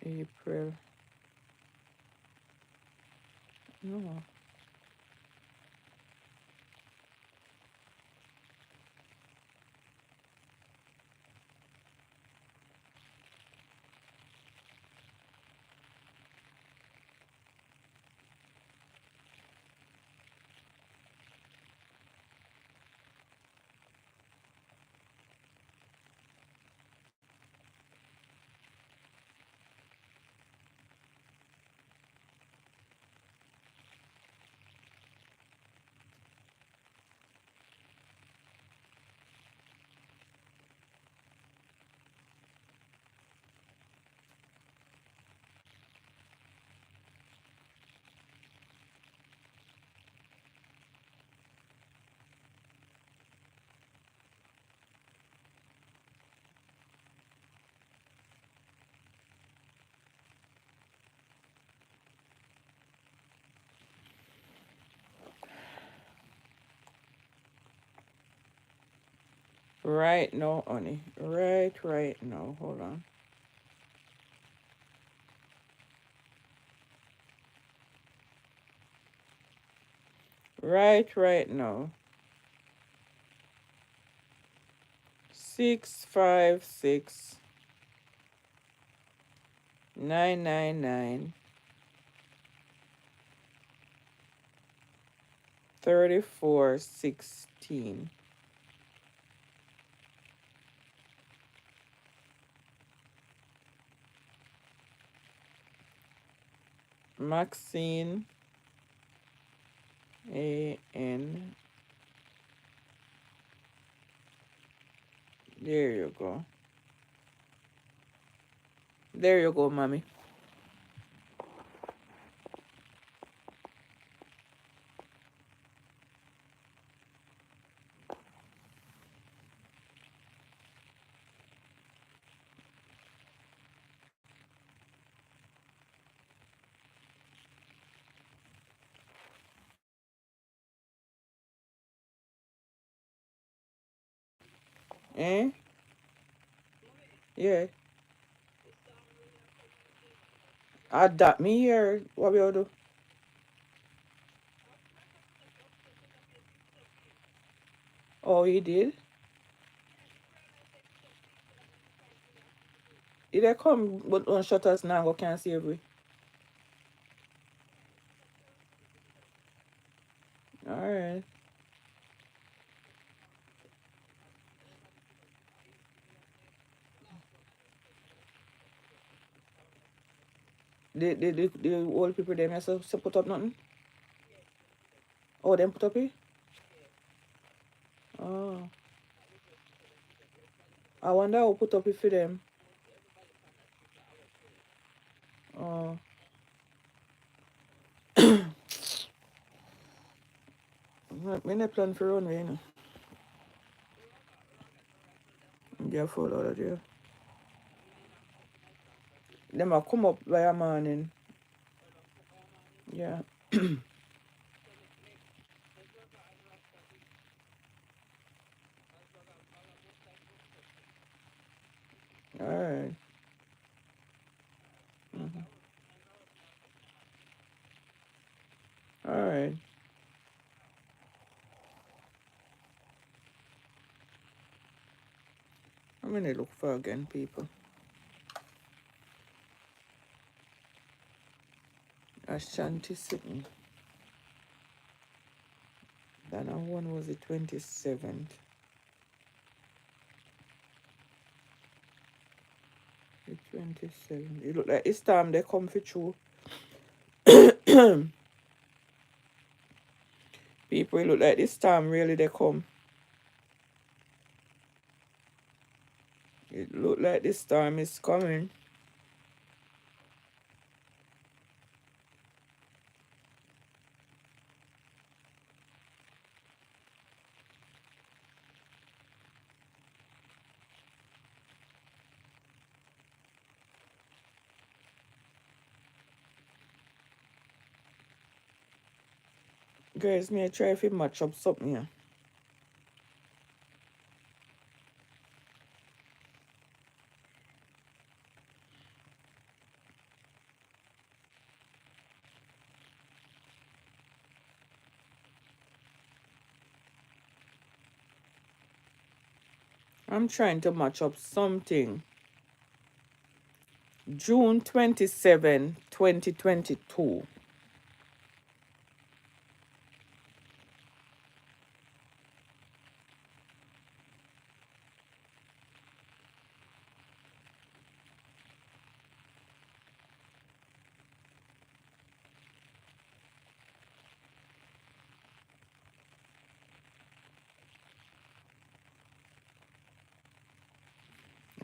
April. No. Right now, honey. Right now. Hold on. Right now. 656 999 3416. Maxine A-N. There you go. There you go, mommy. Eh? Yeah. I that me here. What we all do? Oh, he did? Did they come but don't shut us now go can't see every. Alright. The old people them so put up nothing? Oh, them put up here? Oh. I wonder who put up it for them. Oh. Me no plan for run away, you know. Yeah, fall out of there. Them a come up by a morning. Yeah. Alright. Mm-hmm. Alright. I'm gonna look for again, people. Ashanti sitting. That one was the 27th. The 27th. It look like it's time they come for true. People, it look like this time really they come. It look like this time is coming. Guys, me I try if it match up something here. I'm trying to match up something. June 27, 2022.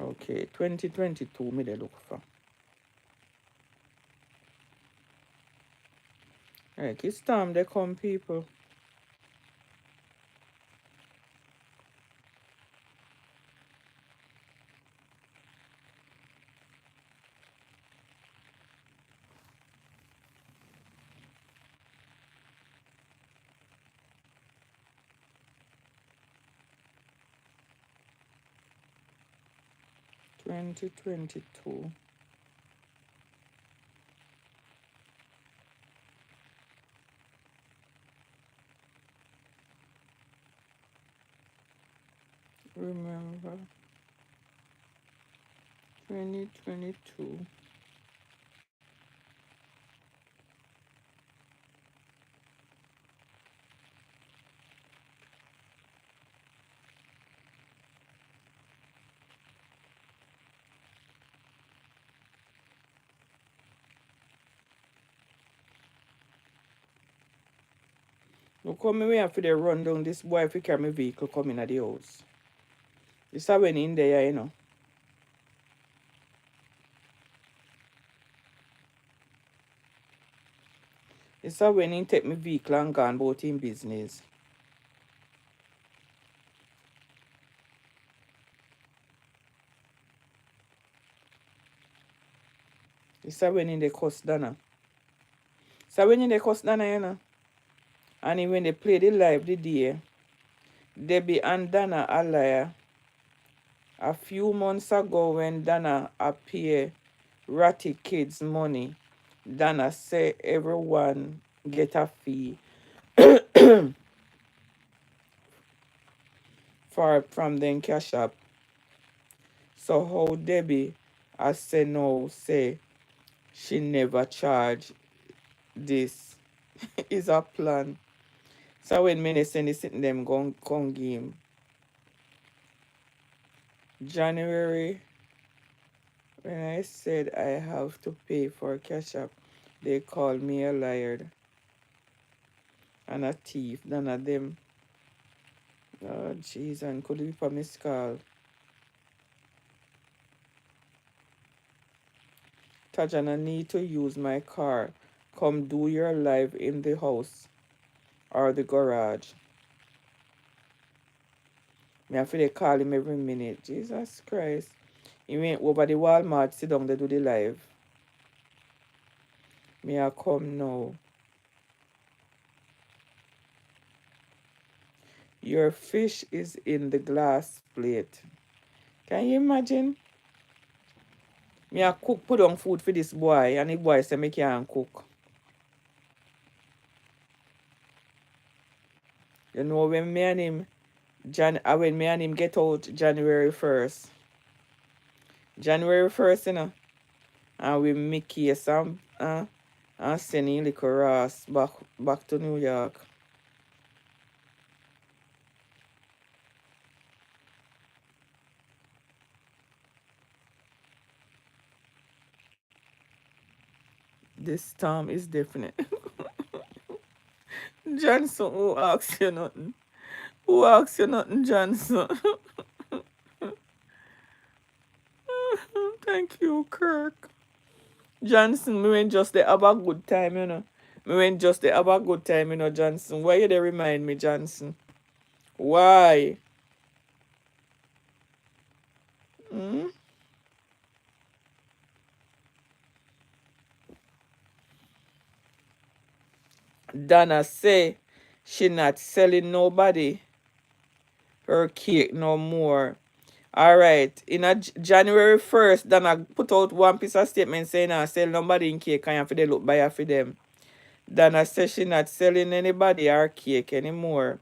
Okay, 2022 me they look for. Like it's time they come, people. Twenty 22. Remember 2022. Look how me we have to dey run down this boy if he carry my vehicle come in at the house. This how when in there, you know. This how when he take my vehicle and gone about in business. This how when in the cuss Dana. So when in the cuss Dana, you know. And when they play the live the day, Debbie and Dana are liar. A few months ago when Dana appear ratty kids money, Dana say everyone get a fee from them cash up. So how Debbie I say no, say she never charge this is a plan. So when many send this in them gon game. January when I said I have to pay for cash up, they called me a liar and a thief. None of them. Oh jeez, and could be for Miss call. Tajana need to use my car. Come do your live in the house or the garage. Me have to call him every minute. Jesus Christ. He went over the Walmart, sit down, they do the live. Me I come now. Your fish is in the glass plate. Can you imagine? Me I cook, put on food for this boy, and the boy say me can't cook. You know when me and him when me and him get out January 1st. January 1st, you know. And we make case and send him little Ross back to New York. This time is definite. Johnson, who asks you nothing? Who asks you nothing, Johnson? Thank you, Kirk. Johnson, me went just to have a good time, you know. Me went just to have a good time, you know, Johnson. Why you they remind me, Johnson? Why? Hmm? Dana say she not selling nobody her cake no more. All right. In a January 1st, Dana put out one piece of statement saying I sell nobody in cake and for they look buy for them. Dana says she not selling anybody her cake anymore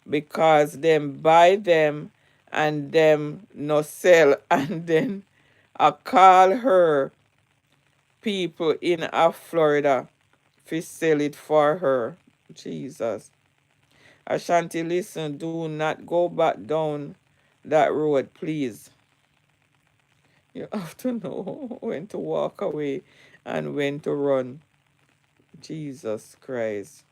because them buy them and them no sell and then I call her people in Florida to sell it for her. Jesus. Ashanti, listen, do not go back down that road, please. You have to know when to walk away and when to run. Jesus Christ.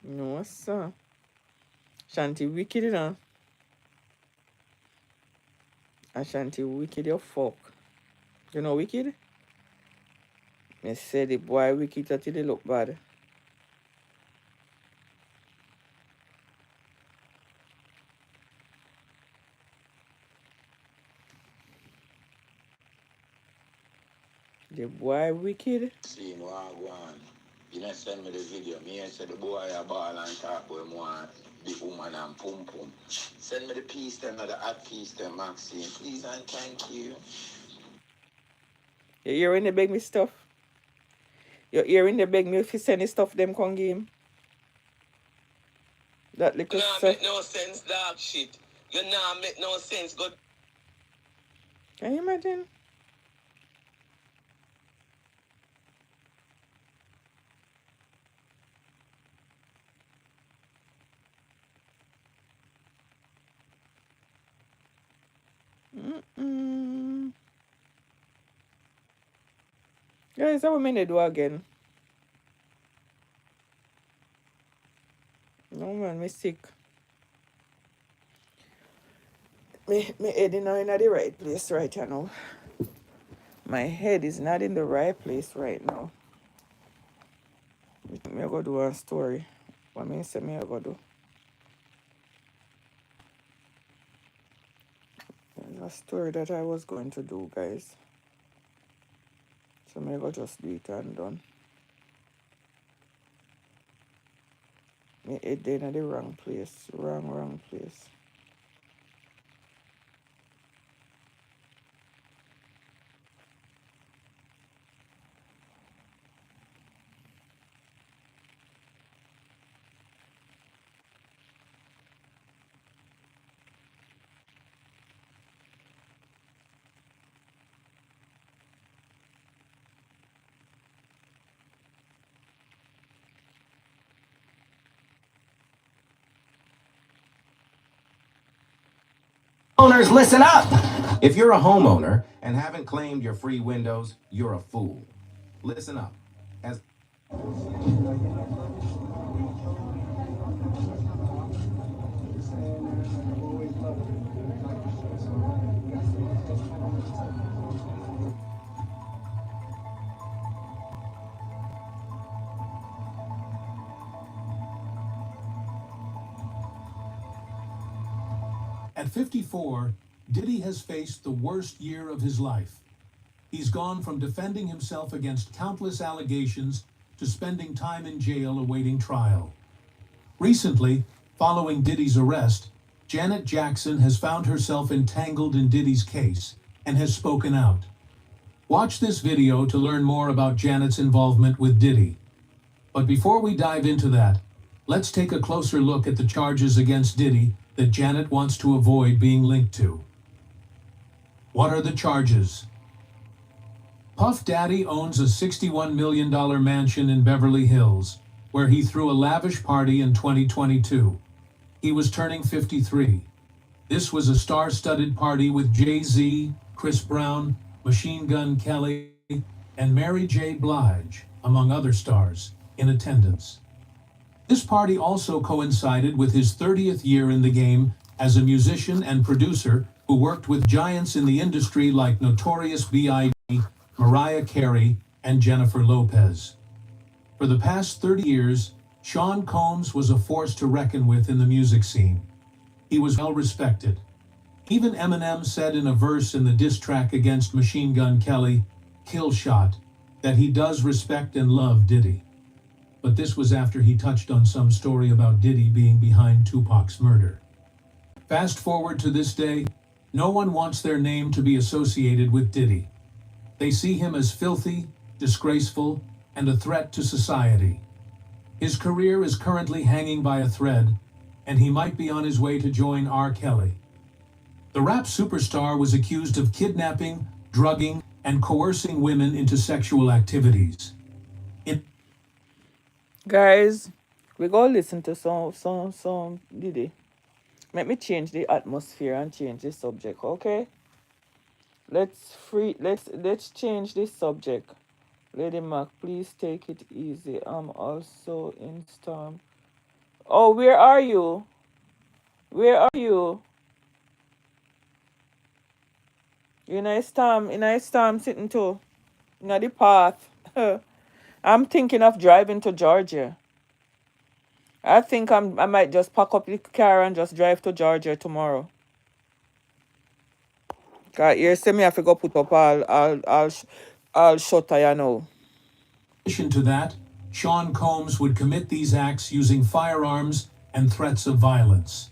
No, sir. Ashanti wicked, you know. Ashanti wicked, you fuck. You know wicked? Me say the boy wicked that he look bad. The boy wicked. See what go on. You know, send me the video. Me and say the boy a ball and talk about him want the woman and pum pum. Send me the piece them, the hot piece them, Maxine. Please and thank you. You hearing the beg me stuff? You hearing the beg me if you send the stuff them con game? That little Nah, stuff. make no sense, dog shit. You nah make no sense. Go. Can you imagine? Guys, how many do again? No man, me sick. Me head is not in the right place right now. My head is not in the right place right now. Me go do a story. What me say me go do? There's a story that I was going to do, guys. So me go just do it and done. Me head in the wrong place. Wrong place. Owners, listen up! If you're a homeowner and haven't claimed your free windows, you're a fool. Listen up. As At 54, Diddy has faced the worst year of his life. He's gone from defending himself against countless allegations to spending time in jail awaiting trial. Recently, following Diddy's arrest, Janet Jackson has found herself entangled in Diddy's case and has spoken out. Watch this video to learn more about Janet's involvement with Diddy. But before we dive into that, let's take a closer look at the charges against Diddy that Janet wants to avoid being linked to. What are the charges? Puff Daddy owns a $61 million mansion in Beverly Hills, where he threw a lavish party in 2022. He was turning 53. This was a star-studded party with Jay-Z, Chris Brown, Machine Gun Kelly, and Mary J. Blige, among other stars, in attendance. This party also coincided with his 30th year in the game as a musician and producer who worked with giants in the industry like Notorious B.I.G., Mariah Carey, and Jennifer Lopez. For the past 30 years, Sean Combs was a force to reckon with in the music scene. He was well respected. Even Eminem said in a verse in the diss track against Machine Gun Kelly, Kill Shot, that he does respect and love Diddy. But this was after he touched on some story about Diddy being behind Tupac's murder. Fast forward to this day, no one wants their name to be associated with Diddy. They see him as filthy, disgraceful, and a threat to society. His career is currently hanging by a thread, and he might be on his way to join R. Kelly. The rap superstar was accused of kidnapping, drugging, and coercing women into sexual activities. Guys, we go listen to some Diddy. Let me change the atmosphere and change the subject, okay? Let's change this subject. Lady Mac, please take it easy. I'm also in storm. Oh, where are you? Where are you? You in a storm sitting too. In the path. I'm thinking of driving to Georgia. I think I might just pack up the car and just drive to Georgia tomorrow. Cause here say me have to go put up all shutter, you know. In addition to that, Sean Combs would commit these acts using firearms and threats of violence.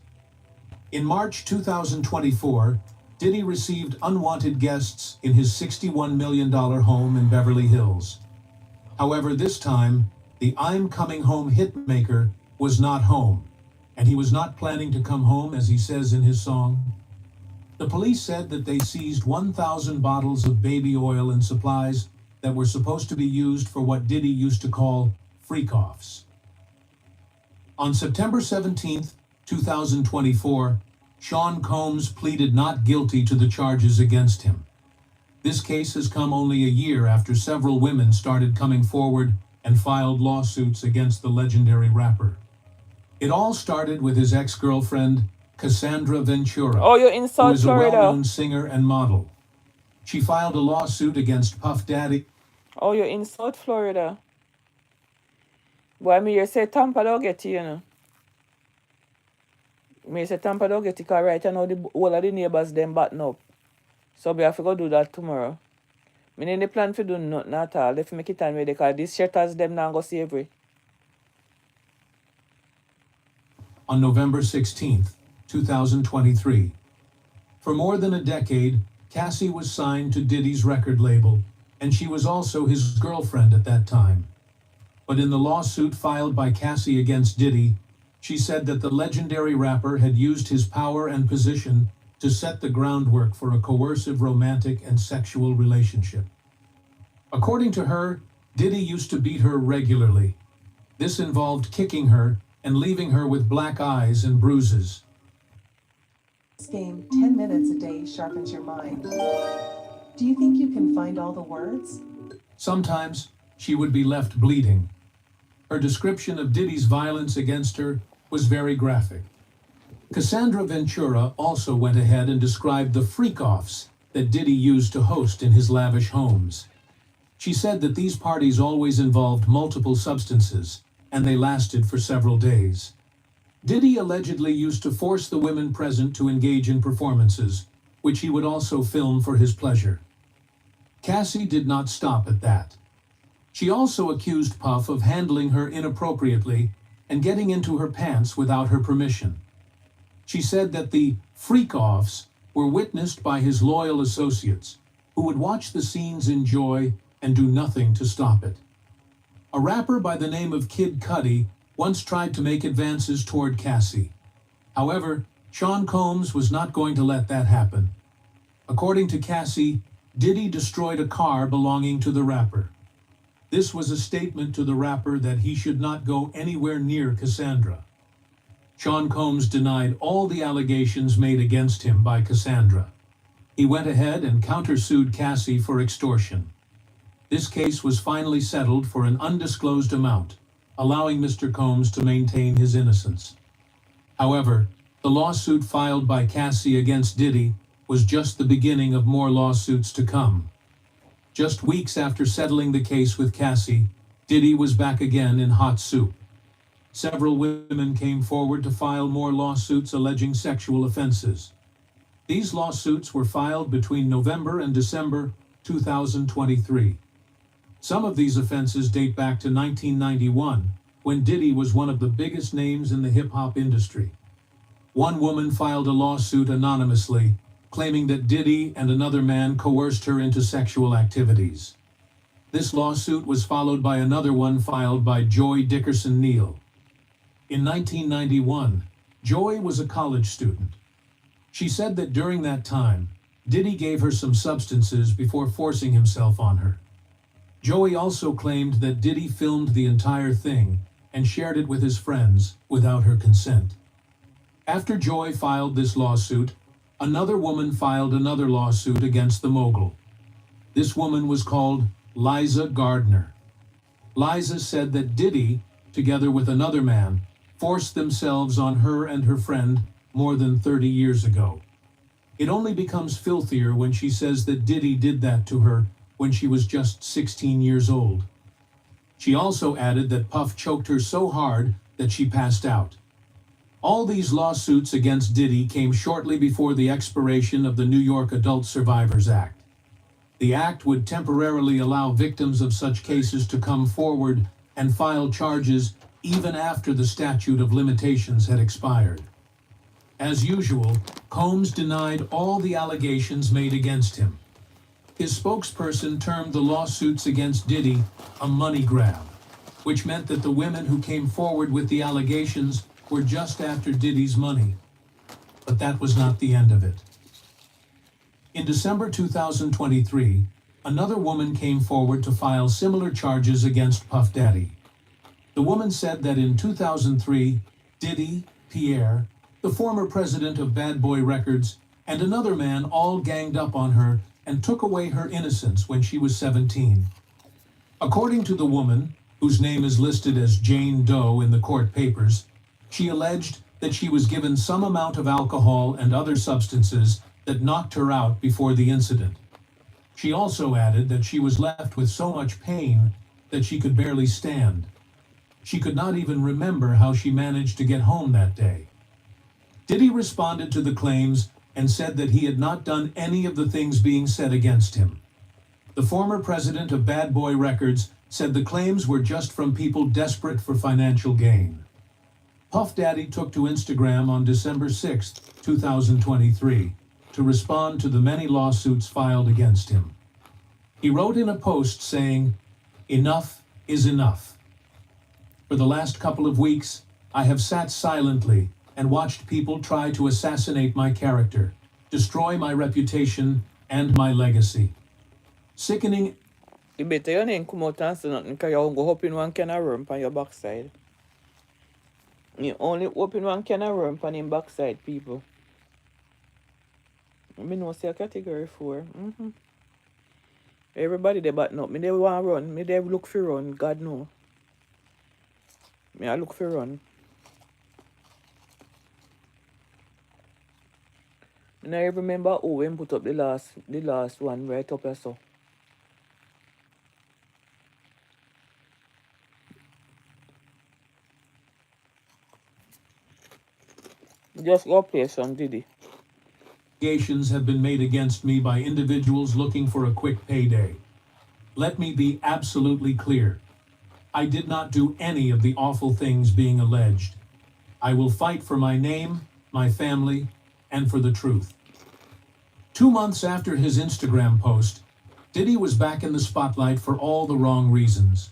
In March 2024, Diddy received unwanted guests in his $61 million home in Beverly Hills. However, this time, the I'm Coming Home hitmaker was not home, and he was not planning to come home, as he says in his song. The police said that they seized 1,000 bottles of baby oil and supplies that were supposed to be used for what Diddy used to call freak-offs. On September 17, 2024, Sean Combs pleaded not guilty to the charges against him. This case has come only a year after several women started coming forward and filed lawsuits against the legendary rapper. It all started with his ex-girlfriend, Cassandra Ventura, Oh, you're in who South is a Florida. well-known singer and model. She filed a lawsuit against Puff Daddy. Oh, you're in South Florida. Boy, me you say Tampa don't get it, you know. Me say Tampa don't get it, because right now the whole of the neighbors them batten up. So we have to go do that tomorrow. Me need the plan for do nothing at all. Let's make it time ready, because these shutters them now go save it. On November 16th, 2023. For more than a decade, Cassie was signed to Diddy's record label, and she was also his girlfriend at that time. But in the lawsuit filed by Cassie against Diddy, she said that the legendary rapper had used his power and position to set the groundwork for a coercive romantic and sexual relationship. According to her, Diddy used to beat her regularly. This involved kicking her and leaving her with black eyes and bruises. This game, 10 minutes a day, sharpens your mind. Do you think you can find all the words? Sometimes she would be left bleeding. Her description of Diddy's violence against her was very graphic. Cassandra Ventura also went ahead and described the freak-offs that Diddy used to host in his lavish homes. She said that these parties always involved multiple substances, and they lasted for several days. Diddy allegedly used to force the women present to engage in performances, which he would also film for his pleasure. Cassie did not stop at that. She also accused Puff of handling her inappropriately and getting into her pants without her permission. She said that the freak-offs were witnessed by his loyal associates, who would watch the scenes in joy and do nothing to stop it. A rapper by the name of Kid Cudi once tried to make advances toward Cassie. However, Sean Combs was not going to let that happen. According to Cassie, Diddy destroyed a car belonging to the rapper. This was a statement to the rapper that he should not go anywhere near Cassandra. Sean Combs denied all the allegations made against him by Cassandra. He went ahead and countersued Cassie for extortion. This case was finally settled for an undisclosed amount, allowing Mr. Combs to maintain his innocence. However, the lawsuit filed by Cassie against Diddy was just the beginning of more lawsuits to come. Just weeks after settling the case with Cassie, Diddy was back again in hot soup. Several women came forward to file more lawsuits alleging sexual offenses. These lawsuits were filed between November and December 2023. Some of these offenses date back to 1991, when Diddy was one of the biggest names in the hip-hop industry. One woman filed a lawsuit anonymously, claiming that Diddy and another man coerced her into sexual activities. This lawsuit was followed by another one filed by Joy Dickerson Neal. In 1991, Joy was a college student. She said that during that time, Diddy gave her some substances before forcing himself on her. Joey also claimed that Diddy filmed the entire thing and shared it with his friends without her consent. After Joy filed this lawsuit, another woman filed another lawsuit against the mogul. This woman was called Liza Gardner. Liza said that Diddy, together with another man, forced themselves on her and her friend more than 30 years ago. It only becomes filthier when she says that Diddy did that to her when she was just 16 years old. She also added that Puff choked her so hard that she passed out. All these lawsuits against Diddy came shortly before the expiration of the New York Adult Survivors Act. The act would temporarily allow victims of such cases to come forward and file charges even after the statute of limitations had expired. As usual, Combs denied all the allegations made against him. His spokesperson termed the lawsuits against Diddy a money grab, which meant that the women who came forward with the allegations were just after Diddy's money. But that was not the end of it. In December 2023, another woman came forward to file similar charges against Puff Daddy. The woman said that in 2003, Diddy, Pierre, the former president of Bad Boy Records, and another man all ganged up on her and took away her innocence when she was 17. According to the woman, whose name is listed as Jane Doe in the court papers, she alleged that she was given some amount of alcohol and other substances that knocked her out before the incident. She also added that she was left with so much pain that she could barely stand. She could not even remember how she managed to get home that day. Diddy responded to the claims and said that he had not done any of the things being said against him. The former president of Bad Boy Records said the claims were just from people desperate for financial gain. Puff Daddy took to Instagram on December 6, 2023, to respond to the many lawsuits filed against him. He wrote in a post saying, "Enough is enough. For the last couple of weeks, I have sat silently and watched people try to assassinate my character, destroy my reputation and my legacy. Sickening." You better your name come out and say nothing because you go open one can of worm on your backside. You only open one can of worm on him backside, people. I know say category 4. Everybody they button up. Me they want run. Me they look for run. God know. Me I look for run. And I remember who when put up the last one right up here so. Just go play some Diddy. Allegations have been made against me by individuals looking for a quick payday. Let me be absolutely clear. I did not do any of the awful things being alleged. I will fight for my name, my family, and for the truth. 2 months after his Instagram post, Diddy was back in the spotlight for all the wrong reasons.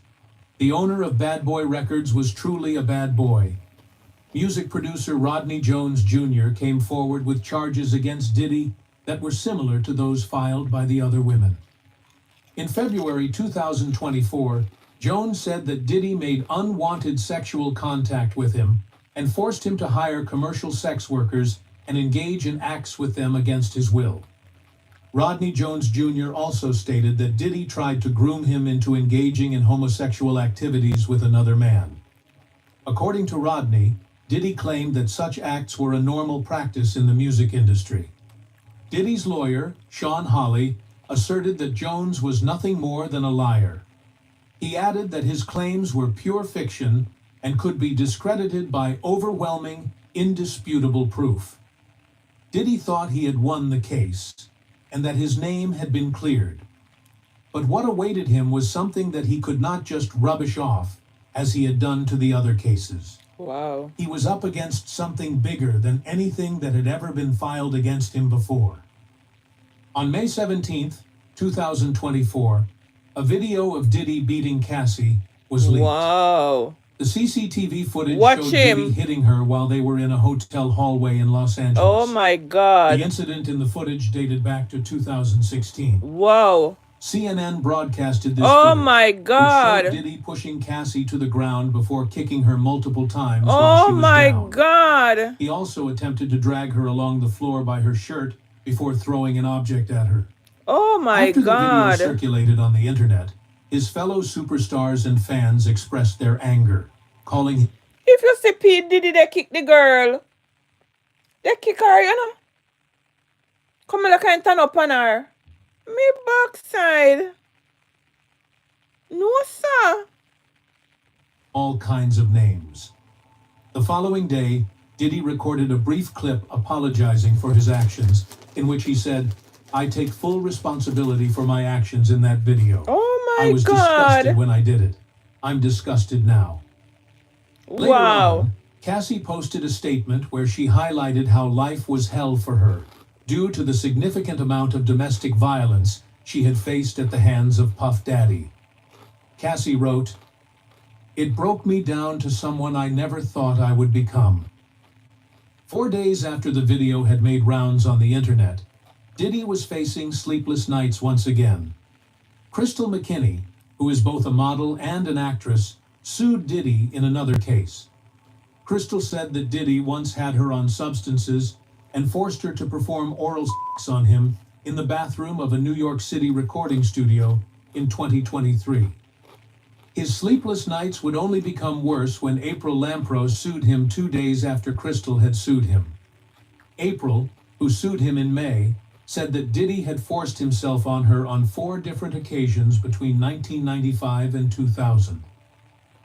The owner of Bad Boy Records was truly a bad boy. Music producer Rodney Jones Jr. came forward with charges against Diddy that were similar to those filed by the other women. In February 2024, Jones said that Diddy made unwanted sexual contact with him and forced him to hire commercial sex workers and engage in acts with them against his will. Rodney Jones Jr. also stated that Diddy tried to groom him into engaging in homosexual activities with another man. According to Rodney, Diddy claimed that such acts were a normal practice in the music industry. Diddy's lawyer, Sean Hawley, asserted that Jones was nothing more than a liar. He added that his claims were pure fiction and could be discredited by overwhelming, indisputable proof. Diddy thought he had won the case and that his name had been cleared. But what awaited him was something that he could not just rubbish off as he had done to the other cases. Wow. He was up against something bigger than anything that had ever been filed against him before. On May 17, 2024, a video of Diddy beating Cassie was leaked. Wow. The CCTV footage Watch showed him. Diddy hitting her while they were in a hotel hallway in Los Angeles. Oh my God. The incident in the footage dated back to 2016. Wow. CNN broadcasted this Oh footage, my which showed God. Diddy pushing Cassie to the ground before kicking her multiple times while Oh she was my down. God. He also attempted to drag her along the floor by her shirt before throwing an object at her. Oh my After the God. video circulated on the internet, his fellow superstars and fans expressed their anger, calling him If you see P. Diddy, they kick the girl. They kick her, you know. Come like I turn up on her. Me backside. No, sir. all kinds of names. The following day, Diddy recorded a brief clip apologizing for his actions, in which he said, "I take full responsibility for my actions in that video. Oh I my was disgusted God. when I did it. I'm disgusted now." Later Wow. on, Cassie posted a statement where she highlighted how life was hell for her due to the significant amount of domestic violence she had faced at the hands of Puff Daddy. Cassie wrote, "It broke me down to someone I never thought I would become." 4 days after the video had made rounds on the internet, Diddy was facing sleepless nights once again. Crystal McKinney, who is both a model and an actress, sued Diddy in another case. Crystal said that Diddy once had her on substances and forced her to perform oral sex on him in the bathroom of a New York City recording studio in 2023. His sleepless nights would only become worse when April Lampros sued him 2 days after Crystal had sued him. April, who sued him in May, said that Diddy had forced himself on her on 4 different occasions between 1995 and 2000.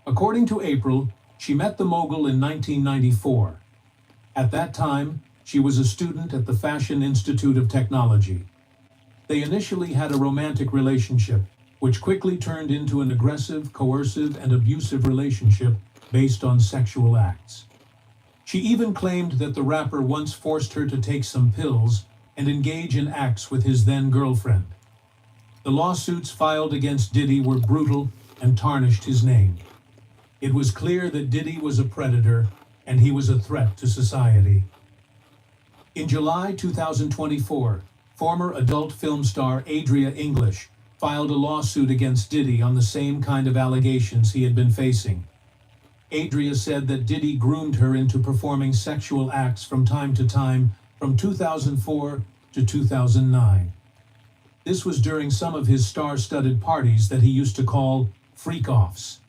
According to April, she met the mogul in 1994. At that time, she was a student at the Fashion Institute of Technology. They initially had a romantic relationship, which quickly turned into an aggressive, coercive, and abusive relationship based on sexual acts. She even claimed that the rapper once forced her to take some pills and engage in acts with his then-girlfriend. The lawsuits filed against Diddy were brutal and tarnished his name. It was clear that Diddy was a predator and he was a threat to society. In July 2024, former adult film star Adria English filed a lawsuit against Diddy on the same kind of allegations he had been facing. Adria said that Diddy groomed her into performing sexual acts from time to time from 2004 to 2009. This was during some of his star-studded parties that he used to call freak-offs.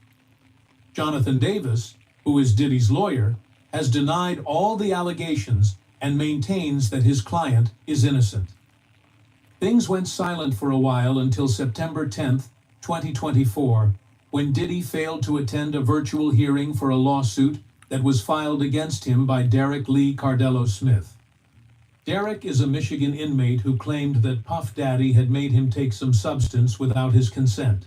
Jonathan Davis, who is Diddy's lawyer, has denied all the allegations and maintains that his client is innocent. Things went silent for a while until September 10, 2024, when Diddy failed to attend a virtual hearing for a lawsuit that was filed against him by Derek Lee Cardello Smith. Derek is a Michigan inmate who claimed that Puff Daddy had made him take some substance without his consent.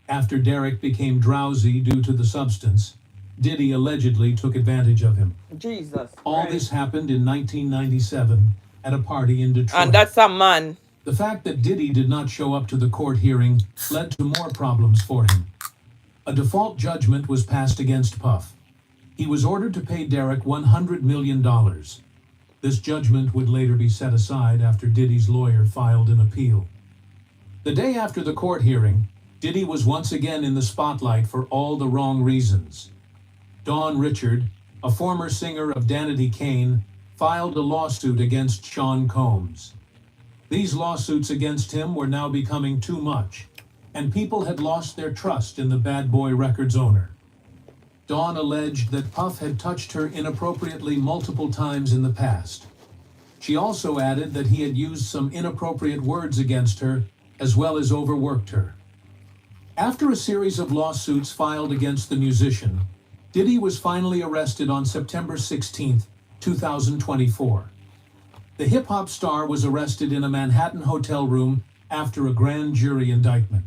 After Derek became drowsy due to the substance, Diddy allegedly took advantage of him. Jesus. All this happened in 1997 at a party in Detroit. And that's a man. The fact that Diddy did not show up to the court hearing led to more problems for him. A default judgment was passed against Puff. He was ordered to pay Derek $100 million. This judgment would later be set aside after Diddy's lawyer filed an appeal. The day after the court hearing, Diddy was once again in the spotlight for all the wrong reasons. Dawn Richard, a former singer of Danity Kane, filed a lawsuit against Sean Combs. These lawsuits against him were now becoming too much, and people had lost their trust in the Bad Boy Records owner. Dawn alleged that Puff had touched her inappropriately multiple times in the past. She also added that he had used some inappropriate words against her, as well as overworked her. After a series of lawsuits filed against the musician, Diddy was finally arrested on September 16, 2024. The hip-hop star was arrested in a Manhattan hotel room after a grand jury indictment.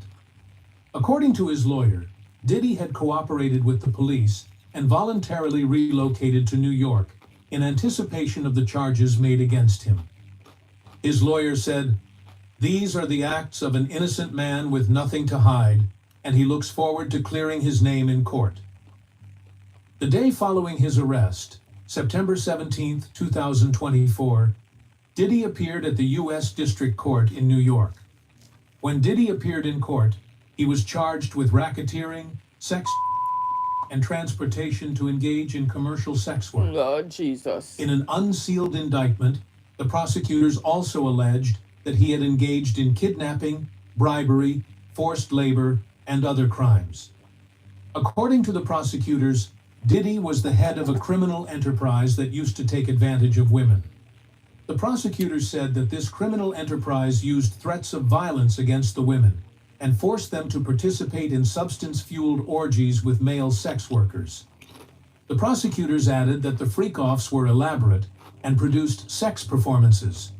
According to his lawyer, Diddy had cooperated with the police and voluntarily relocated to New York in anticipation of the charges made against him. His lawyer said, "These are the acts of an innocent man with nothing to hide, and he looks forward to clearing his name in court." The day following his arrest, September 17, 2024, Diddy appeared at the U.S. District Court in New York. When Diddy appeared in court, he was charged with racketeering, sex, and transportation to engage in commercial sex work. Lord Jesus. In an unsealed indictment, the prosecutors also alleged that he had engaged in kidnapping, bribery, forced labor, and other crimes. According to the prosecutors, Diddy was the head of a criminal enterprise that used to take advantage of women. The prosecutors said that this criminal enterprise used threats of violence against the women and forced them to participate in substance-fueled orgies with male sex workers. The prosecutors added that the freak-offs were elaborate and produced sex performances.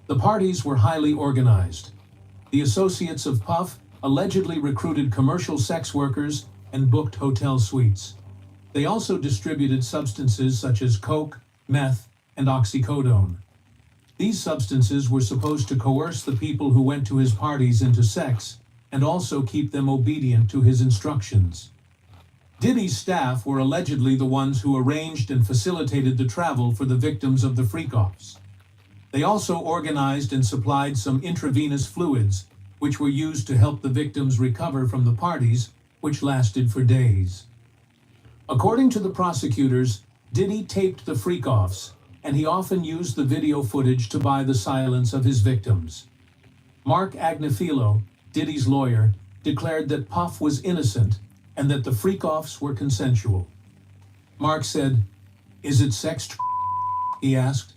The parties were highly organized. The associates of Puff allegedly recruited commercial sex workers and booked hotel suites. They also distributed substances such as coke, meth, and oxycodone. These substances were supposed to coerce the people who went to his parties into sex and also keep them obedient to his instructions. Diddy's staff were allegedly the ones who arranged and facilitated the travel for the victims of the freak-offs. They also organized and supplied some intravenous fluids, which were used to help the victims recover from the parties, which lasted for days. According to the prosecutors, Diddy taped the freak-offs and he often used the video footage to buy the silence of his victims. Mark Agnifilo, Diddy's lawyer, declared that Puff was innocent and that the freak-offs were consensual. Mark said, "Is it sex?" He asked.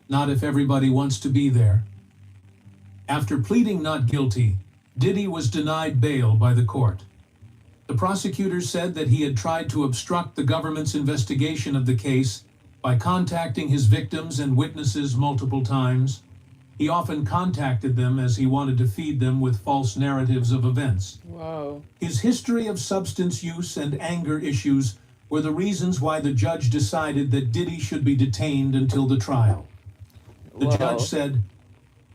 "Not if everybody wants to be there." After pleading not guilty, Diddy was denied bail by the court. The prosecutors said that he had tried to obstruct the government's investigation of the case by contacting his victims and witnesses multiple times. He often contacted them as he wanted to feed them with false narratives of events. Wow. His history of substance use and anger issues were the reasons why the judge decided that Diddy should be detained until the trial. The Wow. judge said,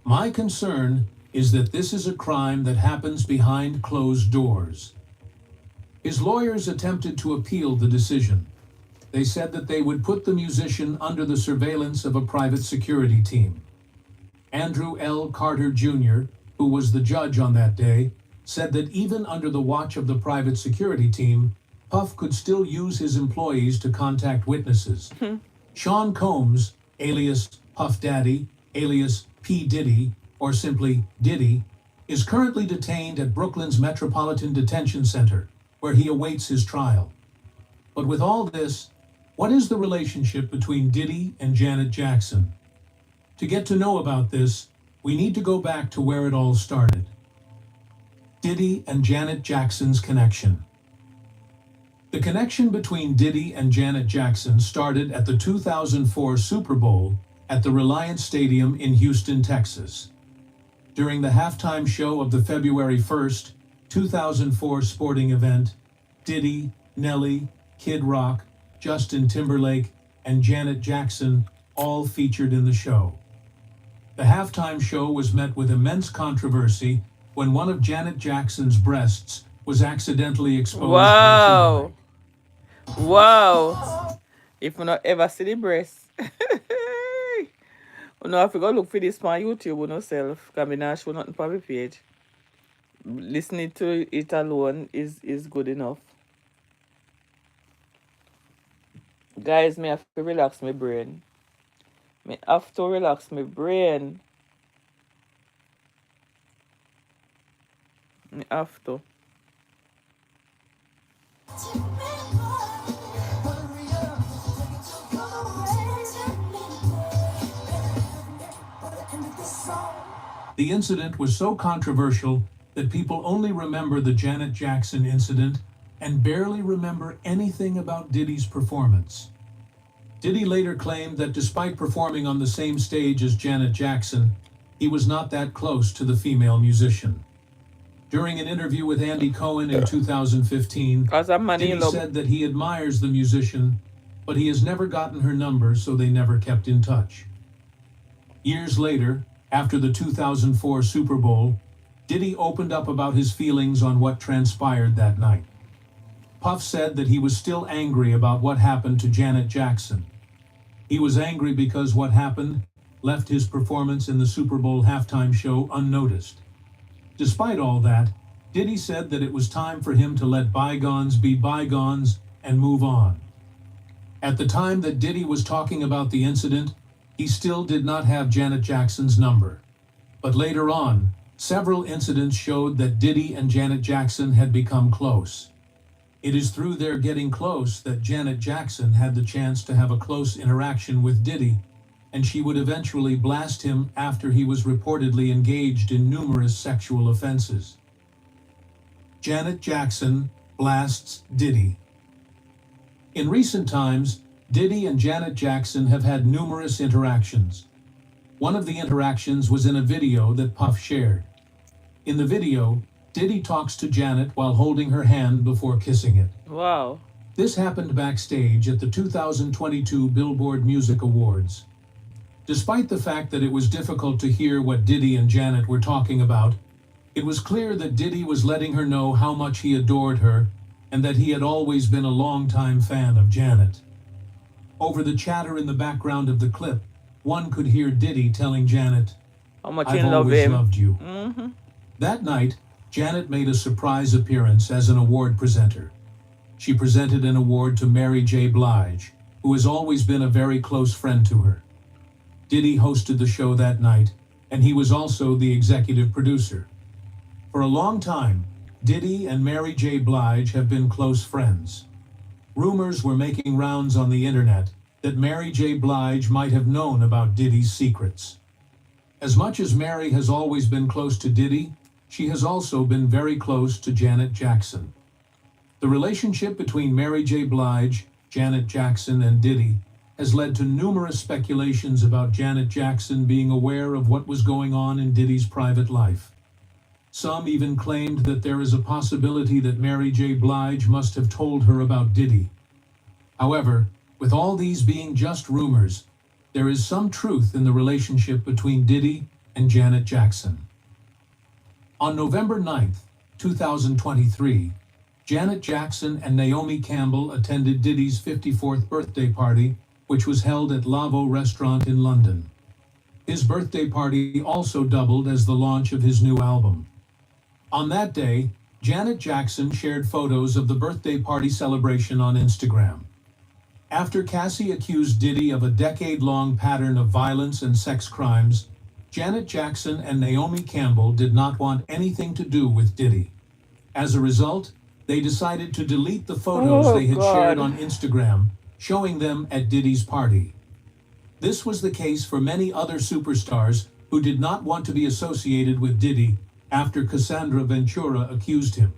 "My concern is that this is a crime that happens behind closed doors." His lawyers attempted to appeal the decision. They said that they would put the musician under the surveillance of a private security team. Andrew L. Carter Jr., who was the judge on that day, said that even under the watch of the private security team, Puff could still use his employees to contact witnesses. Sean Combs, alias Puff Daddy, alias P. Diddy, or simply Diddy, is currently detained at Brooklyn's Metropolitan Detention Center, where he awaits his trial. But with all this, what is the relationship between Diddy and Janet Jackson? To get to know about this, we need to go back to where it all started. Diddy and Janet Jackson's connection. The connection between Diddy and Janet Jackson started at the 2004 Super Bowl at the Reliance Stadium in Houston, Texas. During the halftime show of the February 1st, 2004 sporting event, Diddy, Nelly, Kid Rock, Justin Timberlake, and Janet Jackson all featured in the show. The halftime show was met with immense controversy when one of Janet Jackson's breasts was accidentally exposed. Wow. Wow. If you not ever see the breast, you know, if you go look for this on YouTube with yourself, because I not show nothing on the page. Listening to it alone is good enough. Guys, me have to relax my brain. Me have to relax my brain. Me have to. The incident was so controversial that people only remember the Janet Jackson incident and barely remember anything about Diddy's performance. Diddy later claimed that despite performing on the same stage as Janet Jackson, he was not that close to the female musician. During an interview with Andy Cohen in 2015, Diddy said that he admires the musician, but he has never gotten her number, so they never kept in touch. Years later, after the 2004 Super Bowl, Diddy opened up about his feelings on what transpired that night. Puff said that he was still angry about what happened to Janet Jackson. He was angry because what happened left his performance in the Super Bowl halftime show unnoticed. Despite all that, Diddy said that it was time for him to let bygones be bygones and move on. At the time that Diddy was talking about the incident, he still did not have Janet Jackson's number. But later on, several incidents showed that Diddy and Janet Jackson had become close. It is through their getting close that Janet Jackson had the chance to have a close interaction with Diddy, and she would eventually blast him after he was reportedly engaged in numerous sexual offenses. Janet Jackson blasts Diddy. In recent times, Diddy and Janet Jackson have had numerous interactions. One of the interactions was in a video that Puff shared. In the video, Diddy talks to Janet while holding her hand before kissing it. Wow. This happened backstage at the 2022 Billboard Music Awards. Despite the fact that it was difficult to hear what Diddy and Janet were talking about, it was clear that Diddy was letting her know how much he adored her and that he had always been a longtime fan of Janet. Over the chatter in the background of the clip, one could hear Diddy telling Janet, How much "I've you love always him." loved you." Mm-hmm. That night, Janet made a surprise appearance as an award presenter. She presented an award to Mary J. Blige, who has always been a very close friend to her. Diddy hosted the show that night, and he was also the executive producer. For a long time, Diddy and Mary J. Blige have been close friends. Rumors were making rounds on the internet that Mary J. Blige might have known about Diddy's secrets. As much as Mary has always been close to Diddy, she has also been very close to Janet Jackson. The relationship between Mary J. Blige, Janet Jackson, and Diddy has led to numerous speculations about Janet Jackson being aware of what was going on in Diddy's private life. Some even claimed that there is a possibility that Mary J. Blige must have told her about Diddy. However, with all these being just rumors, there is some truth in the relationship between Diddy and Janet Jackson. On November 9th, 2023, Janet Jackson and Naomi Campbell attended Diddy's 54th birthday party, which was held at Lavo Restaurant in London. His birthday party also doubled as the launch of his new album. On that day, Janet Jackson shared photos of the birthday party celebration on Instagram. After Cassie accused Diddy of a decade-long pattern of violence and sex crimes, Janet Jackson and Naomi Campbell did not want anything to do with Diddy. As a result, they decided to delete the photos they had shared on Instagram, showing them at Diddy's party. This was the case for many other superstars who did not want to be associated with Diddy after Cassandra Ventura accused him.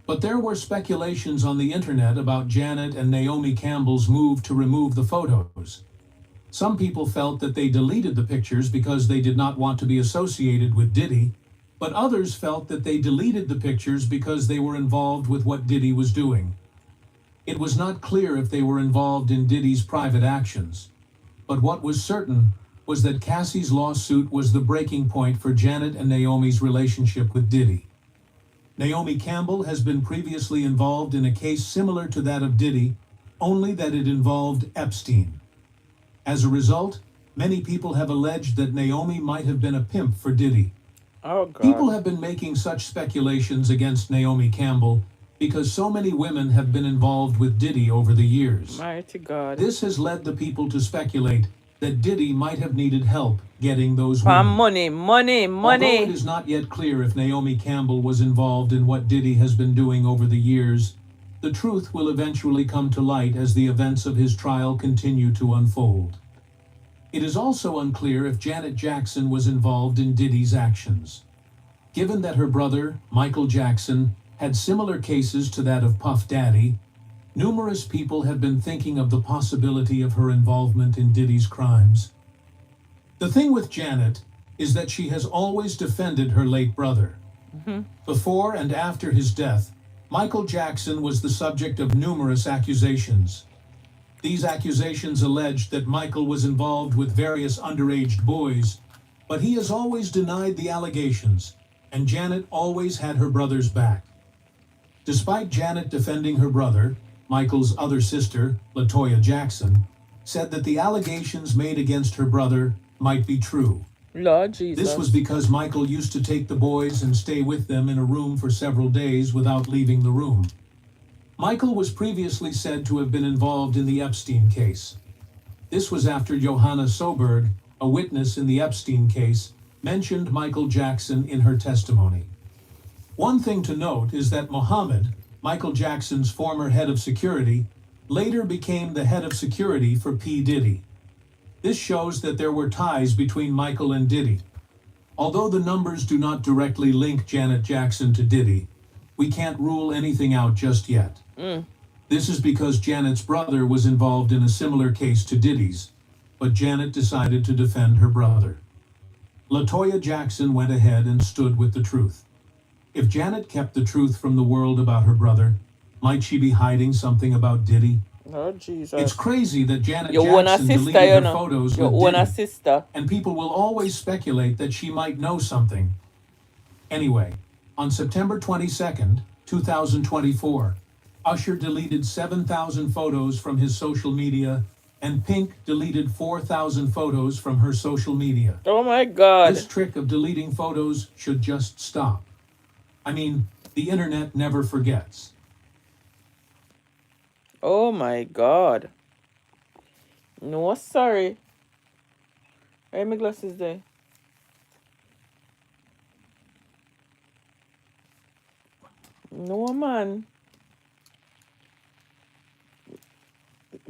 But there were speculations on the internet about Janet and Naomi Campbell's move to remove the photos. Some people felt that they deleted the pictures because they did not want to be associated with Diddy, but others felt that they deleted the pictures because they were involved with what Diddy was doing. It was not clear if they were involved in Diddy's private actions, but what was certain was that Cassie's lawsuit was the breaking point for Janet and Naomi's relationship with Diddy. Naomi Campbell has been previously involved in a case similar to that of Diddy, only that it involved Epstein. As a result, many people have alleged that Naomi might have been a pimp for Diddy. Oh, God. People have been making such speculations against Naomi Campbell because so many women have been involved with Diddy over the years. Mighty God. This has led the people to speculate that Diddy might have needed help getting those women. Although it is not yet clear if Naomi Campbell was involved in what Diddy has been doing over the years, the truth will eventually come to light as the events of his trial continue to unfold. It is also unclear if Janet Jackson was involved in Diddy's actions. Given that her brother, Michael Jackson, had similar cases to that of Puff Daddy, numerous people have been thinking of the possibility of her involvement in Diddy's crimes. The thing with Janet is that she has always defended her late brother. Before and after his death, Michael Jackson was the subject of numerous accusations. These accusations alleged that Michael was involved with various underage boys, but he has always denied the allegations, and Janet always had her brother's back. Despite Janet defending her brother, Michael's other sister, LaToya Jackson, said that the allegations made against her brother might be true. Lord Jesus. This was because Michael used to take the boys and stay with them in a room for several days without leaving the room. Michael was previously said to have been involved in the Epstein case. This was after Johanna Soberg, a witness in the Epstein case, mentioned Michael Jackson in her testimony. One thing to note is that Mohammed, Michael Jackson's former head of security, later became the head of security for P. Diddy. This shows that there were ties between Michael and Diddy. Although the numbers do not directly link Janet Jackson to Diddy, we can't rule anything out just yet. This is because Janet's brother was involved in a similar case to Diddy's, but Janet decided to defend her brother. LaToya Jackson went ahead and stood with the truth. If Janet kept the truth from the world about her brother, might she be hiding something about Diddy? Lord Jesus. It's crazy that Janet You own a Jackson sister, deleted you her know. photos You with own a Diddy, sister. and people will always speculate that she might know something. Anyway, on September 22nd, 2024, Usher deleted 7,000 photos from his social media, and Pink deleted 4,000 photos from her social media. Oh my God. This trick of deleting photos should just stop. I mean, the internet never forgets. Oh my God. No, sorry. Where my glasses there? No man.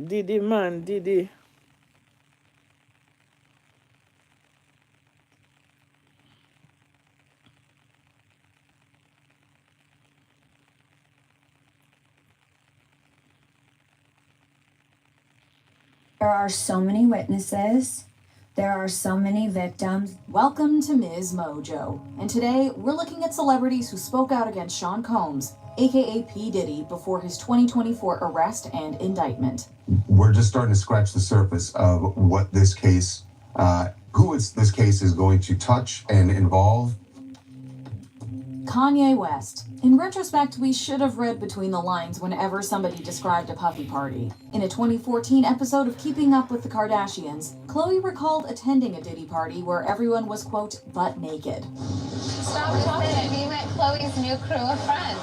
Diddy man, Diddy. There are so many witnesses. There are so many victims. Welcome to Ms. Mojo. And today, we're looking at celebrities who spoke out against Sean Combs, aka P. Diddy, before his 2024 arrest and indictment. We're just starting to scratch the surface of what this case, this case is going to touch and involve. Kanye West. In retrospect, we should have read between the lines whenever somebody described a puffy party. In a 2014 episode of Keeping Up with the Kardashians, Khloe recalled attending a Diddy party where everyone was, quote, butt naked. Stop talking. We met Chloe's new crew of friends.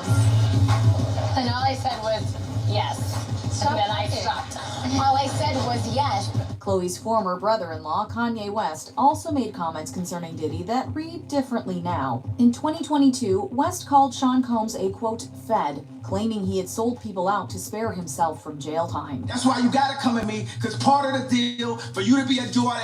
And all I said was, yes. And then I stopped. All I said was yes. Khloe's former brother-in-law, Kanye West, also made comments concerning Diddy that read differently now. In 2022, West called Sean Combs a, quote, fed, claiming he had sold people out to spare himself from jail time. That's why you gotta come at me, because part of the deal for you to be a doer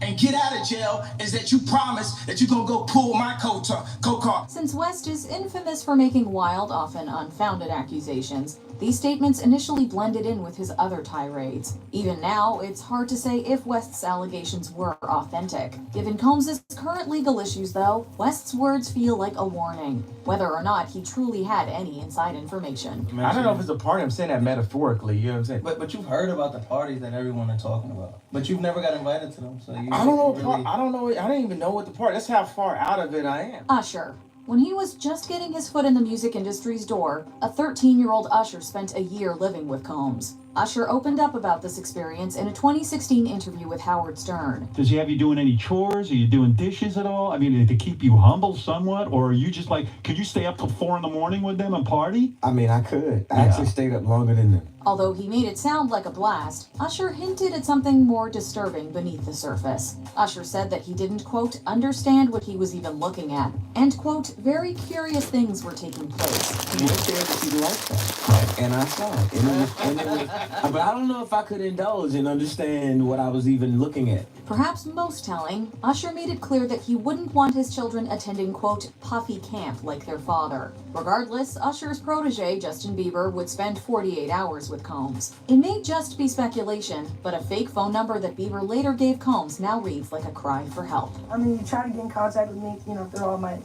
and get out of jail is that you promise that you're gonna go pull my co-car. Since West is infamous for making wild, often unfounded accusations, these statements initially blended in with his other tirades. Even now, it's hard to say if West's allegations were authentic. Given Combs' current legal issues, though, West's words feel like a warning, whether or not he truly had any inside information. I don't know if it's a party, I'm saying that metaphorically, you know what I'm saying? But you've heard about the parties that everyone are talking about. But you've never got invited to them, so you I don't know, really... I don't even know what the party, that's how far out of it I am. Usher. When he was just getting his foot in the music industry's door, a 13-year-old Usher spent a year living with Combs. Usher opened up about this experience in a 2016 interview with Howard Stern. Does he have you doing any chores? Are you doing dishes at all? I mean, to keep you humble somewhat? Or are you just like, could you stay up till 4 a.m. with them and party? I mean, I could. I actually stayed up longer than them. Although he made it sound like a blast, Usher hinted at something more disturbing beneath the surface. Usher said that he didn't, quote, understand what he was even looking at, and, quote, very curious things were taking place. You said that you liked that, and I saw it. But I don't know if I could indulge and understand what I was even looking at. Perhaps most telling, Usher made it clear that he wouldn't want his children attending, quote, puffy camp like their father. Regardless, Usher's protege, Justin Bieber, would spend 48 hours with Combs. It may just be speculation, but a fake phone number that Bieber later gave Combs now reads like a cry for help. I mean, you try to get in contact with me, through all my,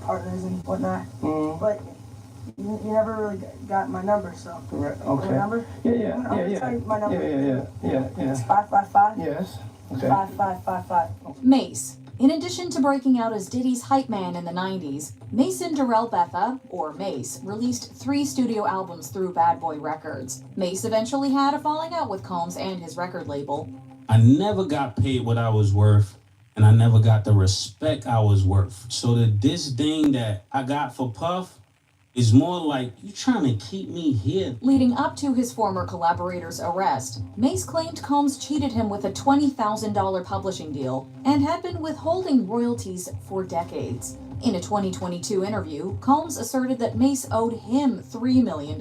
partners and whatnot, but you never really got my number, so. Right, okay. My number? Yeah. I'm gonna tell you my number. Yeah. It's 555. Yes. Okay. 5555. Mace. In addition to breaking out as Diddy's hype man in the 90s, Mason Darrell Betha, or Mace, released 3 studio albums through Bad Boy Records. Mace eventually had a falling out with Combs and his record label. I never got paid what I was worth, and I never got the respect I was worth. So the disdain that I got for Puff is more like, you trying to keep me here. Leading up to his former collaborator's arrest, Mace claimed Combs cheated him with a $20,000 publishing deal and had been withholding royalties for decades. In a 2022 interview, Combs asserted that Mace owed him $3 million.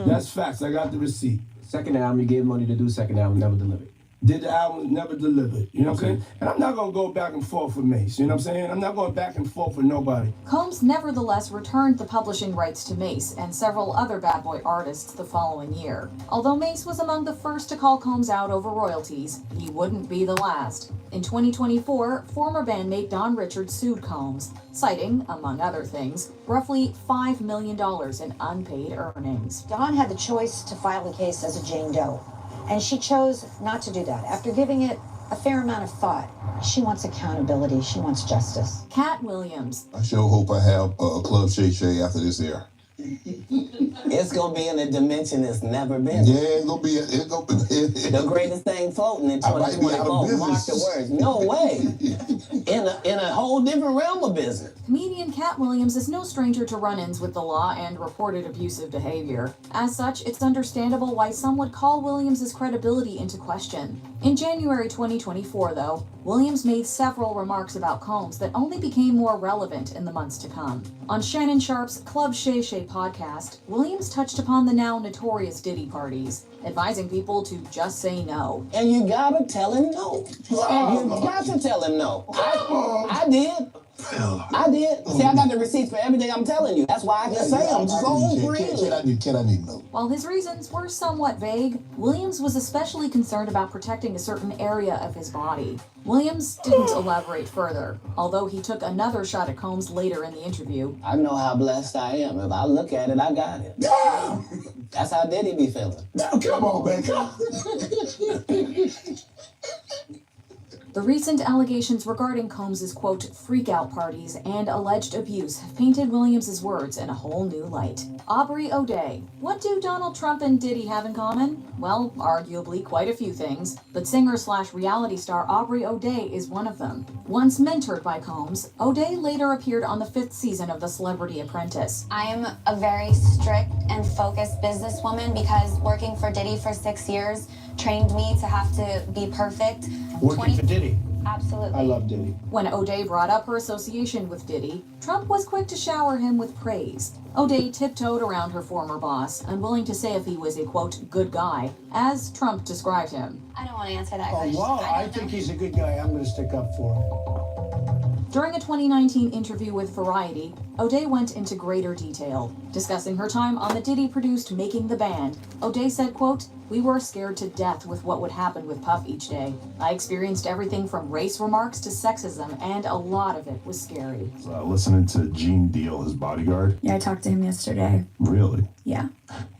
That's facts. I got the receipt. Second album, you gave money to do second album, never delivered. Did the album, never delivered. You know what I'm saying? And I'm not going to go back and forth with Mace. You know what I'm saying? I'm not going back and forth with nobody. Combs nevertheless returned the publishing rights to Mace and several other Bad Boy artists the following year. Although Mace was among the first to call Combs out over royalties, he wouldn't be the last. In 2024, former bandmate Don Richards sued Combs, citing, among other things, roughly $5 million in unpaid earnings. Don had the choice to file the case as a Jane Doe, and she chose not to do that. After giving it a fair amount of thought, she wants accountability, she wants justice. Cat Williams. I sure hope I have a Club Shay Shay after this air. It's gonna be in a dimension it's never been. Yeah, it's gonna be. The greatest thing floating in I might be out of 2024. Mark the business. words. No way. In a whole different realm of business. Comedian Cat Williams is no stranger to run-ins with the law and reported abusive behavior. As such, it's understandable why some would call Williams' credibility into question. In January 2024, though, Williams made several remarks about Combs that only became more relevant in the months to come. On Shannon Sharp's Club Shay Shay podcast, Williams touched upon the now notorious Diddy parties, advising people to just say no. And you gotta tell him no. You got to tell him no. I did. I did. See, I got the receipts for everything I'm telling you. That's why I can say them so freely. Can I need no? While his reasons were somewhat vague, Williams was especially concerned about protecting a certain area of his body. Williams didn't elaborate further, although he took another shot at Combs later in the interview. I know how blessed I am. If I look at it, I got it. That's how Diddy be feeling. Now, come on, man. The recent allegations regarding Combs' quote, freak-out parties and alleged abuse have painted Williams' words in a whole new light. Aubrey O'Day. What do Donald Trump and Diddy have in common? Well, arguably quite a few things, but singer-slash-reality star Aubrey O'Day is one of them. Once mentored by Combs, O'Day later appeared on the 5th season of The Celebrity Apprentice. I am a very strict and focused businesswoman because working for Diddy for 6 years trained me to have to be perfect. Working for Diddy. Absolutely. I love Diddy. When O'Day brought up her association with Diddy, Trump was quick to shower him with praise. O'Day tiptoed around her former boss, unwilling to say if he was a, quote, good guy, as Trump described him. I don't want to answer that Oh, question. wow. I think he's a good guy. I'm going to stick up for him. During a 2019 interview with Variety, O'Day went into greater detail. Discussing her time on the Diddy-produced Making the Band, O'Day said, quote, we were scared to death with what would happen with Puff each day. I experienced everything from race remarks to sexism, and a lot of it was scary. Listening to Gene Deal, his bodyguard. Yeah, I talked to him yesterday. Really? Yeah.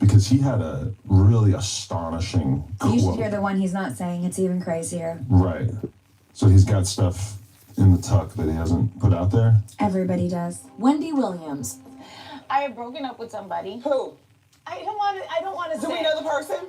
Because he had a really astonishing You should quote. hear the one he's not saying. It's even crazier. Right. So he's got stuff in the tuck that he hasn't put out there. Everybody does. Wendy Williams. I have broken up with somebody. Who? I don't want to say. Do we know the person?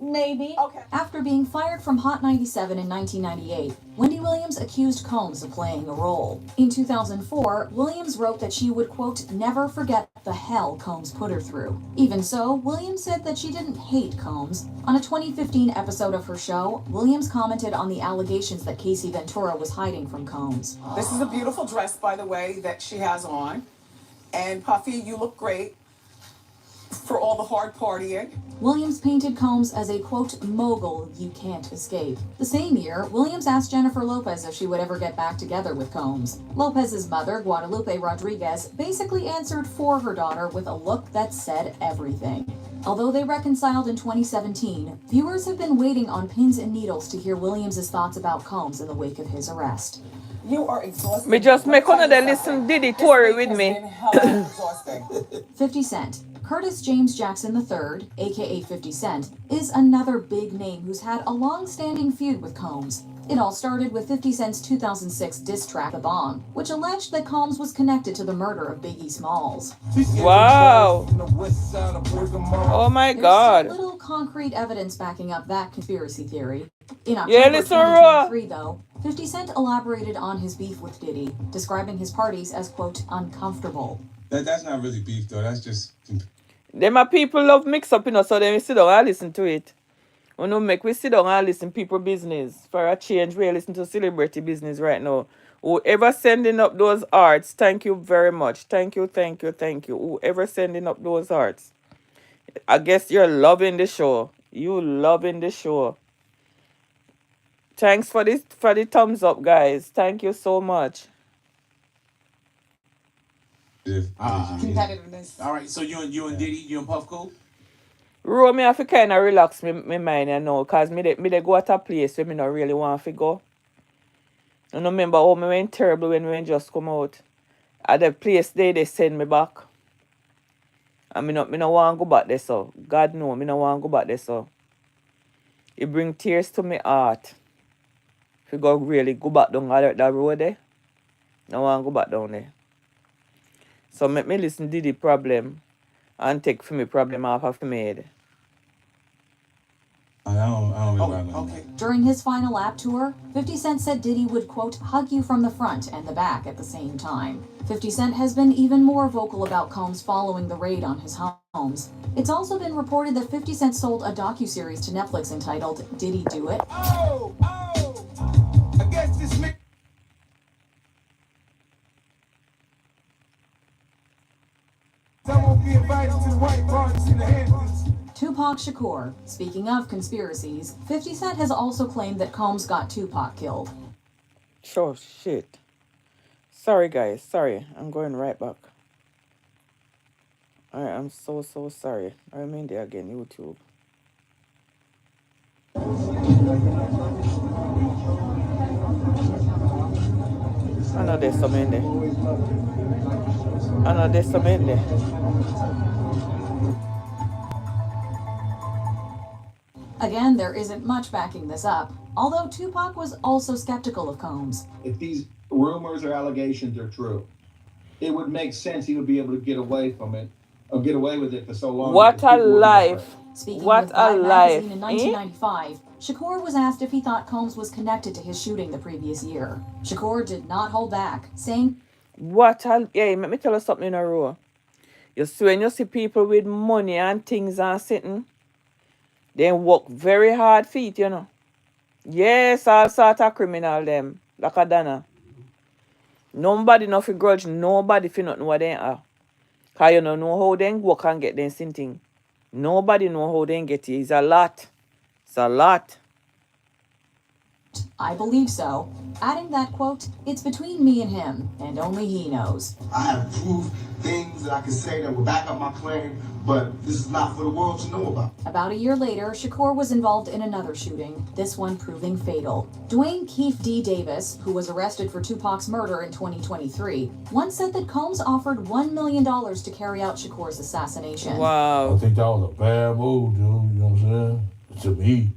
Maybe. Okay. After being fired from Hot 97 in 1998, Wendy Williams accused Combs of playing a role. In 2004, Williams wrote that she would, quote, never forget the hell Combs put her through. Even so, Williams said that she didn't hate Combs. On a 2015 episode of her show, Williams commented on the allegations that Casey Ventura was hiding from Combs. This is a beautiful dress, by the way, that she has on. And Puffy, you look great for all the hard partying. Williams painted Combs as a, quote, mogul you can't escape. The same year, Williams asked Jennifer Lopez if she would ever get back together with Combs. Lopez's mother, Guadalupe Rodriguez, basically answered for her daughter with a look that said everything. Although they reconciled in 2017, viewers have been waiting on pins and needles to hear Williams' thoughts about Combs in the wake of his arrest. You are exhausted. Me just make another listen Diddy Tory with me. 50 Cent. Curtis James Jackson III, aka 50 Cent, is another big name who's had a long-standing feud with Combs. It all started with 50 Cent's 2006 diss track, The Bomb, which alleged that Combs was connected to the murder of Biggie Smalls. Wow. Oh my God. There's little concrete evidence backing up that conspiracy theory. In Yeah, October listen, 2023, though, 50 Cent elaborated on his beef with Diddy, describing his parties as, quote, uncomfortable. That's not really beef, though. That's just... Them a people love mix up, so then we sit down and listen to it. We no make we sit down and listen people business. For a change, we listen to celebrity business right now. Whoever sending up those arts, thank you very much. Thank you. Whoever sending up those arts. I guess you're loving the show. You loving the show. Thanks for the thumbs up, guys. Thank you so much. Competitiveness. All right, so you and Diddy, you and Puff cool? Ro, me have to kind of relax me mind, you know, because me they go at a place where me not really want to go. I remember how me went terrible when we just come out. At the place they send me back. And me no want to go back there, so. God know, me no want to go back there, so. It bring tears to my heart. If you go really go back down that road there, I want to go back down there. So make me listen to the problem. and take for me problem off of me head. I don't really like Okay. During his final lap tour, 50 Cent said Diddy would, quote, hug you from the front and the back at the same time. 50 Cent has been even more vocal about Combs following the raid on his homes. It's also been reported that 50 Cent sold a docuseries to Netflix entitled Did He Do It? I guess this man. I won't be invited to the white parties in the Hamptons. Tupac Shakur. Speaking of conspiracies, 50 Cent has also claimed that Combs got Tupac killed. Oh shit. Sorry guys, sorry. I'm going right back. Alright, I'm so sorry. I'm in there again, YouTube. I know there's some in there. I know there's some in there. Again, there isn't much backing this up, although Tupac was also skeptical of Combs. If these rumors or allegations are true, it would make sense he would be able to get away from it, or get away with it for so long. What a life. Speaking What with a Vibe life. magazine in 1995, Shakur was asked if he thought Combs was connected to his shooting the previous year. Shakur did not hold back, saying, What a... Hey, let me tell you something in a row. You see, when you see people with money and things and sitting, they work very hard for it, you know. Yes, all sort of criminal them. Like a Dana. Nobody no fi grudge nobody for nothing what they are. Cause you don't know how they work and get them thing. Nobody know how they get it. It's a lot. It's a lot. I believe so, adding that, quote, it's between me and him, and only he knows. I have proved things that I can say that will back up my claim, but this is not for the world to know about. About a year later, Shakur was involved in another shooting, this one proving fatal. Dwayne Keefe D. Davis, who was arrested for Tupac's murder in 2023, once said that Combs offered $1 million to carry out Shakur's assassination. Wow. I think that was a bad move, dude. You know what I'm saying? To me.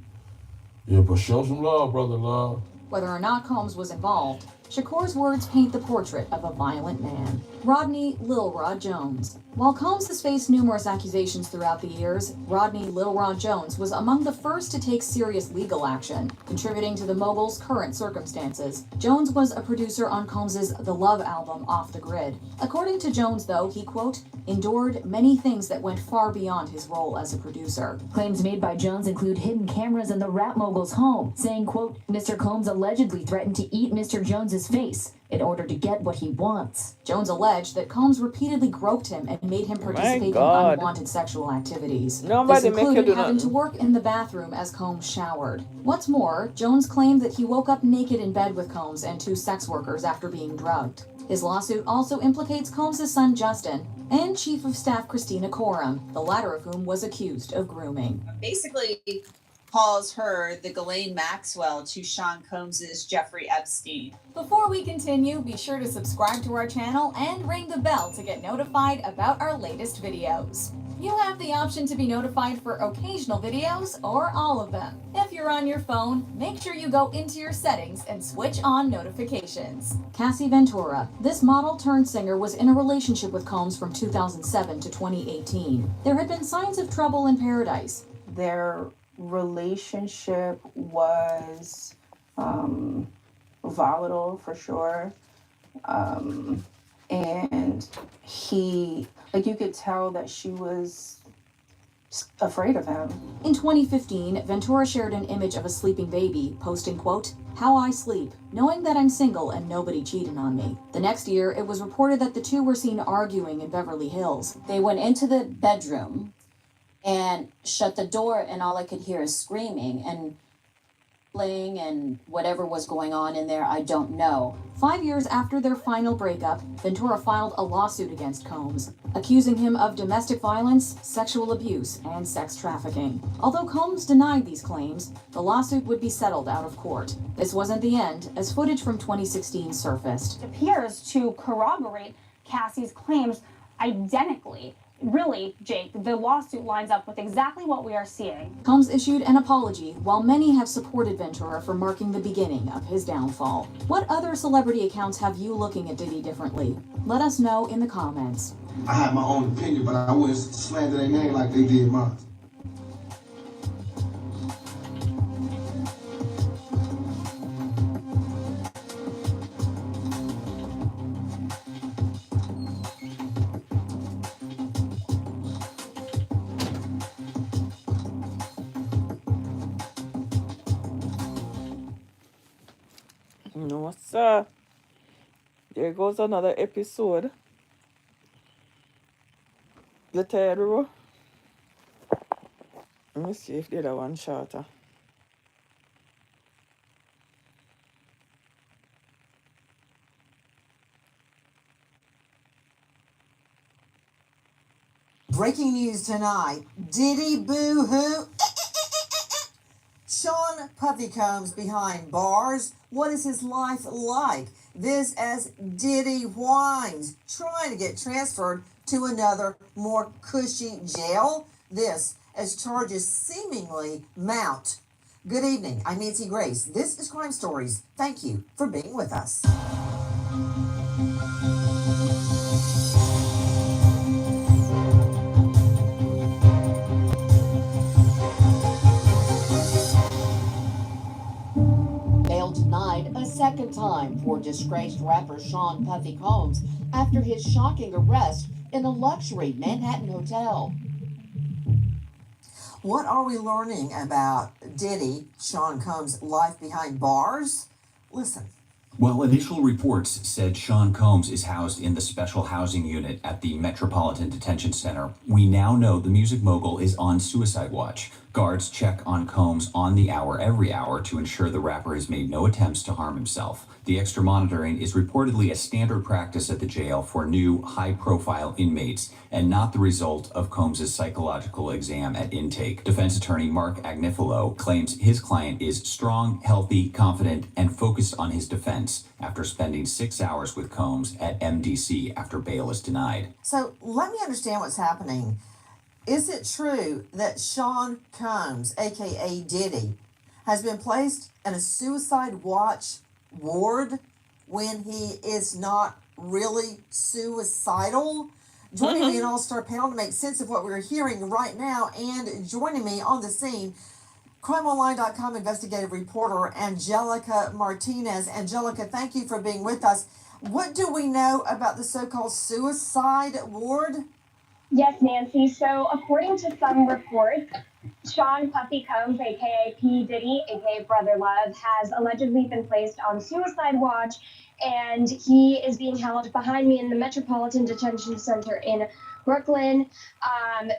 Yeah, but show some love, brother, love. Whether or not Combs was involved, Shakur's words paint the portrait of a violent man. Rodney Lil Rod Jones. While Combs has faced numerous accusations throughout the years, Rodney Lil Rod Jones was among the first to take serious legal action, contributing to the mogul's current circumstances. Jones was a producer on Combs's The Love album, Off the Grid. According to Jones, though, he, quote, endured many things that went far beyond his role as a producer. Claims made by Jones include hidden cameras in the rap mogul's home, saying, quote, Mr. Combs allegedly threatened to eat Mr. Jones's face in order to get what he wants. Jones alleged that Combs repeatedly groped him and made him participate in unwanted sexual activities. Nobody this make you included do having nothing. to work in the bathroom as Combs showered. What's more, Jones claimed that he woke up naked in bed with Combs and two sex workers after being drugged. His lawsuit also implicates Combs' son Justin and Chief of Staff Christina Coram, the latter of whom was accused of grooming. Basically calls her the Ghislaine Maxwell to Sean Combs' Jeffrey Epstein. Before we continue, be sure to subscribe to our channel and ring the bell to get notified about our latest videos. You have the option to be notified for occasional videos or all of them. If you're on your phone, make sure you go into your settings and switch on notifications. Cassie Ventura. This model turned singer was in a relationship with Combs from 2007 to 2018. There had been signs of trouble in paradise. Their relationship was volatile for sure. And he, like, you could tell that she was afraid of him. In 2015, Ventura shared an image of a sleeping baby, posting, quote, how I sleep, knowing that I'm single and nobody cheated on me. The next year, it was reported that the two were seen arguing in Beverly Hills. They went into the bedroom and shut the door, and all I could hear is screaming and playing, and whatever was going on in there, I don't know. 5 years after their final breakup, Ventura filed a lawsuit against Combs, accusing him of domestic violence, sexual abuse, and sex trafficking. Although Combs denied these claims, the lawsuit would be settled out of court. This wasn't the end, as footage from 2016 surfaced. It appears to corroborate Cassie's claims identically. Really, Jake, the lawsuit lines up with exactly what we are seeing. Combs issued an apology, while many have supported Ventura for marking the beginning of his downfall. What other celebrity accounts have you looking at Diddy differently? Let us know in the comments. I have my own opinion, but I wouldn't slander their name like they did mine. No, sir. There goes another episode. You tired, bro? Let me see if the other one shorter. Breaking news tonight. Diddy boo-hoo? Sean Puffy Combs behind bars. What is his life like? This as Diddy whines, trying to get transferred to another, more cushy jail. This as charges seemingly mount. Good evening. I'm Nancy Grace. This is Crime Stories. Thank you for being with us. Bail denied a second time for disgraced rapper Sean Puffy Combs after his shocking arrest in a luxury Manhattan hotel. What are we learning about Diddy, Sean Combs' life behind bars? Listen. Well, initial reports said Sean Combs is housed in the special housing unit at the Metropolitan Detention Center. We now know the music mogul is on suicide watch. Guards check on Combs on the hour every hour to ensure the rapper has made no attempts to harm himself. The extra monitoring is reportedly a standard practice at the jail for new, high-profile inmates and not the result of Combs' psychological exam at intake. Defense attorney Mark Agnifilo claims his client is strong, healthy, confident, and focused on his defense after spending 6 hours with Combs at MDC after bail is denied. So let me understand what's happening. Is it true that Sean Combs, aka Diddy, has been placed in a suicide watch ward when he is not really suicidal? Joining me in All-Star Panel to make sense of what we're hearing right now, and joining me on the scene, CrimeOnline.com investigative reporter Angelica Martinez. Angelica, thank you for being with us. What do we know about the so-called suicide ward? Yes, Nancy. So according to some reports, Sean Puffy Combs, aka P. Diddy, aka Brother Love, has allegedly been placed on suicide watch, and he is being held behind me in the Metropolitan Detention Center in Brooklyn.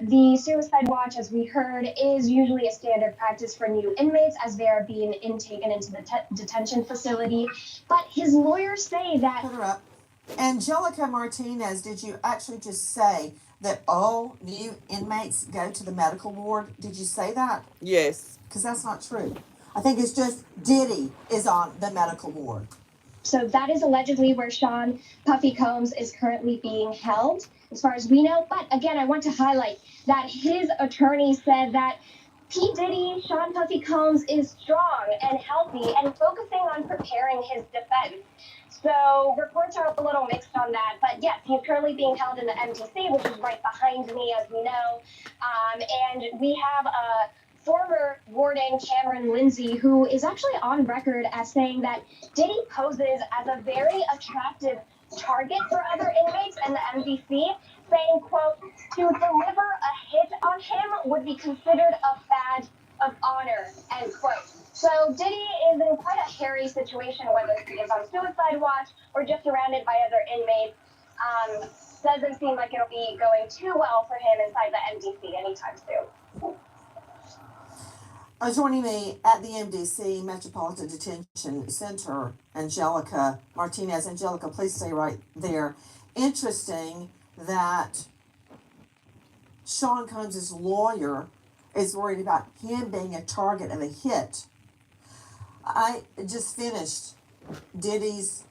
The suicide watch, as we heard, is usually a standard practice for new inmates as they are being taken into the detention facility. But his lawyers say that... Put her up. Angelica Martinez, did you actually just say that all new inmates go to the medical ward? Did you say that? Yes. Because that's not true. I think it's just Diddy is on the medical ward. So that is allegedly where Sean Puffy Combs is currently being held, as far as we know. But again, I want to highlight that his attorney said that P. Diddy, Sean Puffy Combs, is strong and healthy and focusing on preparing his defense. So reports are a little mixed on that, but yes, he's currently being held in the MDC, which is right behind me, as we know. And we have a former warden, Cameron Lindsay, who is actually on record as saying that Diddy poses as a very attractive target for other inmates in the MDC, saying, quote, to deliver a hit on him would be considered a badge of honor, end quote. So Diddy is in quite a hairy situation, whether he is on suicide watch or just surrounded by other inmates. Doesn't seem like it'll be going too well for him inside the MDC anytime soon. Joining me at the MDC, Metropolitan Detention Center, Angelica Martinez. Angelica, please stay right there. Interesting that Sean Combs' lawyer is worried about him being a target of a hit. I just finished Diddy's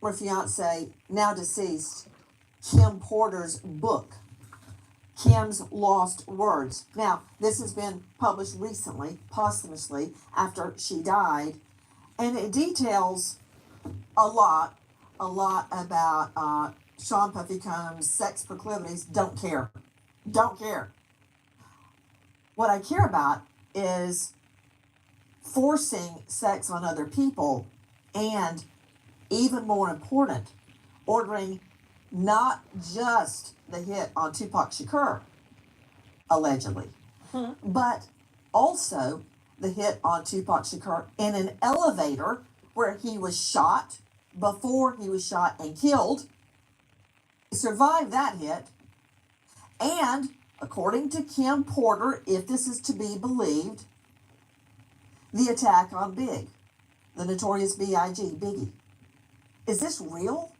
fiance, now deceased, Kim Porter's book, Kim's Lost Words. Now, this has been published recently, posthumously, after she died, and it details a lot about Sean Puffy Combs' sex proclivities, don't care. Don't care. What I care about is forcing sex on other people, and even more important, ordering not just the hit on Tupac Shakur, allegedly, but also the hit on Tupac Shakur in an elevator where he was shot, before he was shot and killed. He survived that hit. And according to Kim Porter, if this is to be believed, the attack on Big, the notorious B.I.G., Biggie. Is this real?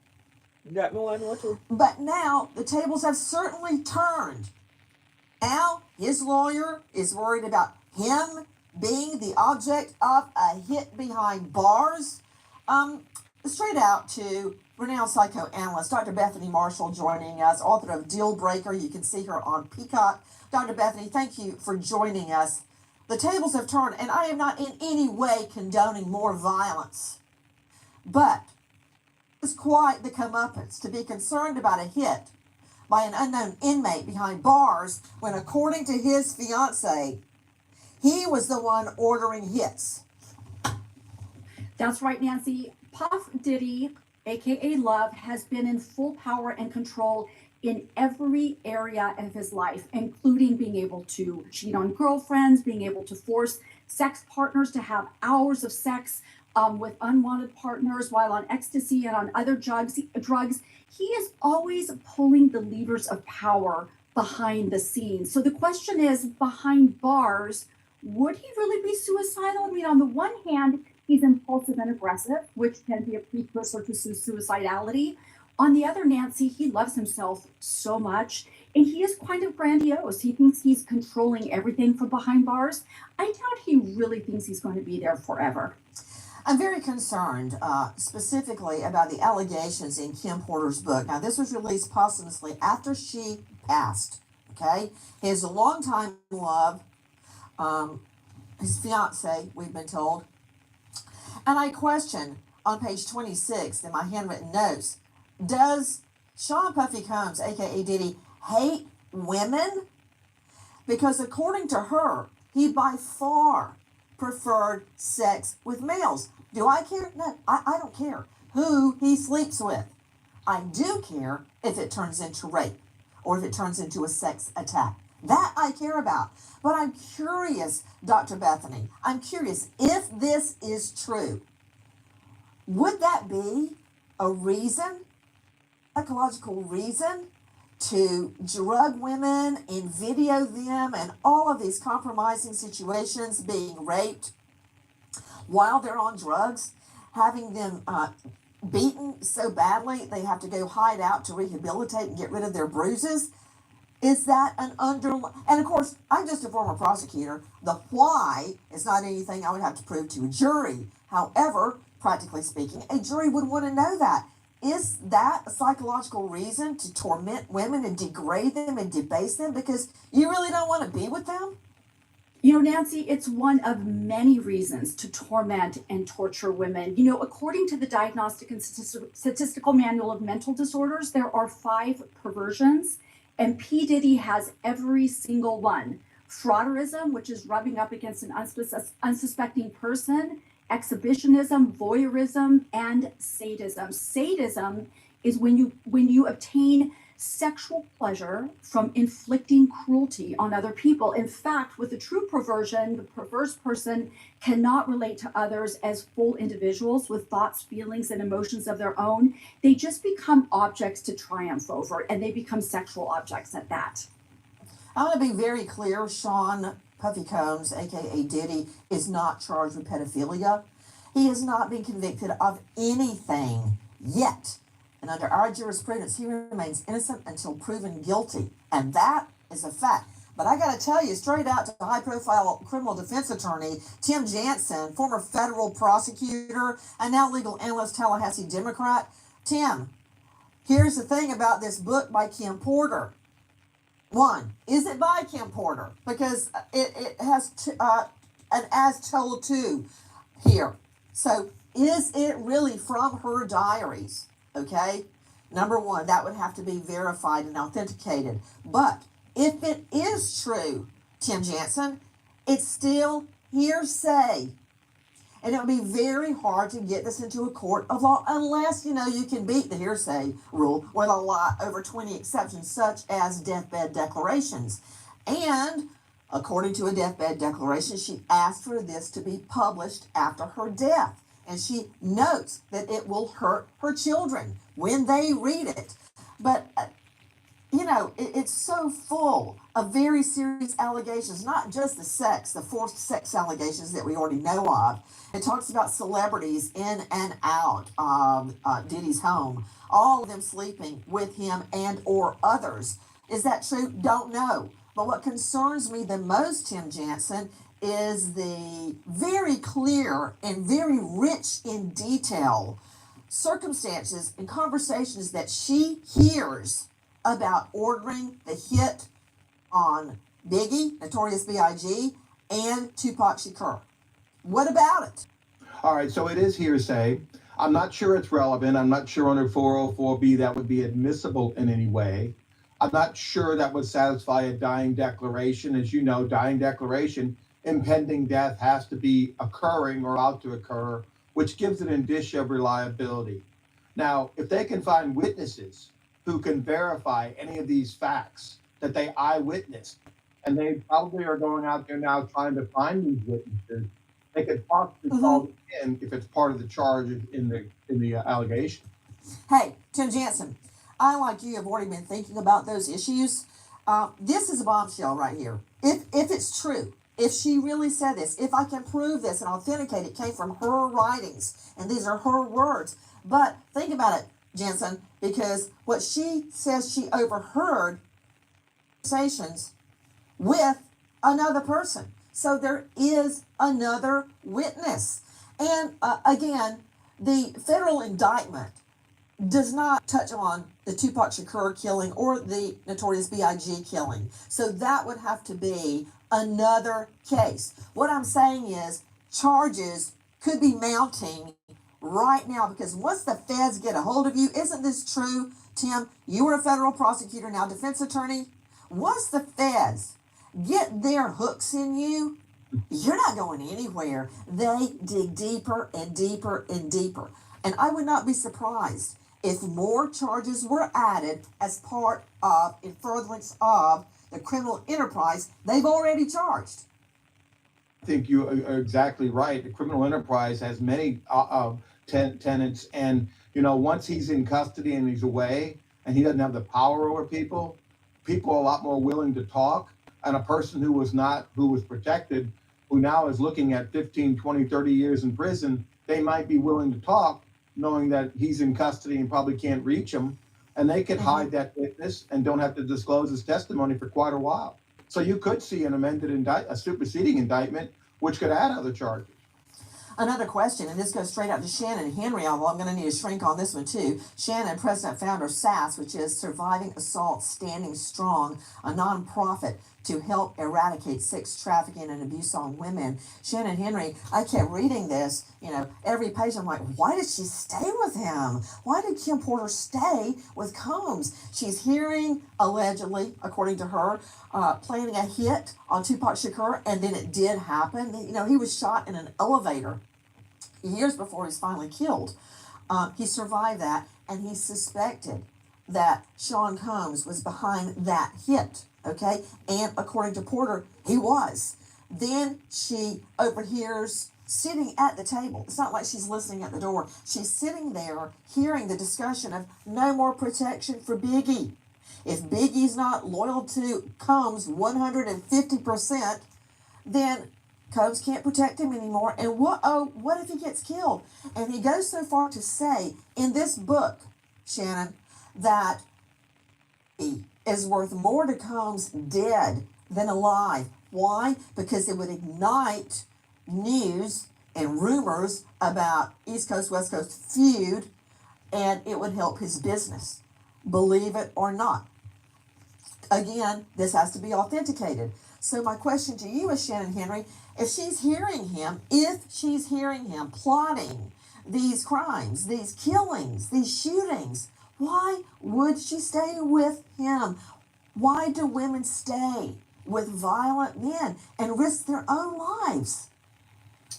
That me one more too. But now the tables have certainly turned. Now his lawyer is worried about him being the object of a hit behind bars. Straight out to renowned psychoanalyst Dr. Bethany Marshall joining us, author of Deal Breaker. You can see her on Peacock. Dr. Bethany, thank you for joining us. The tables have turned, and I am not in any way condoning more violence. But it's quite the comeuppance to be concerned about a hit by an unknown inmate behind bars when, according to his fiancée, he was the one ordering hits. That's right, Nancy. Puff Diddy, aka Love, has been in full power and control in every area of his life, including being able to cheat on girlfriends, being able to force sex partners to have hours of sex with unwanted partners while on ecstasy and on other drugs. He is always pulling the levers of power behind the scenes. So the question is, behind bars, would he really be suicidal? I mean, on the one hand, he's impulsive and aggressive, which can be a precursor to suicidality. On the other, Nancy, he loves himself so much, and he is kind of grandiose. He thinks he's controlling everything from behind bars. I doubt he really thinks he's going to be there forever. I'm very concerned specifically about the allegations in Kim Porter's book. Now, this was released posthumously after she passed, okay? His longtime love, his fiancée, we've been told. And I question on page 26 in my handwritten notes, does Sean Puffy Combs, aka Diddy, hate women? Because according to her, he by far preferred sex with males. Do I care? No, I don't care who he sleeps with. I do care if it turns into rape or if it turns into a sex attack. That I care about. But I'm curious, Dr. Bethany, I'm curious if this is true. Would that be a reason, psychological reason, to drug women and video them and all of these compromising situations, being raped while they're on drugs, having them beaten so badly they have to go hide out to rehabilitate and get rid of their bruises? Is that an underlying? And of course, I'm just a former prosecutor. The why is not anything I would have to prove to a jury. However, practically speaking, a jury would want to know that. Is that a psychological reason to torment women and degrade them and debase them because you really don't want to be with them? You know, Nancy, it's one of many reasons to torment and torture women. You know, according to the Diagnostic and Statistical Manual of Mental Disorders, there are 5 perversions, and P. Diddy has every single one. Frauderism, which is rubbing up against an unsuspecting person, exhibitionism, voyeurism, and sadism. Sadism is when you obtain sexual pleasure from inflicting cruelty on other people. In fact, with a true perversion, the perverse person cannot relate to others as full individuals with thoughts, feelings, and emotions of their own. They just become objects to triumph over, and they become sexual objects at that. I want to be very clear, Sean Puffy Combs, aka Diddy, is not charged with pedophilia. He has not been convicted of anything yet. And under our jurisprudence, he remains innocent until proven guilty. And that is a fact. But I got to tell you, straight out to high-profile criminal defense attorney Tim Jansen, former federal prosecutor and now legal analyst, Tallahassee Democrat. Tim, here's the thing about this book by Kim Porter. 1, is it by Kim Porter? Because it has an as told to here. So is it really from her diaries? Okay. Number one, that would have to be verified and authenticated. But if it is true, Tim Jansen, it's still hearsay. And it would be very hard to get this into a court of law unless, you can beat the hearsay rule with a lot over 20 exceptions, such as deathbed declarations. And according to a deathbed declaration, she asked for this to be published after her death. And she notes that it will hurt her children when they read it. But it's so full of very serious allegations, not just the forced sex allegations that we already know of. It talks about celebrities in and out of Diddy's home, all of them sleeping with him and or others. Is that true? Don't know. But what concerns me the most, Tim Jansen, is the very clear and very rich in detail circumstances and conversations that she hears about ordering the hit on Biggie, Notorious B.I.G., and Tupac Shakur. What about it? All right, so it is hearsay. I'm not sure it's relevant. I'm not sure under 404B that would be admissible in any way. I'm not sure that would satisfy a dying declaration. As you know, dying declaration, impending death has to be occurring or about to occur, which gives an indicia of reliability. Now, if they can find witnesses who can verify any of these facts that they eyewitnessed, and they probably are going out there now trying to find these witnesses, they could possibly call them in if it's part of the charge in the allegation. Hey, Tim Jansen, I, like you, have already been thinking about those issues. This is a bombshell right here. If it's true, if she really said this, if I can prove this and authenticate it came from her writings, and these are her words. But think about it, Jansen, because what she says she overheard conversations with another person. So there is another witness. And again, the federal indictment does not touch on the Tupac Shakur killing or the Notorious B.I.G. killing. So that would have to be another case. What I'm saying is charges could be mounting right now, because once the feds get a hold of you, isn't this true, Tim? You were a federal prosecutor, now defense attorney. Once the feds get their hooks in you, you're not going anywhere. They dig deeper and deeper and deeper. And I would not be surprised if more charges were added as part of, in furtherance of, the criminal enterprise they've already charged. I think you are exactly right. The criminal enterprise has many tenants, and once he's in custody and he's away and he doesn't have the power over people are a lot more willing to talk. And a person who was protected, who now is looking at 15, 20, 30 years in prison, they might be willing to talk, knowing that he's in custody and probably can't reach him, and they could hide that witness and don't have to disclose his testimony for quite a while. So you could see a superseding indictment, which could add other charges. Another question, and this goes straight out to Shannon Henry, although I'm going to need a shrink on this one too. Shannon, president founder of SAS, which is Surviving Assault Standing Strong, a nonprofit to help eradicate sex trafficking and abuse on women. Shannon Henry, I kept reading this, every page. I'm like, why did she stay with him? Why did Kim Porter stay with Combs? She's hearing, allegedly, according to her, planning a hit on Tupac Shakur, and then it did happen. He was shot in an elevator years before he was finally killed. He survived that, and he suspected that Sean Combs was behind that hit, okay? And according to Porter, he was. Then she overhears, sitting at the table. It's not like she's listening at the door. She's sitting there hearing the discussion of no more protection for Biggie. If Biggie's not loyal to Combs 150%, then Combs can't protect him anymore. And what if he gets killed? And he goes so far to say in this book, Shannon, that he is worth more to Combs dead than alive. Why? Because it would ignite news and rumors about East Coast, West Coast feud, and it would help his business. Believe it or not. Again, this has to be authenticated. So my question to you is, Shannon Henry, if she's hearing him plotting these crimes, these killings, these shootings, Why would she stay with him? Why do women stay with violent men and risk their own lives?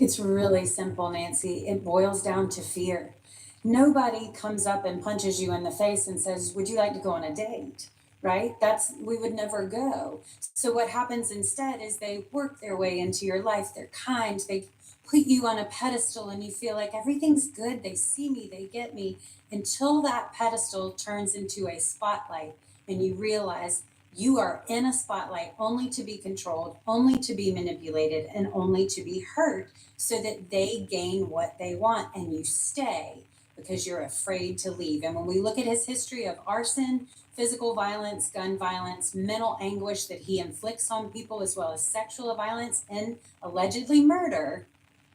It's really simple, Nancy. It boils down to fear. Nobody comes up and punches you in the face and says, "Would you like to go on a date?" Right? We would never go. So what happens instead is they work their way into your life. They're kind. They put you on a pedestal and you feel like everything's good. They see me, they get me, until that pedestal turns into a spotlight and you realize you are in a spotlight only to be controlled, only to be manipulated, and only to be hurt so that they gain what they want, and you stay because you're afraid to leave. And when we look at his history of arson, physical violence, gun violence, mental anguish that he inflicts on people, as well as sexual violence and allegedly murder,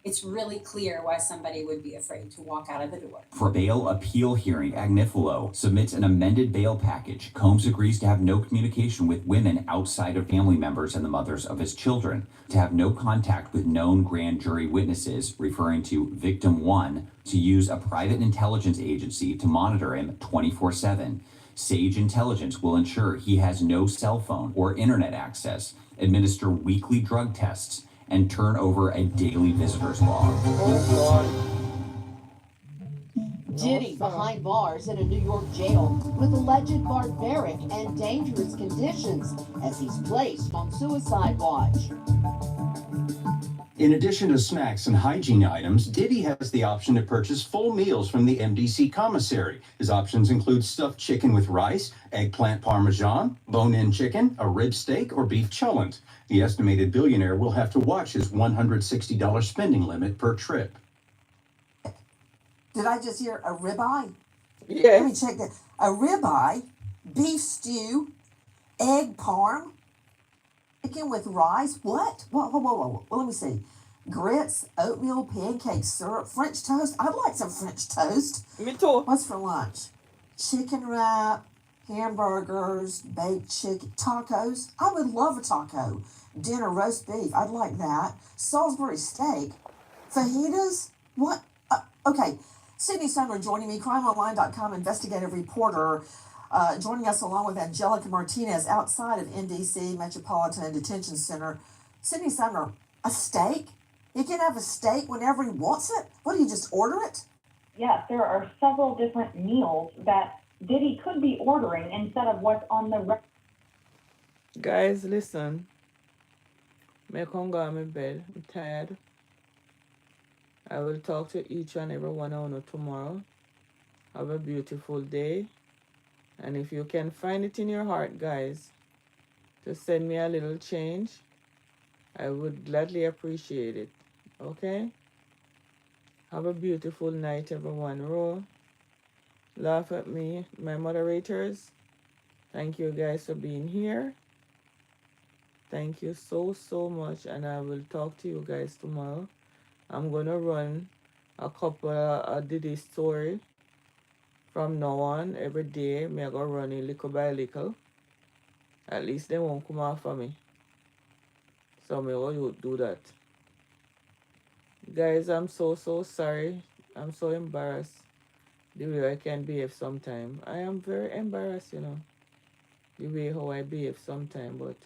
it's really clear why somebody would be afraid to walk out of the door. For bail appeal hearing, Agnifilo submits an amended bail package. Combs agrees to have no communication with women outside of family members and the mothers of his children, to have no contact with known grand jury witnesses, referring to victim one, to use a private intelligence agency to monitor him 24/7. Sage Intelligence will ensure he has no cell phone or internet access, administer weekly drug tests, and turn over a daily visitor's log. Diddy behind bars in a New York jail with alleged barbaric and dangerous conditions as he's placed on suicide watch. In addition to snacks and hygiene items, Diddy has the option to purchase full meals from the MDC commissary. His options include stuffed chicken with rice, eggplant parmesan, bone-in chicken, a rib steak, or beef cholent. The estimated billionaire will have to watch his $160 spending limit per trip. Did I just hear a ribeye? Yes. Let me check that. A ribeye, beef stew, egg parm, chicken with rice. What? Whoa. Well, let me see. Grits, oatmeal, pancakes, syrup, French toast. I'd like some French toast. Me too. What's for lunch? Chicken wrap, hamburgers, baked chicken, tacos. I would love a taco. Dinner, roast beef. I'd like that. Salisbury steak. Fajitas? What? Okay. Sydney Sumner joining me, crimeonline.com investigative reporter, joining us along with Angelica Martinez outside of MDC Metropolitan Detention Center. Sydney Sumner, a steak? He can have a steak whenever he wants it? What, do you just order it? Yes, there are several different meals that Diddy could be ordering instead of what's on the Guys, listen. Me come go on my bed. I'm tired. I will talk to each and every one of you tomorrow. Have a beautiful day. And if you can find it in your heart, guys, to send me a little change, I would gladly appreciate it. Okay? Have a beautiful night, everyone. Roll. Laugh at me, my moderators. Thank you guys for being here. Thank you so much. And I will talk to you guys tomorrow. I'm going to run a couple of Diddy story from now on. Every day, I'm going to run it little by little. At least they won't come after me. So I'm going to do that. Guys, I'm so sorry. I'm so embarrassed the way I can behave sometime. I am very embarrassed, you know, the way how I behave sometime. But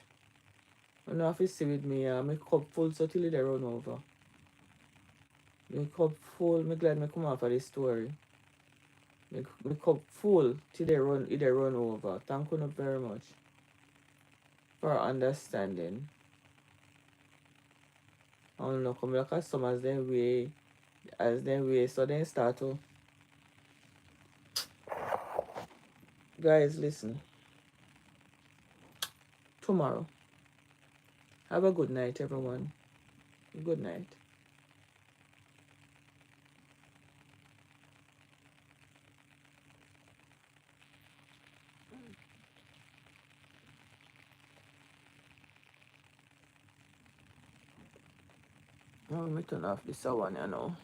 you know, if you see with me, my cup full so till they run over. My cup full, I'm glad I come off of this story. My cup full till they run over. Thank you very much for understanding. I don't know, come like some as them way, so then start to. Guys, listen. Tomorrow. Have a good night, everyone. Good night. Let me turn off this one, you know.